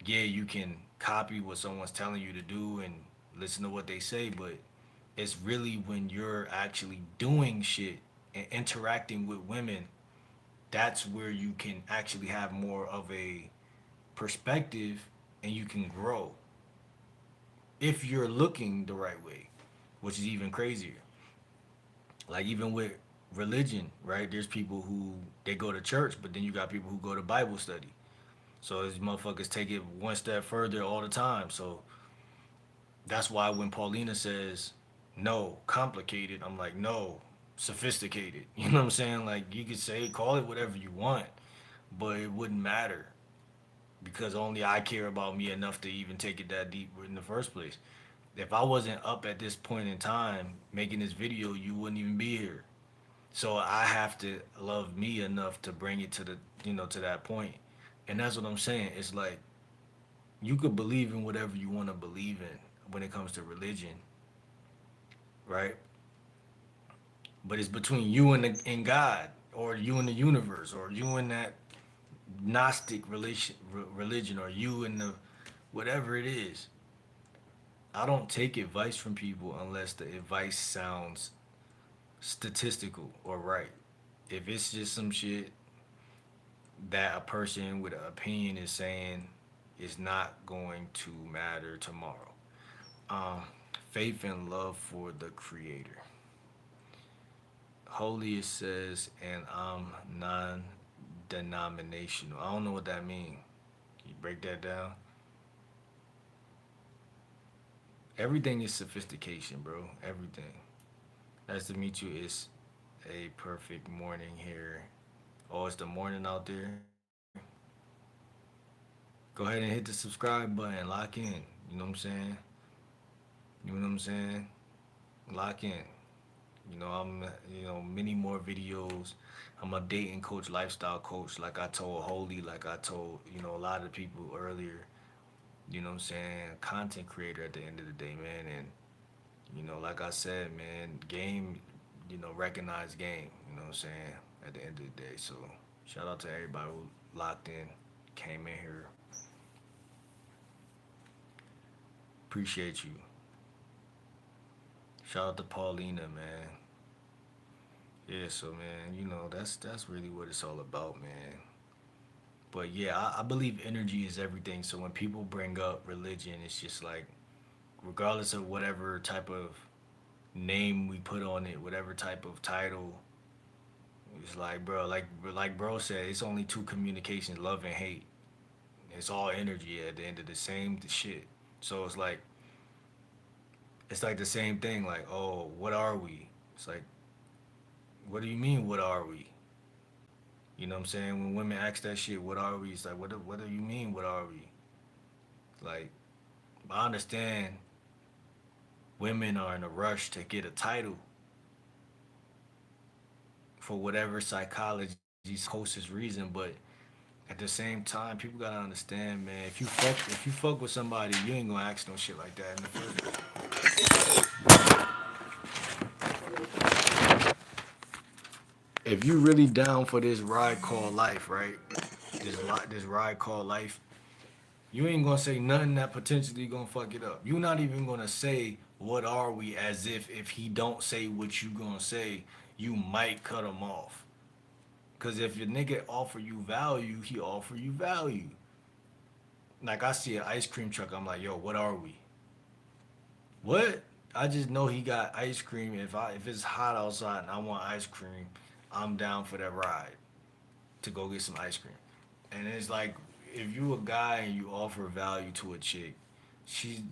yeah, you can copy what someone's telling you to do and listen to what they say, but it's really when you're actually doing shit and interacting with women, that's where you can actually have more of a perspective and you can grow if you're looking the right way, which is even crazier. Like even with religion, right? There's people who they go to church, but then you got people who go to Bible study. So these motherfuckers take it one step further all the time. So that's why when Paulina says no, complicated, I'm like, no, sophisticated. You know what I'm saying? Like you could say call it whatever you want, but it wouldn't matter because only I care about me enough to even take it that deep in the first place. If I wasn't up at this point in time making this video, you wouldn't even be here. So I have to love me enough to bring it to the, to that point. And that's what I'm saying. It's like you could believe in whatever you want to believe in when it comes to religion, right? But it's between you and God, or you and the universe, or you and that Gnostic religion, or you and the whatever it is. I don't take advice from people unless the advice sounds statistical or right. If it's just some shit that a person with an opinion is saying, is not going to matter tomorrow. Um, Faith and love for the creator. Holy it says, and I'm non-denominational. I don't know what that means. You break that down. Everything is sophistication, bro. Everything. Nice to meet you. It's a perfect morning here. Oh, it's the morning out there. Go ahead and hit the subscribe button. Lock in. You know what I'm saying? You know what I'm saying? Lock in. Many more videos. I'm a dating coach, lifestyle coach, like I told Holy, like I told, a lot of people earlier. You know what I'm saying? Content creator at the end of the day, man. And, like I said, man, game, recognize game. You know what I'm saying? At the end of the day. So shout out to everybody who locked in, came in here. Appreciate you. Shout out to Paulina, man. Yeah, so man, that's really what it's all about, man. But yeah, I believe energy is everything. So when people bring up religion, it's just like, regardless of whatever type of name we put on it, whatever type of title, it's like, bro, like bro said, it's only two communications: love and hate. It's all energy at the end of the same shit. So it's like the same thing. Like, oh, what are we? It's like, what do you mean? What are we? You know what I'm saying? When women ask that shit, what are we? It's like, what do you mean? What are we? Like, I understand women are in a rush to get a title for whatever psychology's closest reason, but at the same time, people gotta understand, man. If you fuck with somebody, you ain't gonna ask no shit like that in the first place. If you really down for this ride called life, right? This ride called life, you ain't gonna say nothing that potentially gonna fuck it up. You're not even gonna say what are we, as if he don't say what you gonna say, you might cut him off. Cause if your nigga offer you value, he offer you value. Like I see an ice cream truck, I'm like, yo, what are we? What? I just know he got ice cream. If it's hot outside and I want ice cream, I'm down for that ride to go get some ice cream. And it's like, if you a guy and you offer value to a chick, she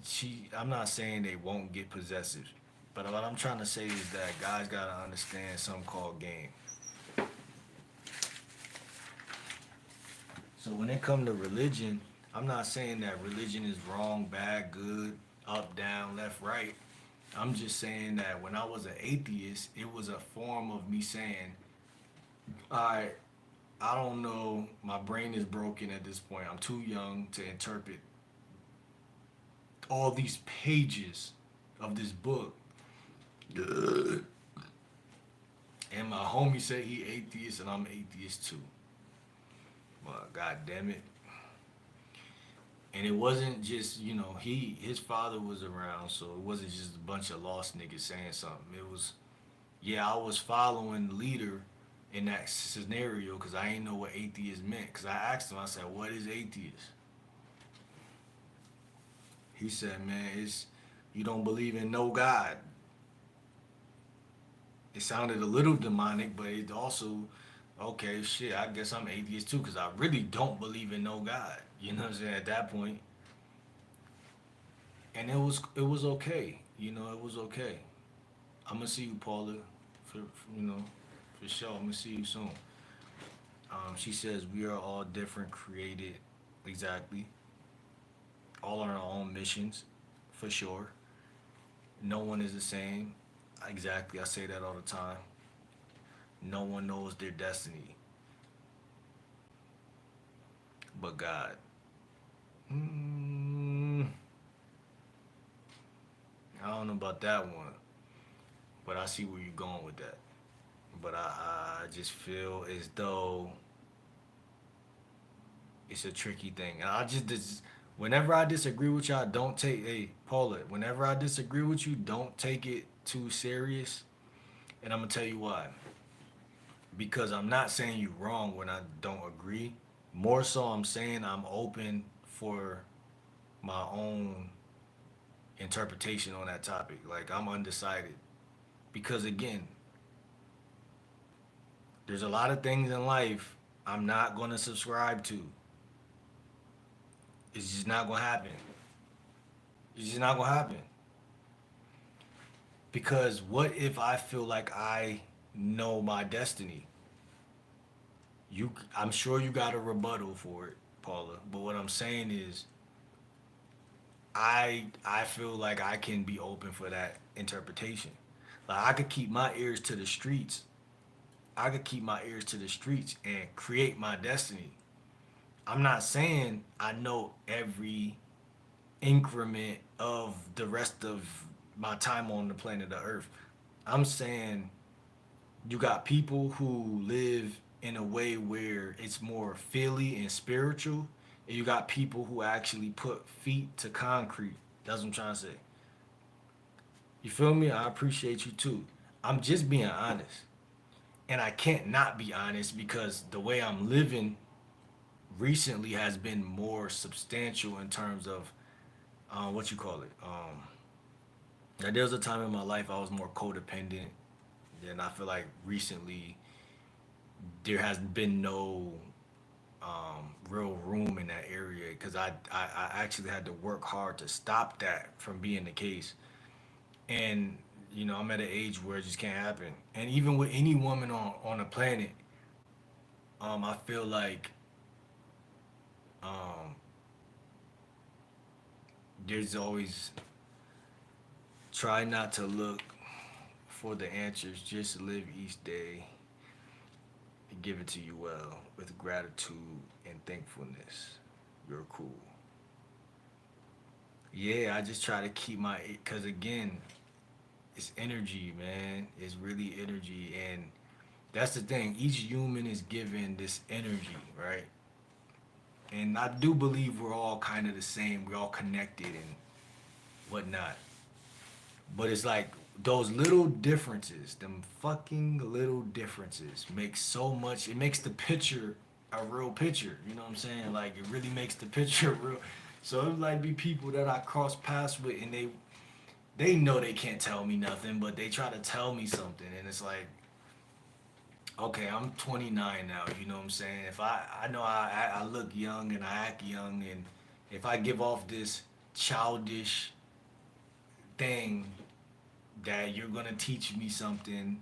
I'm not saying they won't get possessive, but what I'm trying to say is that guys gotta understand something called game. So when it come to religion, I'm not saying that religion is wrong, bad, good, up, down, left, right. I'm just saying that when I was an atheist, it was a form of me saying, I don't know, my brain is broken at this point. I'm too young to interpret all these pages of this book. And my homie said he atheist and I'm atheist too. Well, god damn it. And it wasn't just, his father was around, so it wasn't just a bunch of lost niggas saying something. It was, yeah, I was following the leader in that scenario because I didn't know what atheist meant. Because I asked him, I said, what is atheist? He said, man, it's you don't believe in no God. It sounded a little demonic, but it also, okay, shit, I guess I'm atheist too, because I really don't believe in no God. You know what I'm saying? At that point, and it was okay. You know, it was okay. I'm gonna see you, Paula, for for sure. I'm gonna see you soon. She says we are all different, created exactly, all on our own missions, for sure. No one is the same. Exactly, I say that all the time. No one knows their destiny but God. Mm, I don't know about that one, but I see where you're going with that. But I just feel as though it's a tricky thing. And whenever I disagree with y'all, don't take, hey, Paula, whenever I disagree with you, don't take it too serious. And I'm going to tell you why. Because I'm not saying you wrong when I don't agree. More so, I'm saying I'm open for my own interpretation on that topic. Like, I'm undecided. Because again, there's a lot of things in life I'm not going to subscribe to. It's just not going to happen. It's just not going to happen. Because what if I feel like I know my destiny? I'm sure you got a rebuttal for it, Paula. But what I'm saying is, I feel like I can be open for that interpretation. Like I could keep my ears to the streets. I could keep my ears to the streets and create my destiny. I'm not saying I know every increment of the rest of my time on the planet of Earth. I'm saying you got people who live in a way where it's more feely and spiritual, and you got people who actually put feet to concrete. That's what I'm trying to say. You feel me? I appreciate you too. I'm just being honest. And I can't not be honest because the way I'm living recently has been more substantial in terms of what you call it. Now, there was a time in my life I was more codependent, and I feel like recently there has been no real room in that area because I actually had to work hard to stop that from being the case. And I'm at an age where it just can't happen. And even with any woman on the planet, I feel like um, there's always try not to look for the answers, just live each day and give it to you well with gratitude and thankfulness. You're cool. Yeah, I just try to keep cause again, it's energy, man. It's really energy, and that's the thing. Each human is given this energy, right? And I do believe we're all kind of the same. We're all connected and whatnot. But it's like those little differences, them fucking little differences, make so much. It makes the picture a real picture. You know what I'm saying? Like it really makes the picture real. So it might be people that I cross paths with, and they know they can't tell me nothing, but they try to tell me something, and it's like, okay, I'm 29 now. You know what I'm saying? If I know I look young and I act young, and if I give off this childish thing that you're gonna teach me something,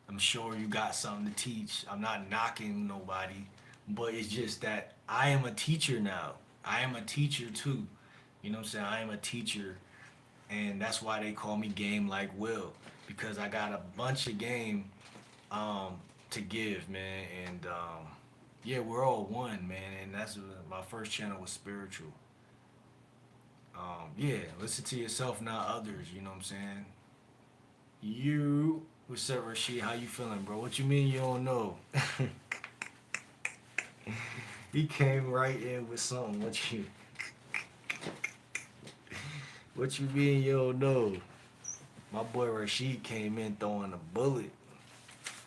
I'm sure you got something to teach. I'm not knocking nobody, but it's just that I am a teacher now. I am a teacher too. You know what I'm saying? I am a teacher, and that's why they call me Game Like Will, because I got a bunch of game to give, man. And yeah, we're all one, man. And that's my first channel was spiritual. Yeah, listen to yourself, not others. You know what I'm saying? What's up, Rashid? How you feeling, bro? What you mean you don't know? He came right in with something. What you mean you don't know? My boy Rashid came in throwing a bullet.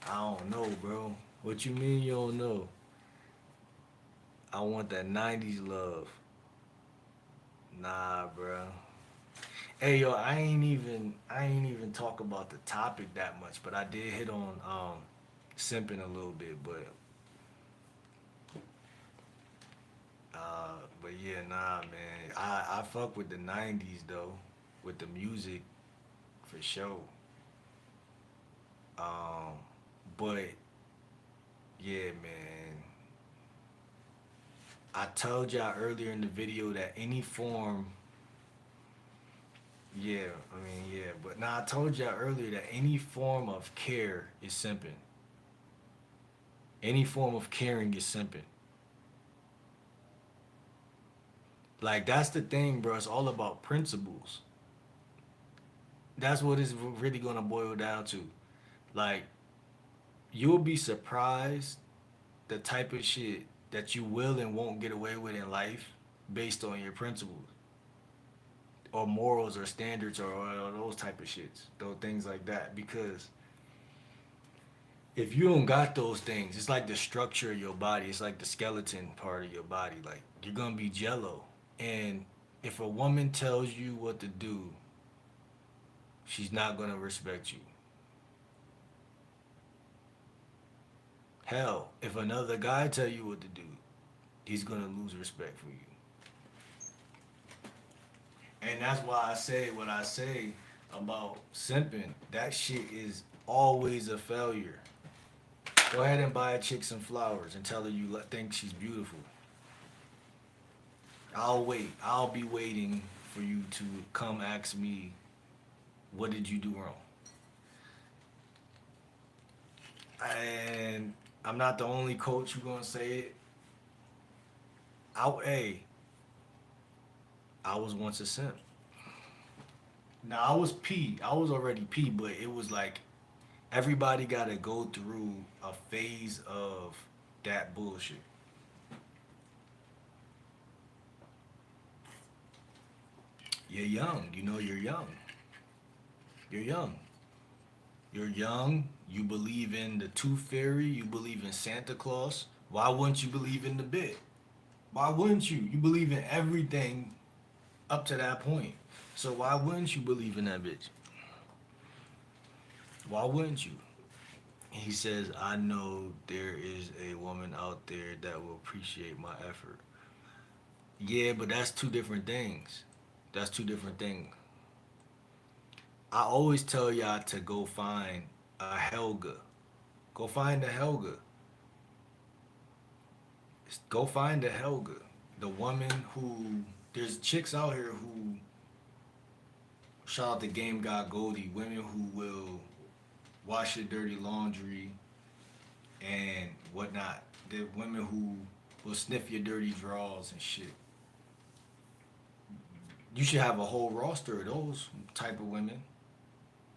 I don't know, bro. What you mean you don't know? I want that 90s love. Nah, bro. Hey yo, I ain't even talk about the topic that much, but I did hit on simping a little bit, but yeah, nah, man. I fuck with the '90s though, with the music for sure. Um, but yeah, man. I told y'all earlier in the video that any form, yeah, I mean, yeah, but now I told y'all earlier that any form of care is simping. Any form of caring is simping. Like that's the thing, bro. It's all about principles. That's what it's really gonna boil down to. Like you'll be surprised the type of shit that you will and won't get away with in life based on your principles or morals or standards or those type of shits, those things like that. Because if you don't got those things, it's like the structure of your body. It's like the skeleton part of your body. Like you're gonna be jello. And if a woman tells you what to do, she's not gonna respect you. Hell, if another guy tell you what to do, he's gonna lose respect for you. And that's why I say what I say about simping. That shit is always a failure. Go ahead and buy a chick some flowers and tell her you think she's beautiful. I'll wait. I'll be waiting for you to come ask me, what did you do wrong? And I'm not the only coach who gonna say it. Hey, I was once a simp. Now I was P. I was already P, but it was like everybody gotta go through a phase of that bullshit. You're young. You know you're young. You're young. You're young. You believe in the tooth fairy. You believe in Santa Claus. Why wouldn't you believe in the bit? Why wouldn't you? You believe in everything up to that point. So why wouldn't you believe in that bitch? Why wouldn't you? He says, I know there is a woman out there that will appreciate my effort. Yeah, but that's two different things. That's two different things. I always tell y'all to go find a Helga. Go find a Helga. Go find a Helga. The woman who there's chicks out here who shout out to Game God Goldie, women who will wash your dirty laundry and whatnot. The women who will sniff your dirty drawers and shit. You should have a whole roster of those type of women.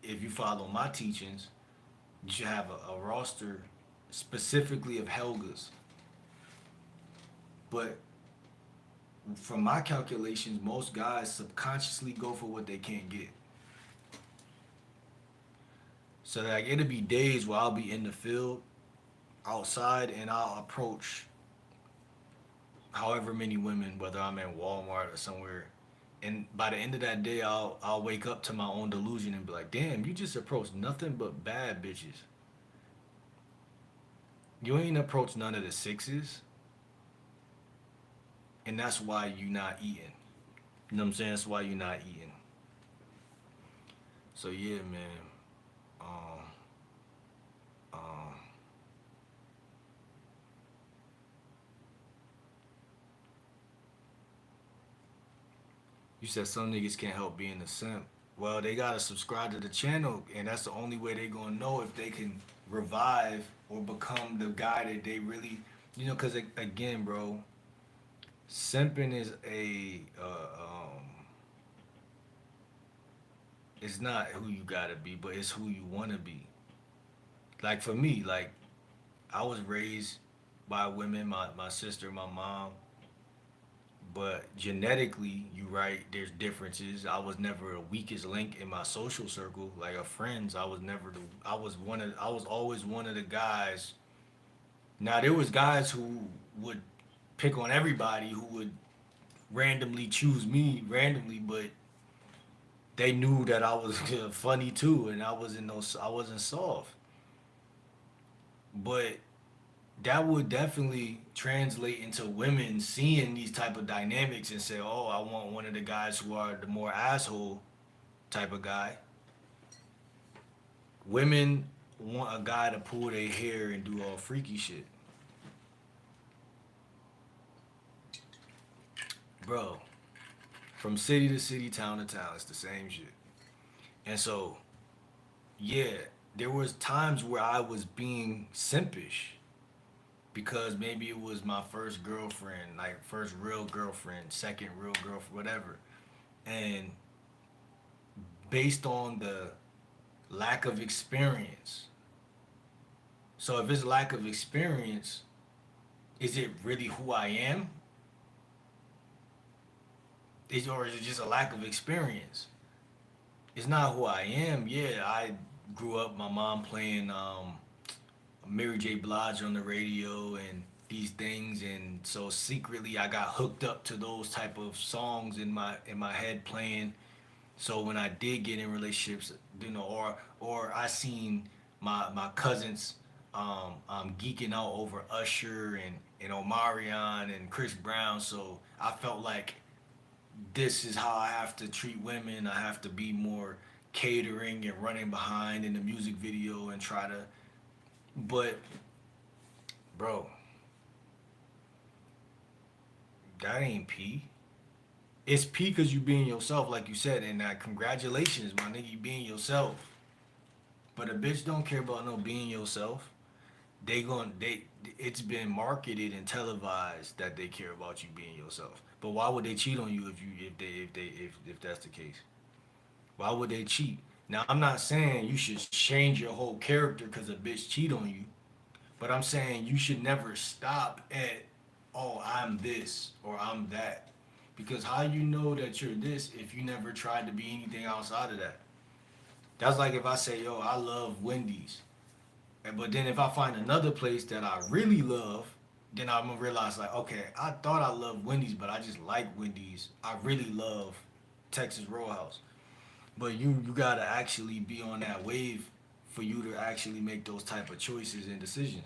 If you follow my teachings, you should have a roster specifically of Helgas. But from my calculations, most guys subconsciously go for what they can't get. So like it'll be days where I'll be in the field outside and I'll approach however many women, whether I'm in Walmart or somewhere. And by the end of that day, I'll wake up to my own delusion and be like, damn, you just approached nothing but bad bitches. You ain't approached none of the sixes, and that's why you not eating. You know what I'm saying? That's why you not eating. So yeah, man. Um, um, you said some niggas can't help being a simp. Well, they gotta subscribe to the channel, and that's the only way they gonna know if they can revive or become the guy that they really, Cause again, bro, simping is it's not who you gotta be, but it's who you wanna be. Like for me, like I was raised by women, my sister, my mom, but genetically, you right, there's differences. I was never a weakest link in my social circle, like of friends. I was never the I was always one of the guys. Now there was guys who would pick on everybody who would randomly choose me randomly, but they knew that I was funny too, and I wasn't soft. But that would definitely translate into women seeing these type of dynamics and say, "Oh, I want one of the guys who are the more asshole type of guy." Women want a guy to pull their hair and do all freaky shit, bro. From city to city, town to town, it's the same shit. And so, yeah, there was times where I was being simpish because maybe it was my first girlfriend, like first real girlfriend, second real girlfriend, whatever. And based on the lack of experience. So if it's lack of experience, is it really who I am? Or is it just a lack of experience? It's not who I am. Yeah, I grew up my mom playing Mary J. Blige on the radio and these things, and so secretly I got hooked up to those type of songs in my head playing. So when I did get in relationships, or I seen my cousins geeking out over Usher and Omarion and Chris Brown, so I felt like this is how I have to treat women. I have to be more catering and running behind in the music video and try to. But bro, that ain't P. It's P because you being yourself, like you said, and congratulations, my nigga, you being yourself. But a bitch don't care about no being yourself. They it's been marketed and televised that they care about you being yourself. But why would they cheat on you if that's the case? Why would they cheat? Now I'm not saying you should change your whole character because a bitch cheat on you, but I'm saying you should never stop at, oh, I'm this or I'm that. Because how you know that you're this if you never tried to be anything outside of that? That's like if I say, yo, I love Wendy's. But then if I find another place that I really love, then I'm gonna realize like, okay, I thought I loved Wendy's, but I just like Wendy's. I really love Texas Roadhouse. But you gotta actually be on that wave for you to actually make those type of choices and decisions.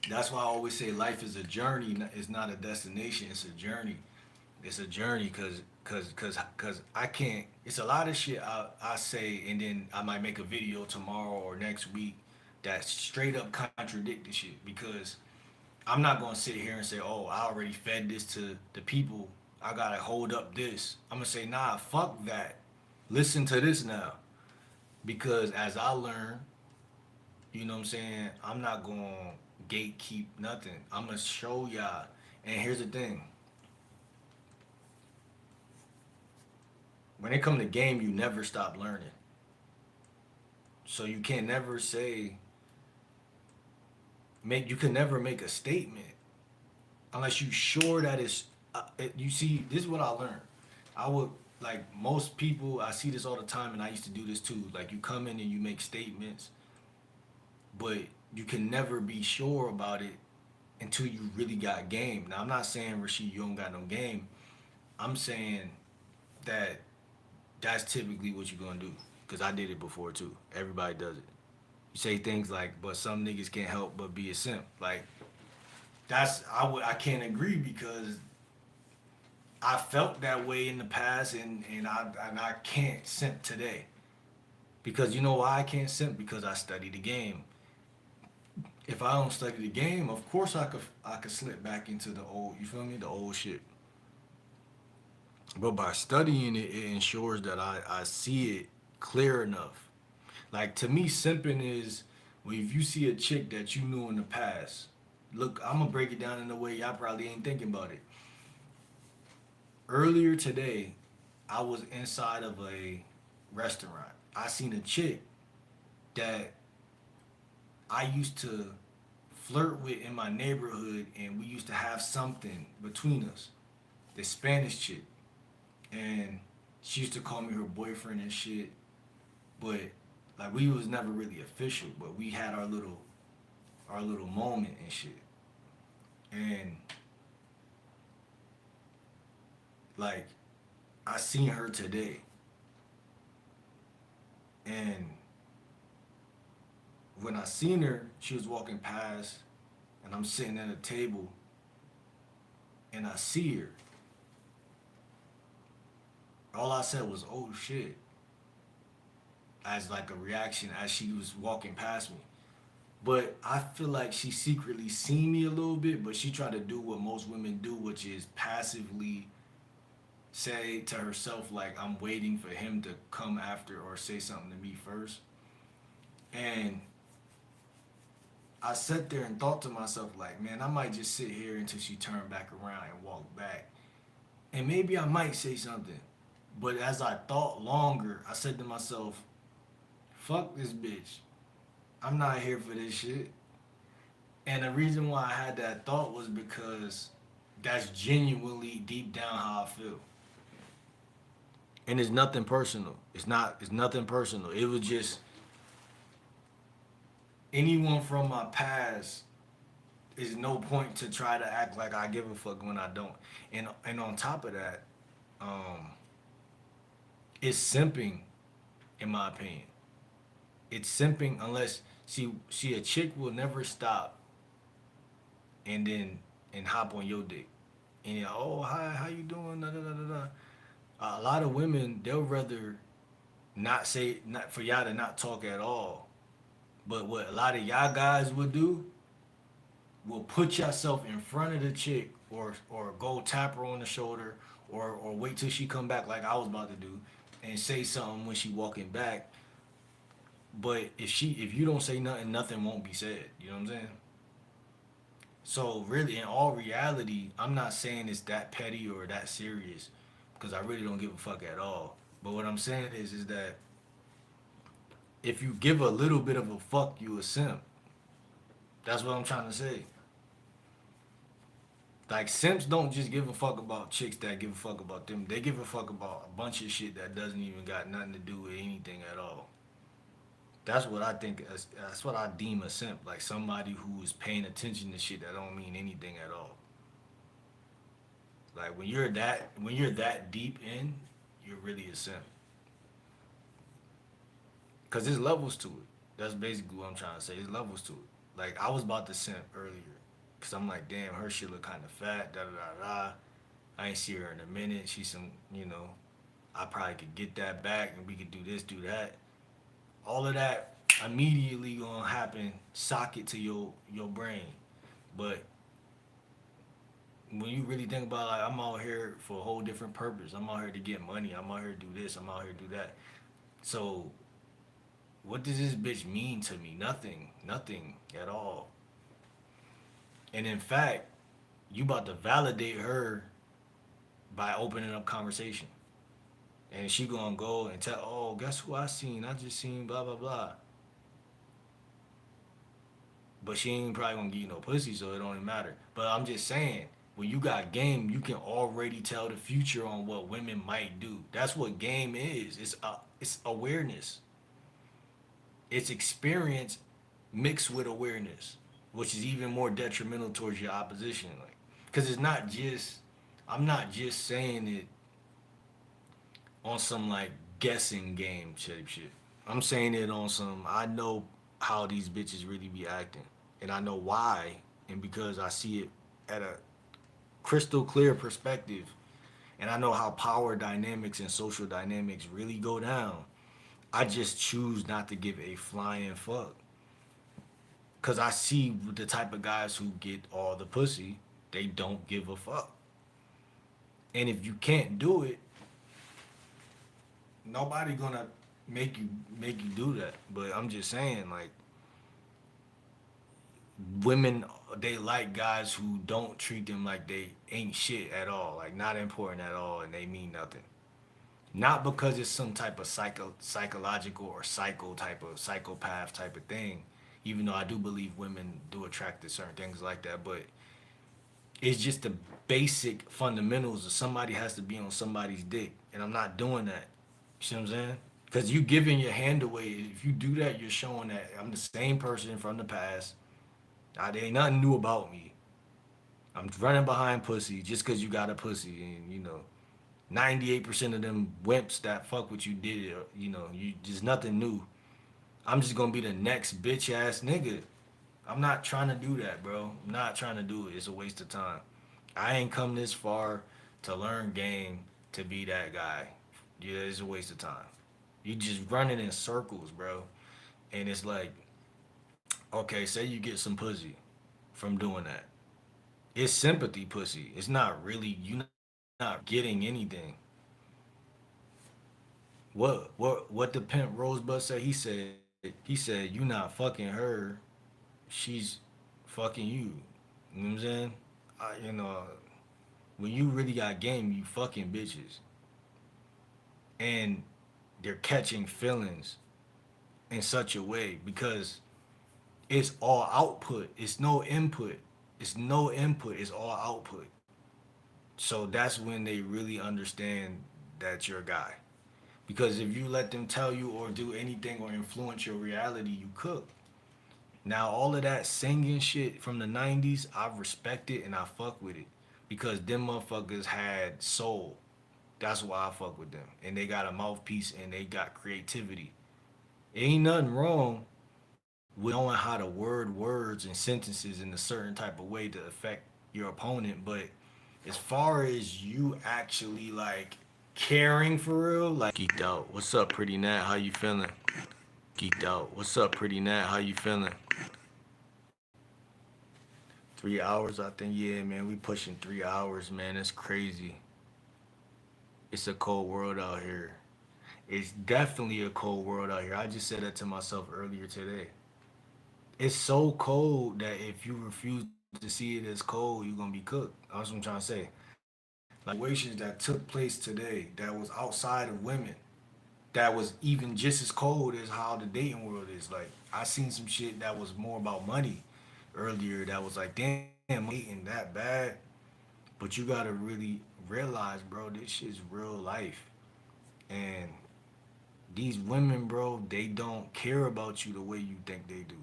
That's why I always say life is a journey. It's not a destination. It's a journey. It's a journey because I can't. It's a lot of shit I say, and then I might make a video tomorrow or next week that straight up contradict the shit because I'm not gonna sit here and say, oh, I already fed this to the people. I gotta hold up this. I'm gonna say, nah, fuck that. Listen to this now because as I learn, you know what I'm saying. I'm not gonna gatekeep nothing. I'm gonna show y'all. And here's the thing: when it come to game, you never stop learning. So you can never say make. You can never make a statement unless you sure that it's. You see, this is what I learned. I would like most people. I see this all the time, and I used to do this too. Like you come in and you make statements, but you can never be sure about it until you really got game. Now I'm not saying Rasheed you don't got no game. I'm saying that that's typically what you're gonna do. Cause I did it before too. Everybody does it. You say things like, "But some niggas can't help but be a simp." Like that's I can't agree because I felt that way in the past and I can't simp today. Because you know why I can't simp? Because I study the game. If I don't study the game, of course I could slip back into the old. You feel me? The old shit. But by studying it, it ensures that I see it clear enough. Like to me, simping is when if you see a chick that you knew in the past. Look, I'm gonna break it down in a way y'all probably ain't thinking about it. Earlier today, I was inside of a restaurant. I seen a chick that I used to flirt with in my neighborhood, and we used to have something between us. This Spanish chick, and she used to call me her boyfriend and shit. But like we was never really official, but we had our little moment and shit. And like I seen her today, and when I seen her, she was walking past, and I'm sitting at a table, and I see her. All I said was, "Oh shit," as like a reaction as she was walking past me. But I feel like she secretly seen me a little bit, but she tried to do what most women do, which is passively say to herself like I'm waiting for him to come after or say something to me first. And I sat there and thought to myself like, man, I might just sit here until she turned back around and walk back. And maybe I might say something. But as I thought longer, I said to myself, fuck this bitch. I'm not here for this shit. And the reason why I had that thought was because that's genuinely deep down how I feel. And it's nothing personal. It's nothing personal. It was just anyone from my past is no point to try to act like I give a fuck when I don't. And on top of that, um, it's simping in my opinion. It's simping unless see a chick will never stop and then and hop on your dick. And you're, oh hi, how you doing? Da, da, da, da, da. A lot of women they'll rather not say not for y'all to not talk at all. But what a lot of y'all guys would do will put yourself in front of the chick or go tap her on the shoulder or wait till she come back like I was about to do and say something when she walking back. But if you don't say nothing, nothing won't be said. You know what I'm saying? So really, in all reality, I'm not saying it's that petty or that serious, because I really don't give a fuck at all. But what I'm saying is that if you give a little bit of a fuck, you a simp. That's what I'm trying to say. Like simps don't just give a fuck about chicks that give a fuck about them. They give a fuck about a bunch of shit that doesn't even got nothing to do with anything at all. That's what I think. That's what I deem a simp. Like somebody who is paying attention to shit that don't mean anything at all. Like when you're that deep in, you're really a simp. Cause there's levels to it. That's basically what I'm trying to say. There's levels to it. Like I was about to simp earlier, cause I'm like, damn, her shit look kind of fat. Da da da da. I ain't see her in a minute. She's some, I probably could get that back, and we could do this, do that. All of that immediately gonna happen. Sock it to your brain. But when you really think about like I'm out here for a whole different purpose. I'm out here to get money. I'm out here to do this. I'm out here to do that. So what does this bitch mean to me? Nothing. Nothing at all. And in fact, you about to validate her by opening up conversation. And she gonna go and tell, oh, guess who I seen? I just seen blah blah blah. But she ain't probably gonna give you no pussy, so it don't even matter. But I'm just saying, when you got game, you can already tell the future on what women might do. That's what game is. It's awareness. It's experience mixed with awareness, which is even more detrimental towards your opposition. Like, cause it's not just. I'm not just saying it on some like guessing game type shit. I'm saying it on some. I know how these bitches really be acting, and I know why, and because I see it at a crystal clear perspective, and I know how power dynamics and social dynamics really go down. I just choose not to give a flying fuck, cause I see the type of guys who get all the pussy. They don't give a fuck, and if you can't do it, nobody gonna make you do that. But I'm just saying, like women, they like guys who don't treat them like they ain't shit at all, like not important at all, and they mean nothing. Not because it's some type of psychological or psychopath type of thing. Even though I do believe women do attract to certain things like that, but it's just the basic fundamentals of somebody has to be on somebody's dick, and I'm not doing that. You see what I'm saying? Because you giving your hand away. If you do that, you're showing that I'm the same person from the past. There ain't nothing new about me. I'm running behind pussy just because you got a pussy, and 98% of them wimps that fuck what you did, you just nothing new. I'm just gonna be the next bitch ass nigga. I'm not trying to do that, bro. I'm not trying to do it. It's a waste of time. I ain't come this far to learn game to be that guy. Yeah, it's a waste of time. You just running in circles, bro. And it's like, okay, say you get some pussy from doing that. It's sympathy pussy. It's not really you not really getting anything. What the pimp Rosebud said? He said you not fucking her. She's fucking you. You know what I'm saying? When you really got game, you fucking bitches, and they're catching feelings in such a way because it's all output. It's no input. It's no input. It's all output. So that's when they really understand that you're a guy. Because if you let them tell you or do anything or influence your reality, you cook. Now all of that singing shit from the 90s, I respect it and I fuck with it. Because them motherfuckers had soul. That's why I fuck with them. And they got a mouthpiece and they got creativity. Ain't nothing wrong with knowing how to word words and sentences in a certain type of way to affect your opponent. But as far as you actually like caring for real, like geeked out. What's up, pretty Nat? How you feeling? Geeked out. What's up, pretty Nat? How you feeling? 3 hours, I think. Yeah, man, we pushing 3 hours, man. It's crazy. It's a cold world out here. It's definitely a cold world out here. I just said that to myself earlier today. It's so cold that if you refuse to see it as cold, you're gonna be cooked. That's what I'm trying to say. Like situations that took place today that was outside of women, that was even just as cold as how the dating world is. Like I seen some shit that was more about money earlier. That was like, damn, dating that bad. But you gotta really realize, bro, this shit's real life. And these women, bro, they don't care about you the way you think they do.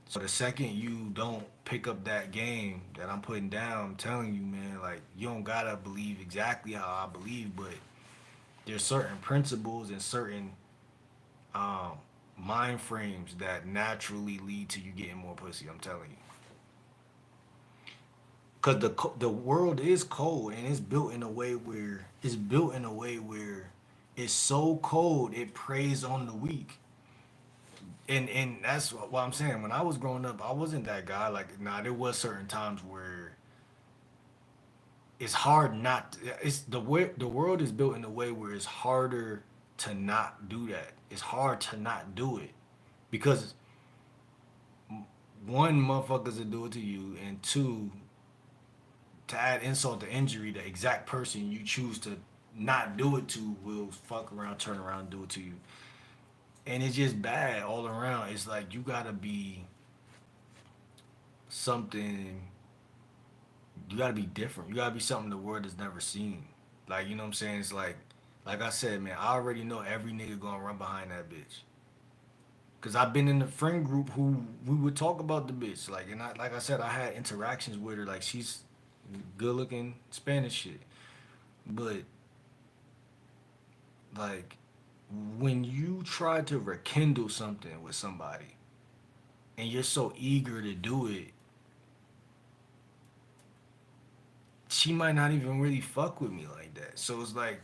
So the second you don't pick up that game that I'm putting down, I'm telling you, man, like you don't gotta believe exactly how I believe, but there's certain principles and certain um, mind frames that naturally lead to you getting more pussy. I'm telling you, because the world is cold and it's built in a way where it's so cold it preys on the weak. And that's what I'm saying. When I was growing up, I wasn't that guy. Like, nah, there was certain times where it's hard not. It's the world is built in a way where it's harder to not do that. It's hard to not do it because one, motherfuckers will do it to you, and two, to add insult to injury, the exact person you choose to not do it to will fuck around, turn around, and do it to you, and it's just bad all around. It's like you gotta be something. You gotta be different. You gotta be something the world has never seen. Like, you know what I'm saying? It's like I said, man. I already know every nigga gonna run behind that bitch. Cause I've been in the friend group who we would talk about the bitch, like, and like I said, I had interactions with her, like she's good looking Spanish shit, but like when you try to rekindle something with somebody and you're so eager to do it, she might not even really fuck with me like that. So it's like,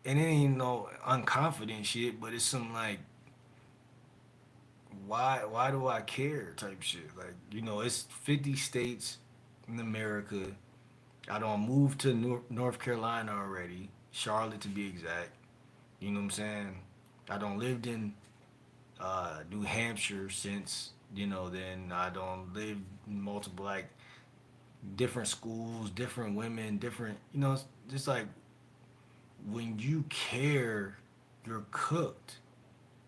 and it ain't no unconfident shit, but it's some like, why do I care type shit. Like, it's 50 states in America. I don't move to North Carolina already, Charlotte to be exact. You know what I'm saying? I don't lived in New Hampshire since, then I don't live in multiple, like, different schools, different women, different, it's just like when you care, you're cooked.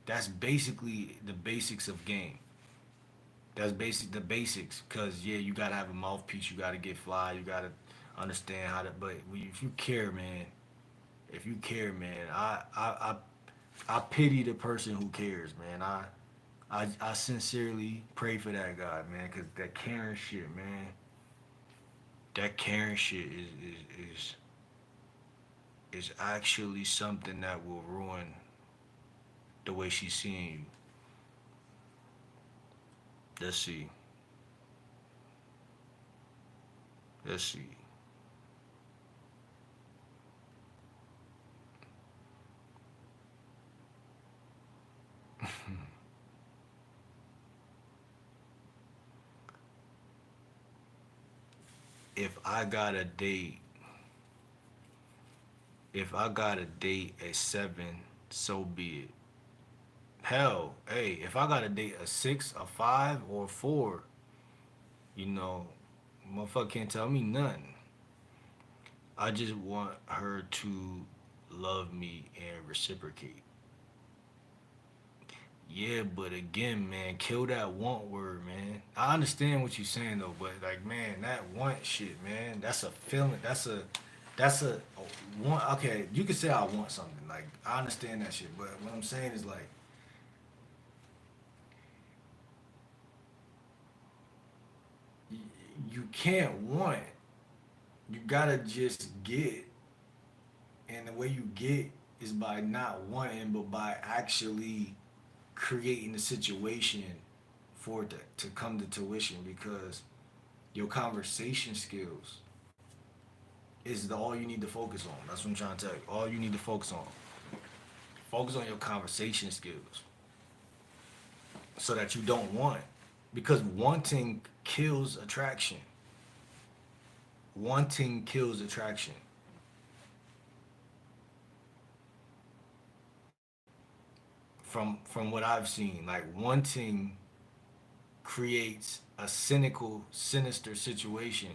That's basically the basics of game. That's the basics. Cause yeah, you gotta have a mouthpiece. You gotta get fly. You gotta understand how to. But if you care, man, I pity the person who cares, man. I sincerely pray for that guy, man. Cause that caring shit, man. that caring shit is actually something that will ruin the way she's seeing you. Let's see. Let's see. If I got a date, if I got a date at 7, so be it. Hell, hey, if I got a date a 6, a 5, or a 4, you know, motherfucker can't tell me nothing. I just want her to love me and reciprocate. Yeah, but again, man, kill that want word, man. I understand what you're saying though, but like, man, that want shit, man, that's a feeling. That's a want. Okay, you can say I want something. Like, I understand that shit, but what I'm saying is like, y- you can't want. You gotta just get, and the way you get is by not wanting, but by actually creating the situation for it to come to tuition because your conversation skills is the all you need to focus on. That's what I'm trying to tell you. All you need to focus on. Focus on your conversation skills so that you don't want. Because wanting kills attraction. Wanting kills attraction. From what I've seen, like wanting creates a cynical, sinister situation.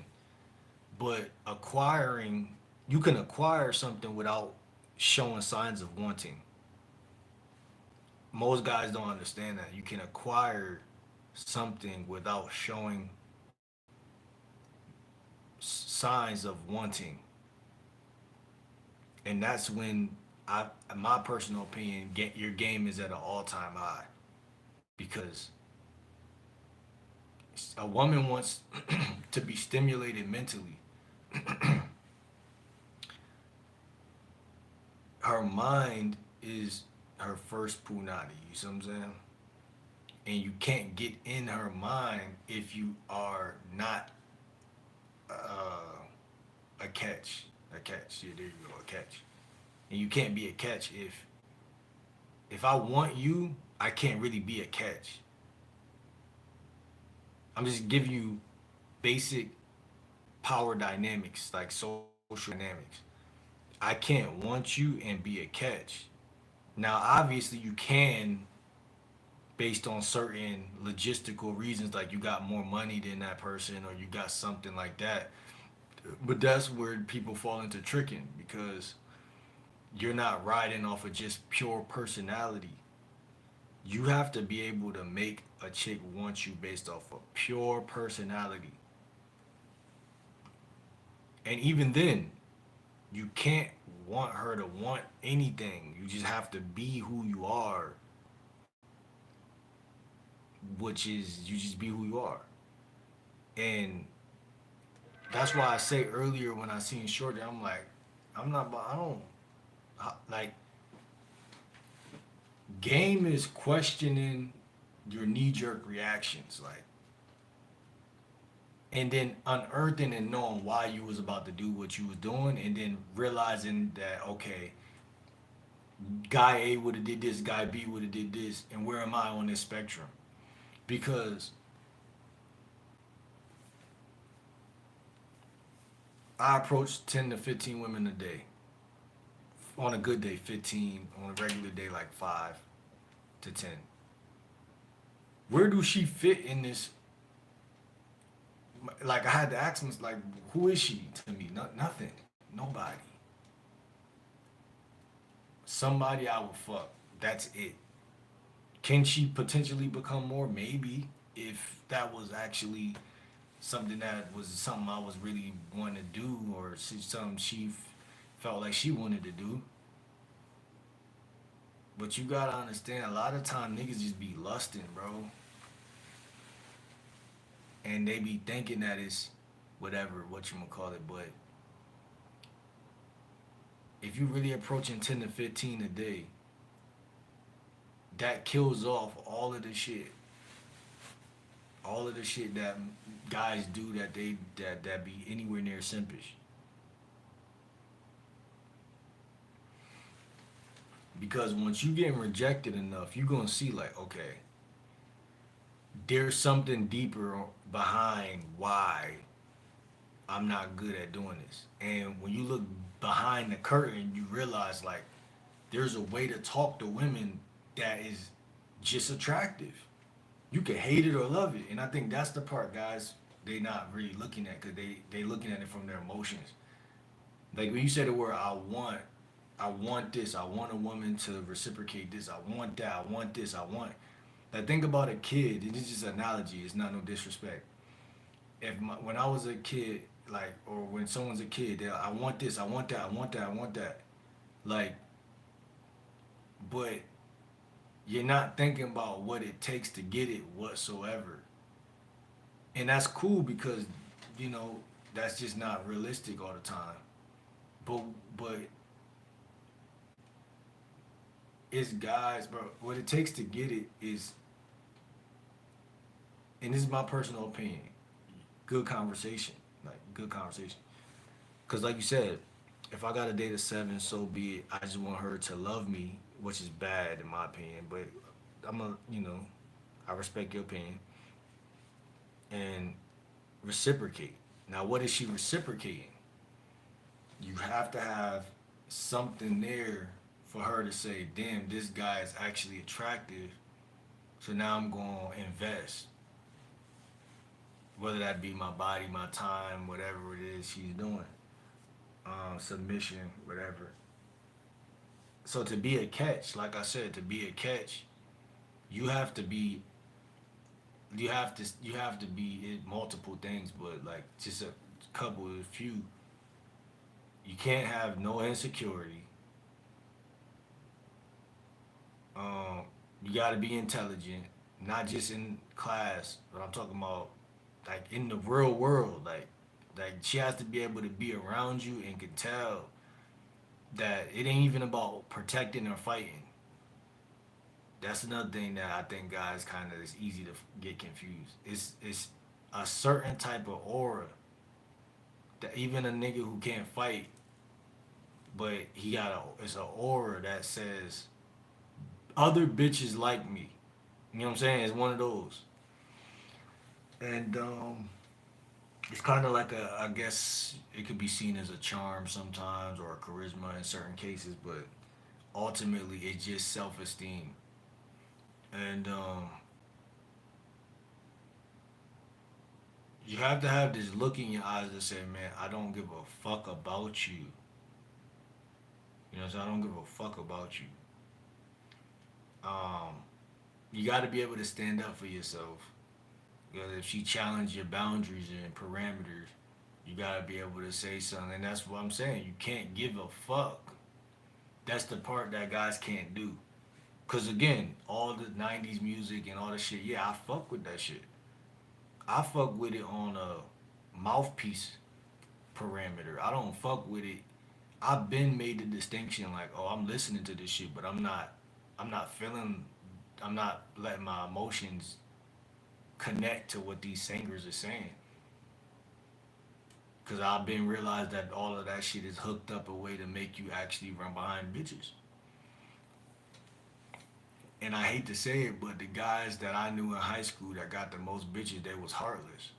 But acquiring, you can acquire something without showing signs of wanting. Most guys don't understand that. You can acquire something without showing signs of wanting. And that's when I, in my personal opinion, get your game is at an all-time high because a woman wants to be stimulated mentally. Her mind is her first punani. You see what I'm saying? And you can't get in her mind if you are not a catch. A catch. Yeah, there you go. A catch. And you can't be a catch if I want you, I can't really be a catch. I'm just giving you basic power dynamics, like social dynamics. I can't want you and be a catch. Now, obviously, you can based on certain logistical reasons, like you got more money than that person or you got something like that. But that's where people fall into tricking because you're not riding off of just pure personality. You have to be able to make a chick want you based off of pure personality. And even then, you can't want her to want anything. You just have to be who you are, which is you just be who you are. And that's why I say earlier when I seen Shorty, I'm like, I don't, like, game is questioning your knee jerk reactions. Like, and then unearthing and knowing why you was about to do what you was doing and then realizing that okay, guy A would have did this, guy B would have did this, and where am I on this spectrum? Because I approach 10 to 15 women a day. On a good day 15, on a regular day like 5 to 10. Where do she fit in this? Like, I had to ask him, like, who is she to me? Nothing. Nobody. Somebody I would fuck. That's it. Can she potentially become more? Maybe, if that was actually something I was really wanting to do, or something she felt like she wanted to do. But you gotta understand, a lot of time niggas just be lusting, bro, and they be thinking that it's whatever, what you gonna call it. But if you really approaching 10 to 15 a day, that kills off all of the shit that guys do that be anywhere near simpish. Because once you getting rejected enough, you gonna see like, okay, there's something deeper behind why I'm not good at doing this. And when you look behind the curtain, you realize like there's a way to talk to women that is just attractive. You can hate it or love it, and I think that's the part guys they not really looking at because they looking at it from their emotions. Like when you say the word I want this, I want a woman to reciprocate this, I want that, I want this, I want. Like think about a kid. And this is just an analogy. It's not no disrespect. When I was a kid, like or when someone's a kid, they I want this, I want that, I want that, I want that. Like, but you're not thinking about what it takes to get it whatsoever. And that's cool because, you know, that's just not realistic all the time. But but it's guys, bro. What it takes to get it is, and this is my personal opinion, good conversation, like good conversation. Cause like you said, if I got to date a seven, so be it. I just want her to love me, which is bad in my opinion. But I'm a, you know, I respect your opinion and reciprocate. Now, what is she reciprocating? You have to have something there for her to say, "Damn, this guy is actually attractive." So now I'm going to invest, whether that be my body, my time, whatever it is she's doing, submission, whatever. So to be a catch, like I said, to be a catch, you have to be you have to be multiple things, but like just a couple, a few. You can't have no insecurity. Um, you got to be intelligent, not just in class, but I'm talking about like in the real world. Like she has to be able to be around you and can tell that it ain't even about protecting or fighting. That's another thing that I think guys kind of is easy to get confused. It's a certain type of aura that even a nigga who can't fight, but he got a it's an aura that says other bitches like me. You know what I'm saying? It's one of those, and it's kind of like a I guess it could be seen as a charm sometimes or a charisma in certain cases, but ultimately it's just self esteem. And you have to have this look in your eyes that say, man, I don't give a fuck about you. You know, so I don't give a fuck about you. Um, you got to be able to stand up for yourself. Because if she challenged your boundaries and parameters, you got to be able to say something. And that's what I'm saying. You can't give a fuck. That's the part that guys can't do. Because again, all the 90s music and all the shit, yeah, I fuck with that shit. I fuck with it on a mouthpiece parameter. I don't fuck with it. I've been made the distinction like, oh, I'm listening to this shit, but I'm not feeling, I'm not letting my emotions connect to what these singers are saying. Cause I've been realized that all of that shit is hooked up a way to make you actually run behind bitches. And I hate to say it, but the guys that I knew in high school that got the most bitches, they was heartless.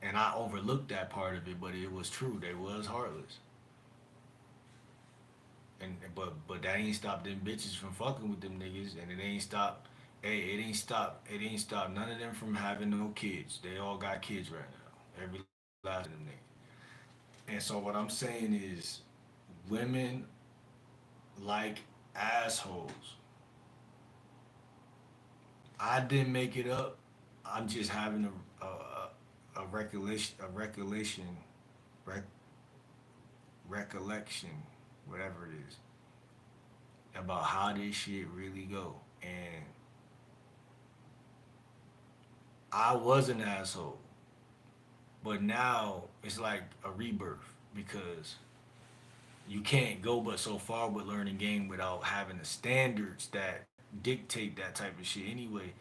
And I overlooked that part of it, but it was true. They was heartless. And but that ain't stopped them bitches from fucking with them niggas, and it ain't stopped. Hey, it ain't stopped none of them from having no kids. They all got kids right now. Every last one of them niggas. And so what I'm saying is, women like assholes. I didn't make it up. I'm just having a rec, recollection, whatever it is, about how this shit really go. And I was an asshole, But now it's like a rebirth because you can't go but so far with learning game without having the standards that dictate that type of shit anyway.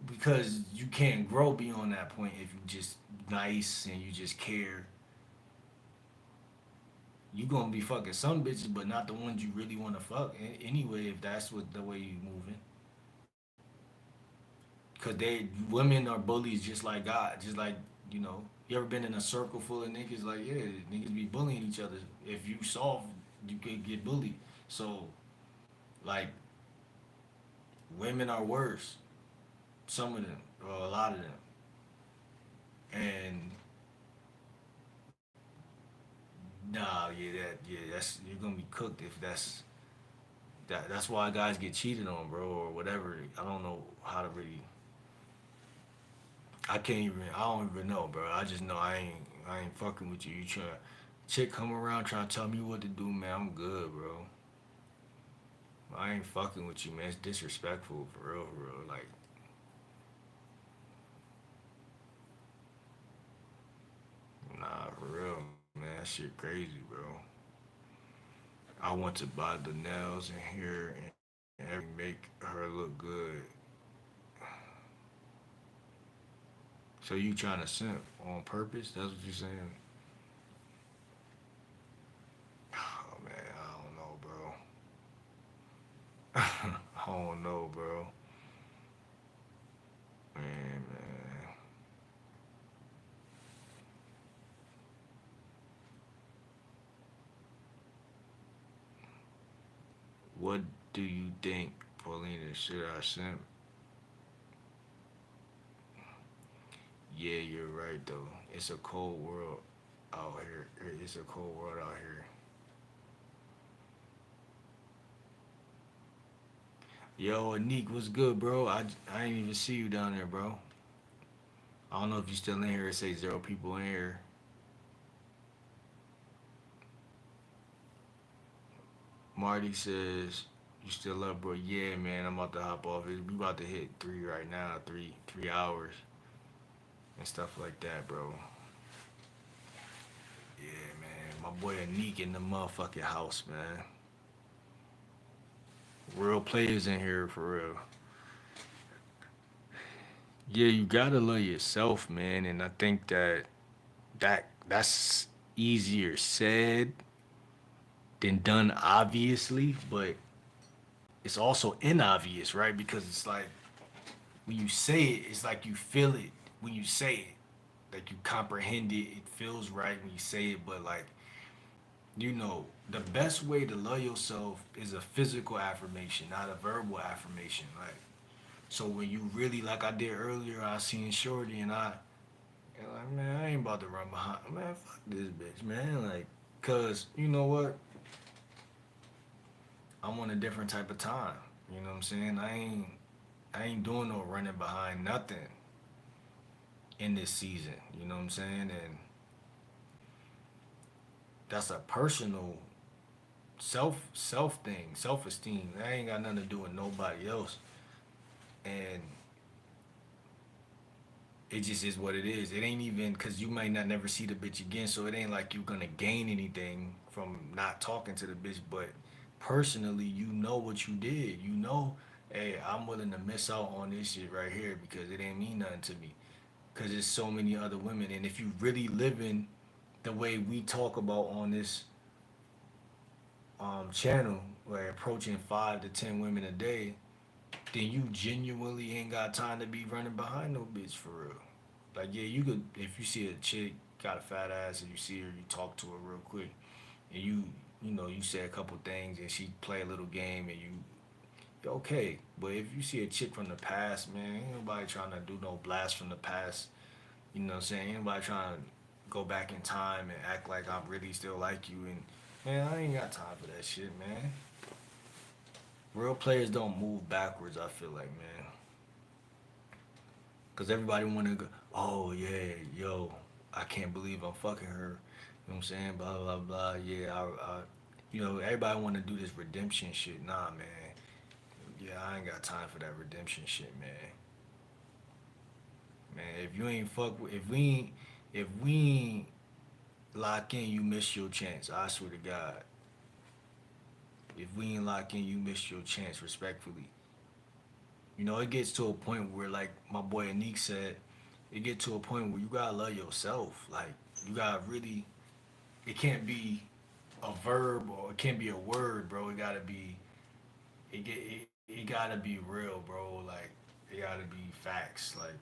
Because you can't grow beyond that point if you just nice and you just care. You gonna be fucking some bitches, but not the ones you really want to fuck anyway. If that's what the way you moving, cause women are bullies just like God, just like you ever been in a circle full of niggas? Like yeah, niggas be bullying each other. If you soft, you could get bullied. So like women are worse. Some of them, or a lot of them, and nah, that's you're gonna be cooked if that's why guys get cheated on, bro, or whatever. I don't know how to really. I can't even. I don't even know, bro. I just know I ain't fucking with you. You try, chick come around trying to tell me what to do, man. I'm good, bro. I ain't fucking with you, man. It's disrespectful for real, for real. Like, nah, for real, man. That shit crazy, bro. I want to buy the nails and hair and everything, make her look good. So you trying to simp on purpose? That's what you're saying? Oh man, I don't know, bro. I don't know, bro. Man. What do you think, Paulina? Should I simp? Yeah, you're right though. It's a cold world out here. It's a cold world out here. Yo, Anik, what's good, bro? I didn't even see you down there, bro. I don't know if you still in here. It say zero people in here. Marty says you still up, bro? Yeah, man. I'm about to hop off. We about to hit three right now. Three hours and stuff like that, bro. Yeah, man. My boy Anik in the motherfucking house, man. Real players in here for real. Yeah, you gotta love yourself, man. And I think that's easier said than done, obviously, but it's also inobvious, right? Because it's like when you say it, it's like you feel it when you say it. Like you comprehend it. It feels right when you say it, but like the best way to love yourself is a physical affirmation, not a verbal affirmation. Like so when you really like I did earlier, I seen Shorty and like man, I ain't about to run behind man, fuck this bitch, man. Like, cause you know what? I'm on a different type of time. You know what I'm saying? I ain't doing no running behind nothing in this season. You know what I'm saying? And that's a personal self thing, self esteem. That ain't got nothing to do with nobody else. And it just is what it is. It ain't even because you might not never see the bitch again, so it ain't like you're gonna gain anything from not talking to the bitch. But personally, you know what you did. You know, hey, I'm willing to miss out on this shit right here because it ain't mean nothing to me. Because there's so many other women, and if you really living the way we talk about on this channel, where approaching 5 to 10 women a day, then you genuinely ain't got time to be running behind no bitch for real. Like yeah, you could if you see a chick got a fat ass and you see her, you talk to her real quick, and you say a couple things and she play a little game and you okay. But if you see a chick from the past, man, ain't nobody trying to do no blast from the past. You know what I'm saying? Ain't nobody trying to go back in time and act like I really still like you. And man, I ain't got time for that shit, man. Real players don't move backwards. I feel like, man, because everybody want to go. Oh yeah, yo, I can't believe I'm fucking her. You know what I'm saying? Blah blah blah. Yeah, everybody want to do this redemption shit. Nah, man. Yeah, I ain't got time for that redemption shit, man. Man, if you ain't fuck with, If we ain't lock in, you miss your chance. I swear to God. If we ain't lock in, you miss your chance. Respectfully, it gets to a point where, like my boy Anik said, it get to a point where you gotta love yourself. Like you gotta really. It can't be a verb or it can't be a word, bro. It gotta be. It gotta be real, bro. Like it gotta be facts. Like,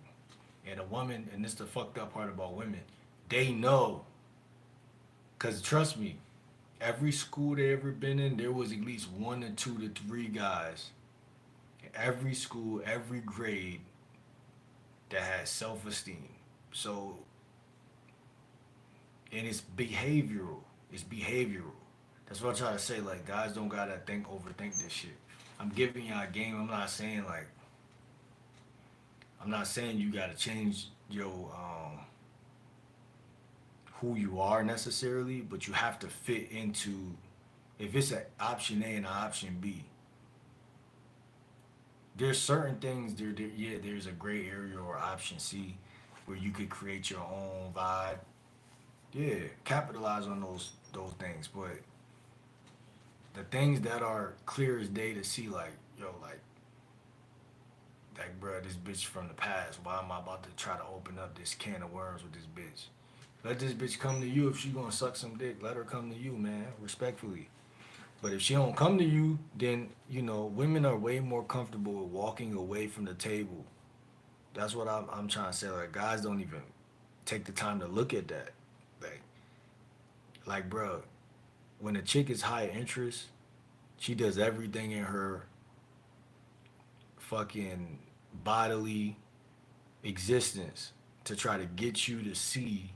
and a woman, and this the fucked up part about women, they know. Cause trust me, every school they ever been in, there was at least one to two to three guys in every school, every grade that had self esteem. So, and it's behavioral. It's behavioral. That's what I try to say. Like, guys don't gotta overthink this shit. I'm giving y'all a game. I'm not saying you gotta change your who you are necessarily, but you have to fit into. If it's an option A and an option B, there's certain things yeah, there's a gray area or option C where you could create your own vibe. Yeah, capitalize on those things, but the things that are clear as day to see, like yo, like bro, this bitch from the past. Why am I about to try to open up this can of worms with this bitch? Let this bitch come to you. If she gonna suck some dick, let her come to you, man, respectfully. But if she don't come to you, then women are way more comfortable with walking away from the table. That's what I'm trying to say. Like guys don't even take the time to look at that. Like, bro, when a chick is high interest, she does everything in her fucking bodily existence to try to get you to see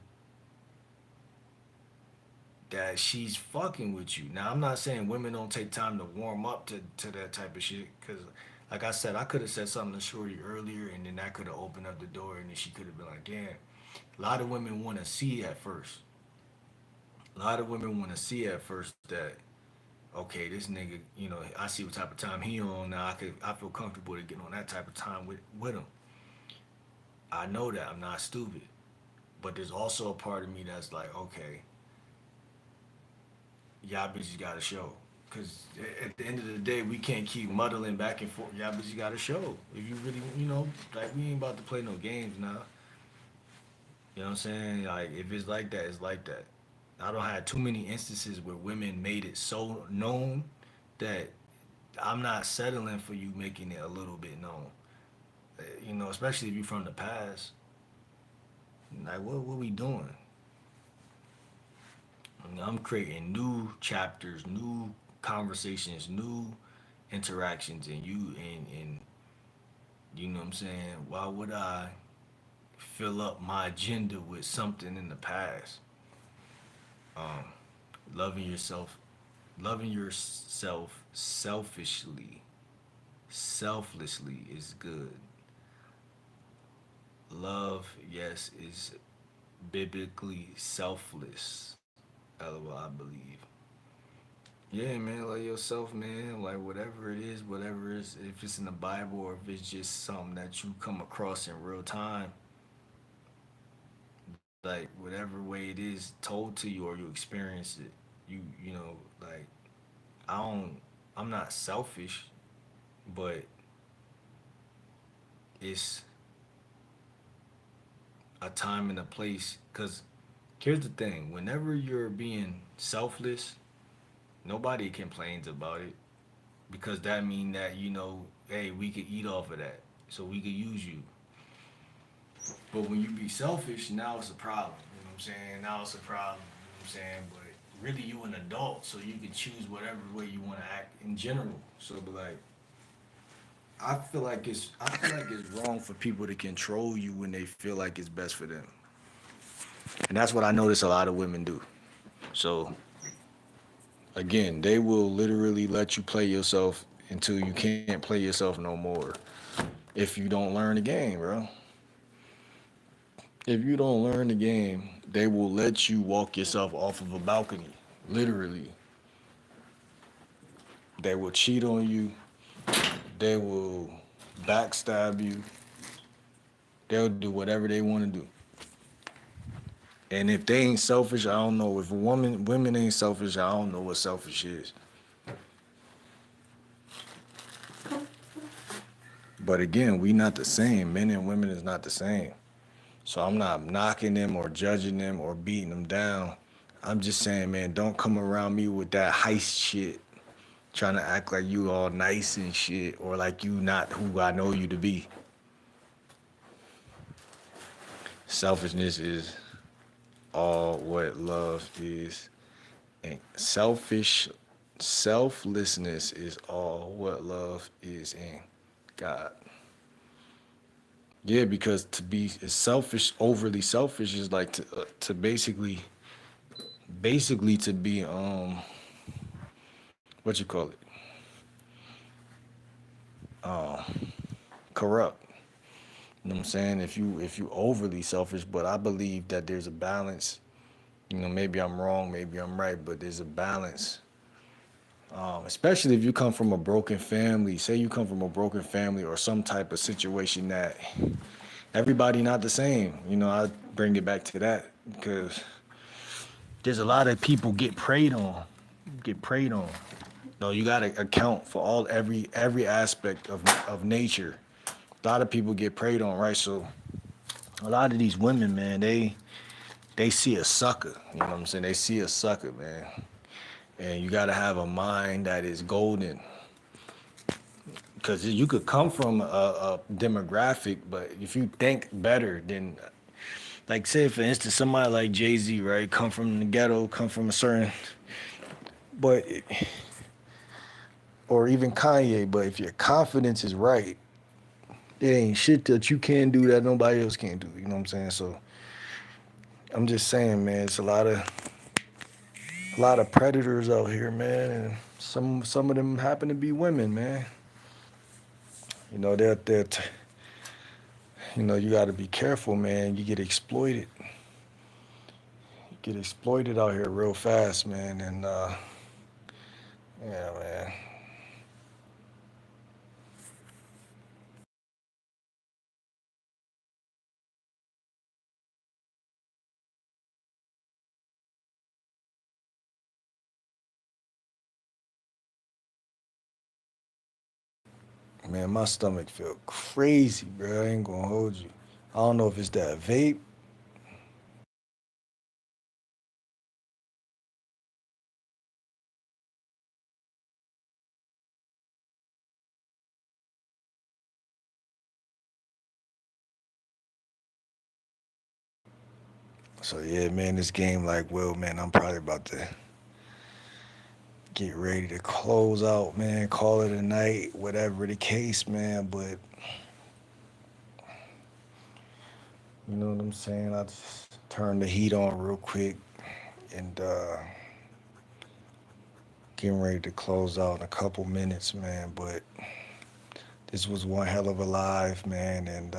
that she's fucking with you. Now, I'm not saying women don't take time to warm up to that type of shit, because, like I said, I could have said something to Shorty earlier, and then that could have opened up the door, and then she could have been like, damn. A lot of women want to see at first. A lot of women want to see at first that, okay, this nigga, I see what type of time he on now. I feel comfortable to get on that type of time with him. I know that I'm not stupid, but there's also a part of me that's like, okay, y'all bitches got to show. Because at the end of the day, we can't keep muddling back and forth. Y'all bitches got to show. If you really, like we ain't about to play no games now. You know what I'm saying? Like if it's like that, it's like that. I don't have too many instances where women made it so known that I'm not settling for you making it a little bit known. Especially if you're from the past. Like what we doing? I'm creating new chapters, new conversations, new interactions, and you know what I'm saying. Why would I fill up my agenda with something in the past? Um, loving yourself, loving yourself selflessly is good. Love, yes, is biblically selfless. LOL, I believe. Yeah, man, like yourself, man. Like whatever it is, whatever it is, if it's in the Bible or if it's just something that you come across in real time, like whatever way it is told to you or you experience it, like I don't, I'm not selfish, but it's a time and a place. Cause here's the thing: whenever you're being selfless, nobody complains about it because that mean that hey, we could eat off of that, so we could use you. But when you be selfish, now it's a problem. You know what I'm saying? Now it's a problem. You know what I'm saying? But really, you an adult, so you can choose whatever way you want to act in general. So, but like, I feel like it's wrong for people to control you when they feel like it's best for them, and that's what I notice a lot of women do. So again, they will literally let you play yourself until you can't play yourself no more. If you don't learn the game, bro. If you don't learn the game, they will let you walk yourself off of a balcony. Literally. They will cheat on you. They will backstab you. They'll do whatever they want to do. And if they ain't selfish, I don't know. If women ain't selfish, I don't know what selfish is. But again, we not the same. Men and women is not the same. So I'm not knocking them or judging them or beating them down. I'm just saying, man, don't come around me with that heist shit, trying to act like you all nice and shit, or like you not who I know you to be. Selfishness is all what love is, and selflessness is all what love is in God. Yeah, because to be selfish, overly selfish, is like to basically to be what you call it, corrupt. You know what I'm saying? If you overly selfish, but I believe that there's a balance. You know, maybe I'm wrong, maybe I'm right, but there's a balance. Especially if you come from a broken family. Say you come from a broken family or some type of situation that everybody not the same. You know, I bring it back to that because there's a lot of people get preyed on. No, you got to account for every aspect of nature. A lot of people get preyed on, right? So a lot of these women, man, they see a sucker. You know what I'm saying? They see a sucker, man. And you got to have a mind that is golden. Because you could come from a demographic, but if you think better, then, like, say, for instance, somebody like Jay Z, right, come from the ghetto, come from a certain, but, or even Kanye, but if your confidence is right, there ain't shit that you can do that nobody else can do. You know what I'm saying? So I'm just saying, man, it's a lot of predators out here, man, and some of them happen to be women, man. You know, you got to be careful, man. You get exploited out here real fast, man, and yeah, man. Man, my stomach feel crazy, bro. I ain't gonna hold you. I don't know if it's that vape. So yeah, man, this game like, well, man, I'm probably about to get ready to close out, man. Call it a night, whatever the case, man. But you know what I'm saying? I just turn the heat on real quick and getting ready to close out in a couple minutes, man. But this was one hell of a live, man, and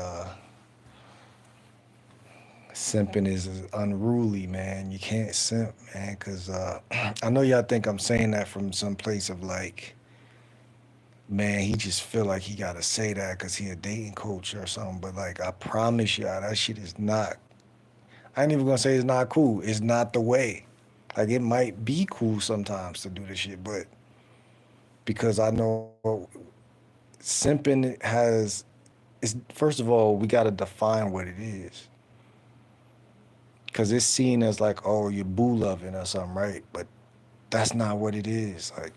simping is unruly, man. You can't simp, man, because I know y'all think I'm saying that from some place of like, man, he just feel like he gotta say that because he a dating coach or something. But like, I promise y'all, that shit is not. I ain't even gonna say it's not cool. It's not the way. Like, it might be cool sometimes to do this shit, but because I know simping has, it's first of all, we gotta define what it is. Cause it's seen as like, oh, you're boo loving or something, right? But that's not what it is. Like,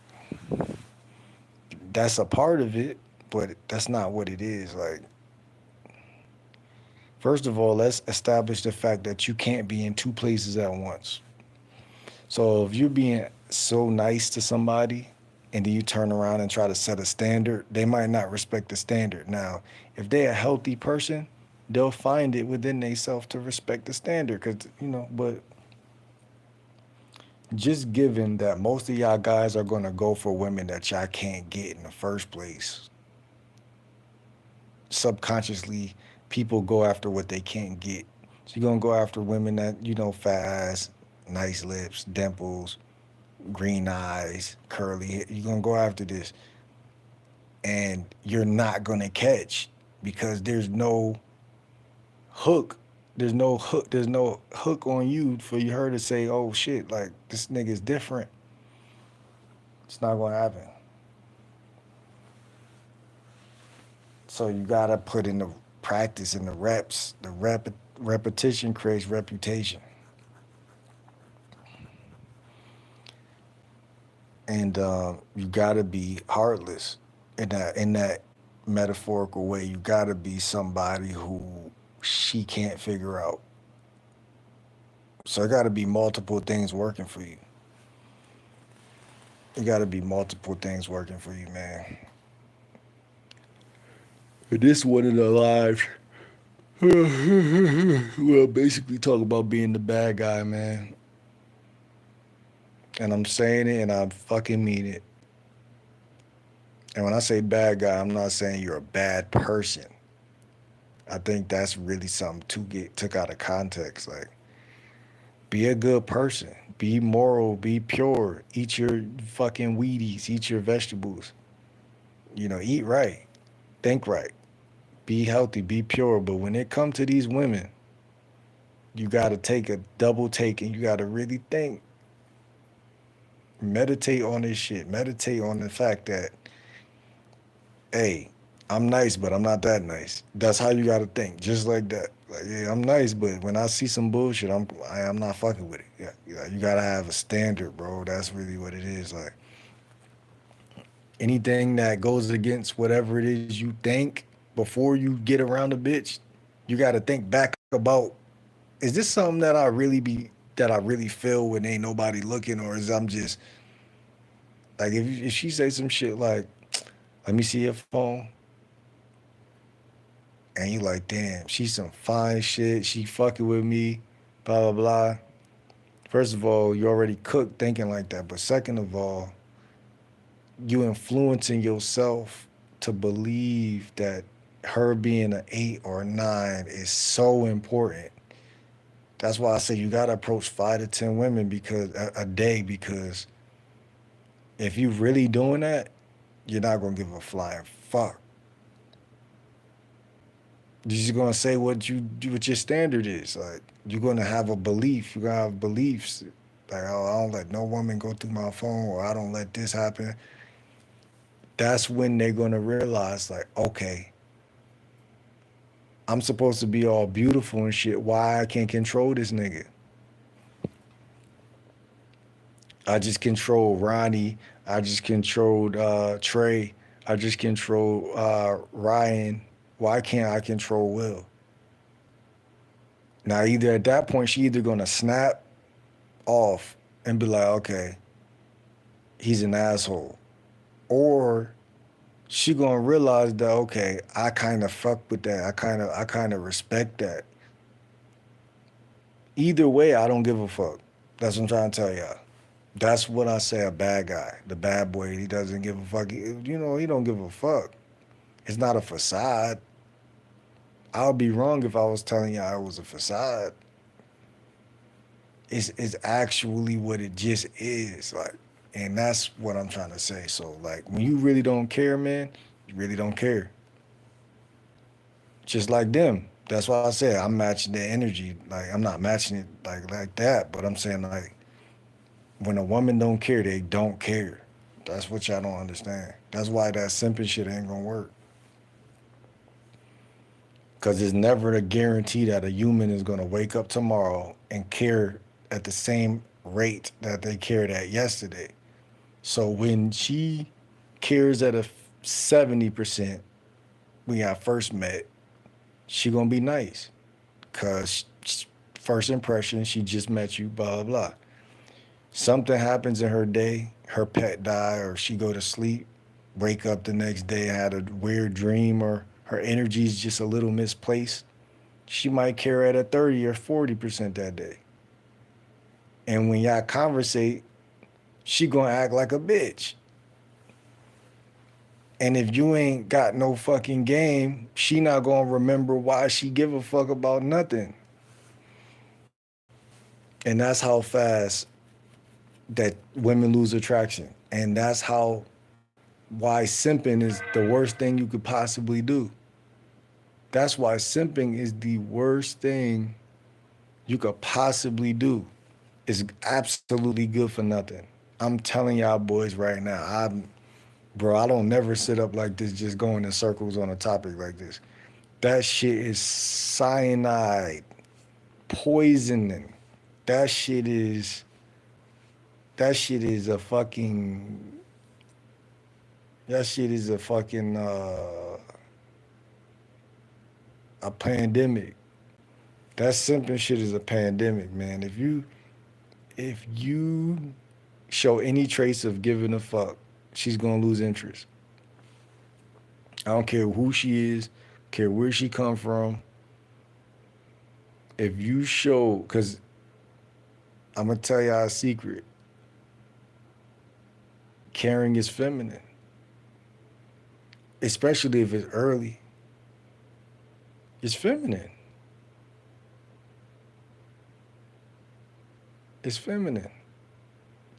that's a part of it, but that's not what it is. Like, first of all, let's establish the fact that you can't be in two places at once. So if you're being so nice to somebody and then you turn around and try to set a standard, they might not respect the standard. Now, if they're a healthy person, they'll find it within themselves to respect the standard. Cause but just given that most of y'all guys are gonna go for women that y'all can't get in the first place, subconsciously people go after what they can't get. So you're gonna go after women that, fat ass, nice lips, dimples, green eyes, curly hair. You're gonna go after this, and you're not gonna catch because there's no hook. there's no hook on you for her to say, oh shit, like this nigga's different. It's not gonna happen. So you gotta put in the practice and the reps. Repetition creates reputation, and you gotta be heartless in that metaphorical way. You gotta be somebody who she can't figure out. So it gotta be multiple things working for you. It gotta be multiple things working for you, man. And this one of the lives. Well, basically talk about being the bad guy, man. And I'm saying it and I fucking mean it. And when I say bad guy, I'm not saying you're a bad person. I think that's really something to get took out of context. Like, be a good person. Be moral. Be pure. Eat your fucking Wheaties. Eat your vegetables. Eat right. Think right. Be healthy. Be pure. But when it comes to these women, you got to take a double take and you got to really think. Meditate on this shit. Meditate on the fact that, hey, I'm nice, but I'm not that nice. That's how you gotta think, just like that. Like, yeah, I'm nice, but when I see some bullshit, I'm not fucking with it. Yeah, you gotta have a standard, bro. That's really what it is. Like anything that goes against whatever it is you think before you get around a bitch, you gotta think back about: is this something that I really feel when ain't nobody looking, or is I'm just like if she say some shit like, "Let me see your phone," and you like, damn, she's some fine shit. She fucking with me, blah blah blah. First of all, you already cooked thinking like that. But second of all, you influencing yourself to believe that her being an 8 or 9 is so important. That's why I say you gotta approach 5 to 10 women because a day, because if you really doing that, you're not gonna give a flying fuck. You're just gonna say what your standard is. Like you're gonna have a belief. You're gonna have beliefs. Like, oh, I don't let no woman go through my phone, or I don't let this happen. That's when they're gonna realize, like, okay, I'm supposed to be all beautiful and shit. Why I can't control this nigga? I just control Ronnie. I just controlled Trey. I just control Ryan. Why can't I control Will? Now, either at that point, she either gonna snap off and be like, okay, he's an asshole, or she gonna realize that, okay, I kind of fuck with that. I kind of respect that. Either way, I don't give a fuck. That's what I'm trying to tell y'all. That's what I say a bad guy, the bad boy. He doesn't give a fuck. He don't give a fuck. It's not a facade. I would be wrong if I was telling y'all it was a facade. It's actually what it just is. Like, and that's what I'm trying to say. So like when you really don't care, man, you really don't care. Just like them. That's why I said I'm matching their energy. Like I'm not matching it like that, but I'm saying like when a woman don't care, they don't care. That's what y'all don't understand. That's why that simping shit ain't gonna work. Cause it's never a guarantee that a human is gonna wake up tomorrow and care at the same rate that they cared at yesterday. So when she cares at a 70% when I first met, she gonna be nice. Cause first impression, she just met you, blah blah blah. Something happens in her day, her pet die, or she go to sleep, wake up the next day, had a weird dream, or her energy is just a little misplaced. She might care at a 30 or 40% that day. And when y'all conversate, she gonna act like a bitch. And if you ain't got no fucking game, she not gonna remember why she give a fuck about nothing. And that's how fast that women lose attraction. And that's why simping is the worst thing you could possibly do. That's why simping is the worst thing you could possibly do is absolutely good for nothing. I'm telling y'all boys right now, bro, I don't never sit up like this just going in circles on a topic like this. That shit is cyanide, poisoning. That shit is that shit is a fucking that shit is a fucking a pandemic. That simping shit is a pandemic, man. If you show any trace of giving a fuck, she's gonna lose interest. I don't care who she is, care where she come from. If you show, cause I'm gonna tell y'all a secret. Caring is feminine, especially if it's early. It's feminine. It's feminine.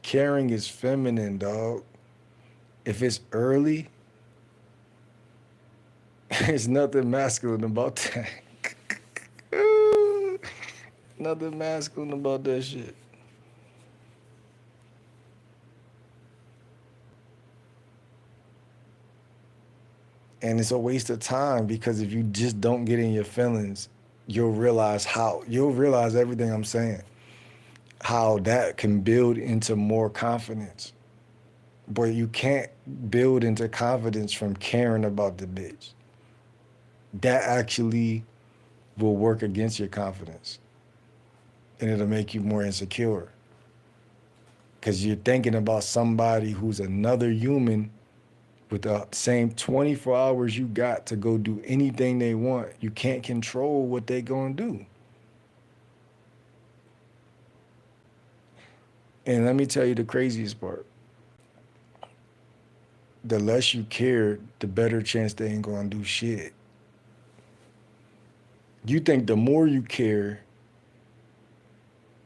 Caring is feminine, dog. If it's early, there's nothing masculine about that. Nothing masculine about that shit. And it's a waste of time because if you just don't get in your feelings, you'll realize everything I'm saying. How that can build into more confidence. But you can't build into confidence from caring about the bitch. That actually will work against your confidence. And it'll make you more insecure. Because you're thinking about somebody who's another human with the same 24 hours you got to go do anything they want. You can't control what they gonna do. And let me tell you the craziest part. The less you care, the better chance they ain't gonna do shit. You think the more you care,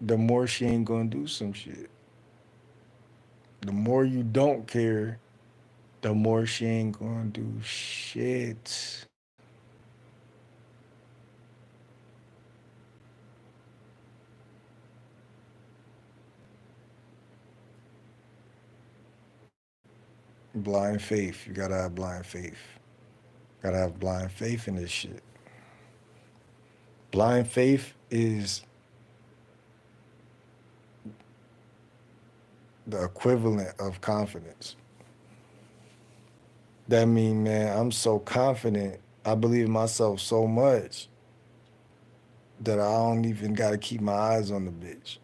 the more she ain't gonna do some shit. The more you don't care, the more she ain't gonna do shit. Blind faith. You gotta have blind faith. Gotta have blind faith in this shit. Blind faith is the equivalent of confidence. That mean, man, I'm so confident. I believe in myself so much that I don't even gotta keep my eyes on the bitch.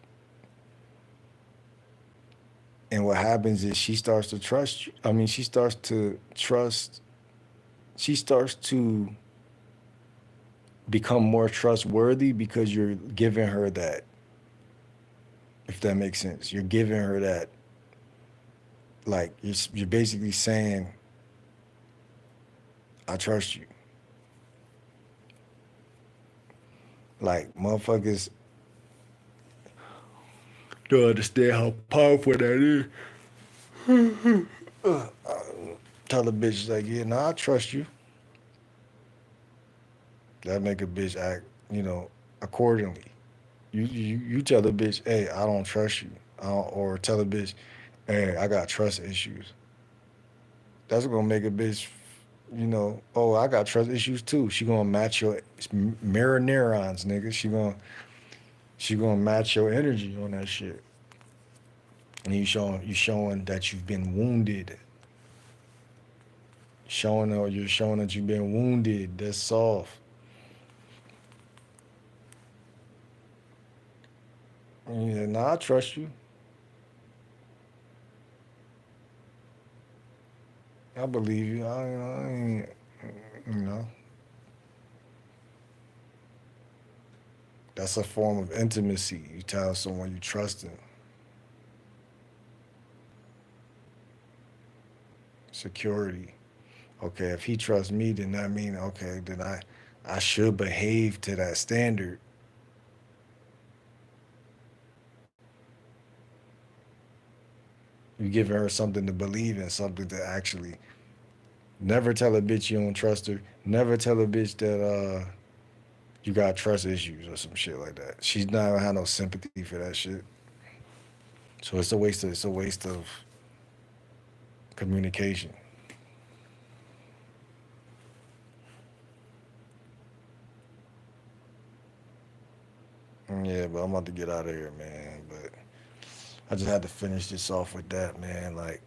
And what happens is she starts to trust you. I mean, she starts to trust, she starts to become more trustworthy because you're giving her that, if that makes sense. You're giving her that, like, you're basically saying, I trust you. Like, motherfuckers don't understand how powerful that is. Tell a bitch, like, yeah, nah, I trust you. That make a bitch act, accordingly. You tell the bitch, hey, I don't trust you. Or tell a bitch, hey, I got trust issues. That's gonna make a bitch, oh, I got trust issues too. She gonna match your mirror neurons, nigga. She gonna match your energy on that shit. And you showing that you've been wounded. You're showing that you've been wounded. That's soft. Yeah, nah, I trust you. I believe you. I ain't, you know, that's a form of intimacy. You tell someone you trust them. Security. Okay, if he trusts me, then that mean okay, then I should behave to that standard. You giving her something to believe in, something to actually never tell a bitch you don't trust her. Never tell a bitch that you got trust issues or some shit like that. She's not gonna have no sympathy for that shit. So it's a waste of communication. Yeah, but I'm about to get out of here, man. But I just had to finish this off with that, man. Like,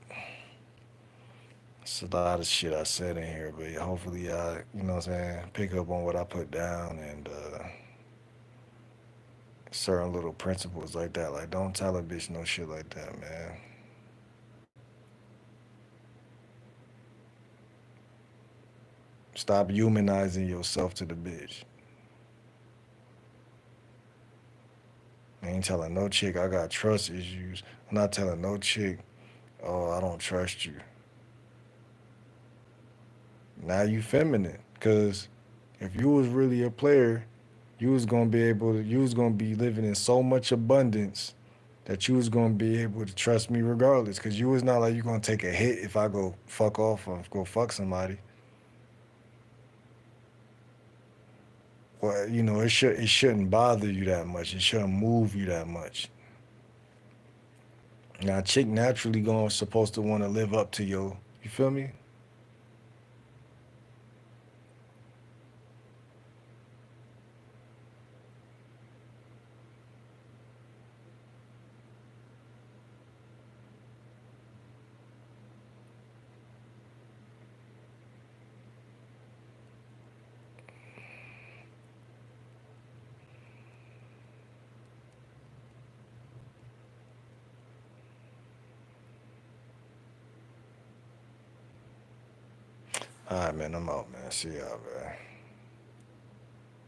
it's a lot of shit I said in here, but yeah, hopefully I, you know what I'm saying, pick up on what I put down and certain little principles like that. Like, don't tell a bitch no shit like that, man. Stop humanizing yourself to the bitch. I ain't telling no chick I got trust issues. I'm not telling no chick, oh, I don't trust you. Now you feminine. Cause if you was really a player, you was gonna be living in so much abundance that you was gonna be able to trust me regardless. Cause you was not like you gonna take a hit if I go fuck off or go fuck somebody. Well, it shouldn't bother you that much. It shouldn't move you that much. Now, a chick naturally going supposed to want to live up to your. You feel me? All right, man. I'm out, man. See y'all, man.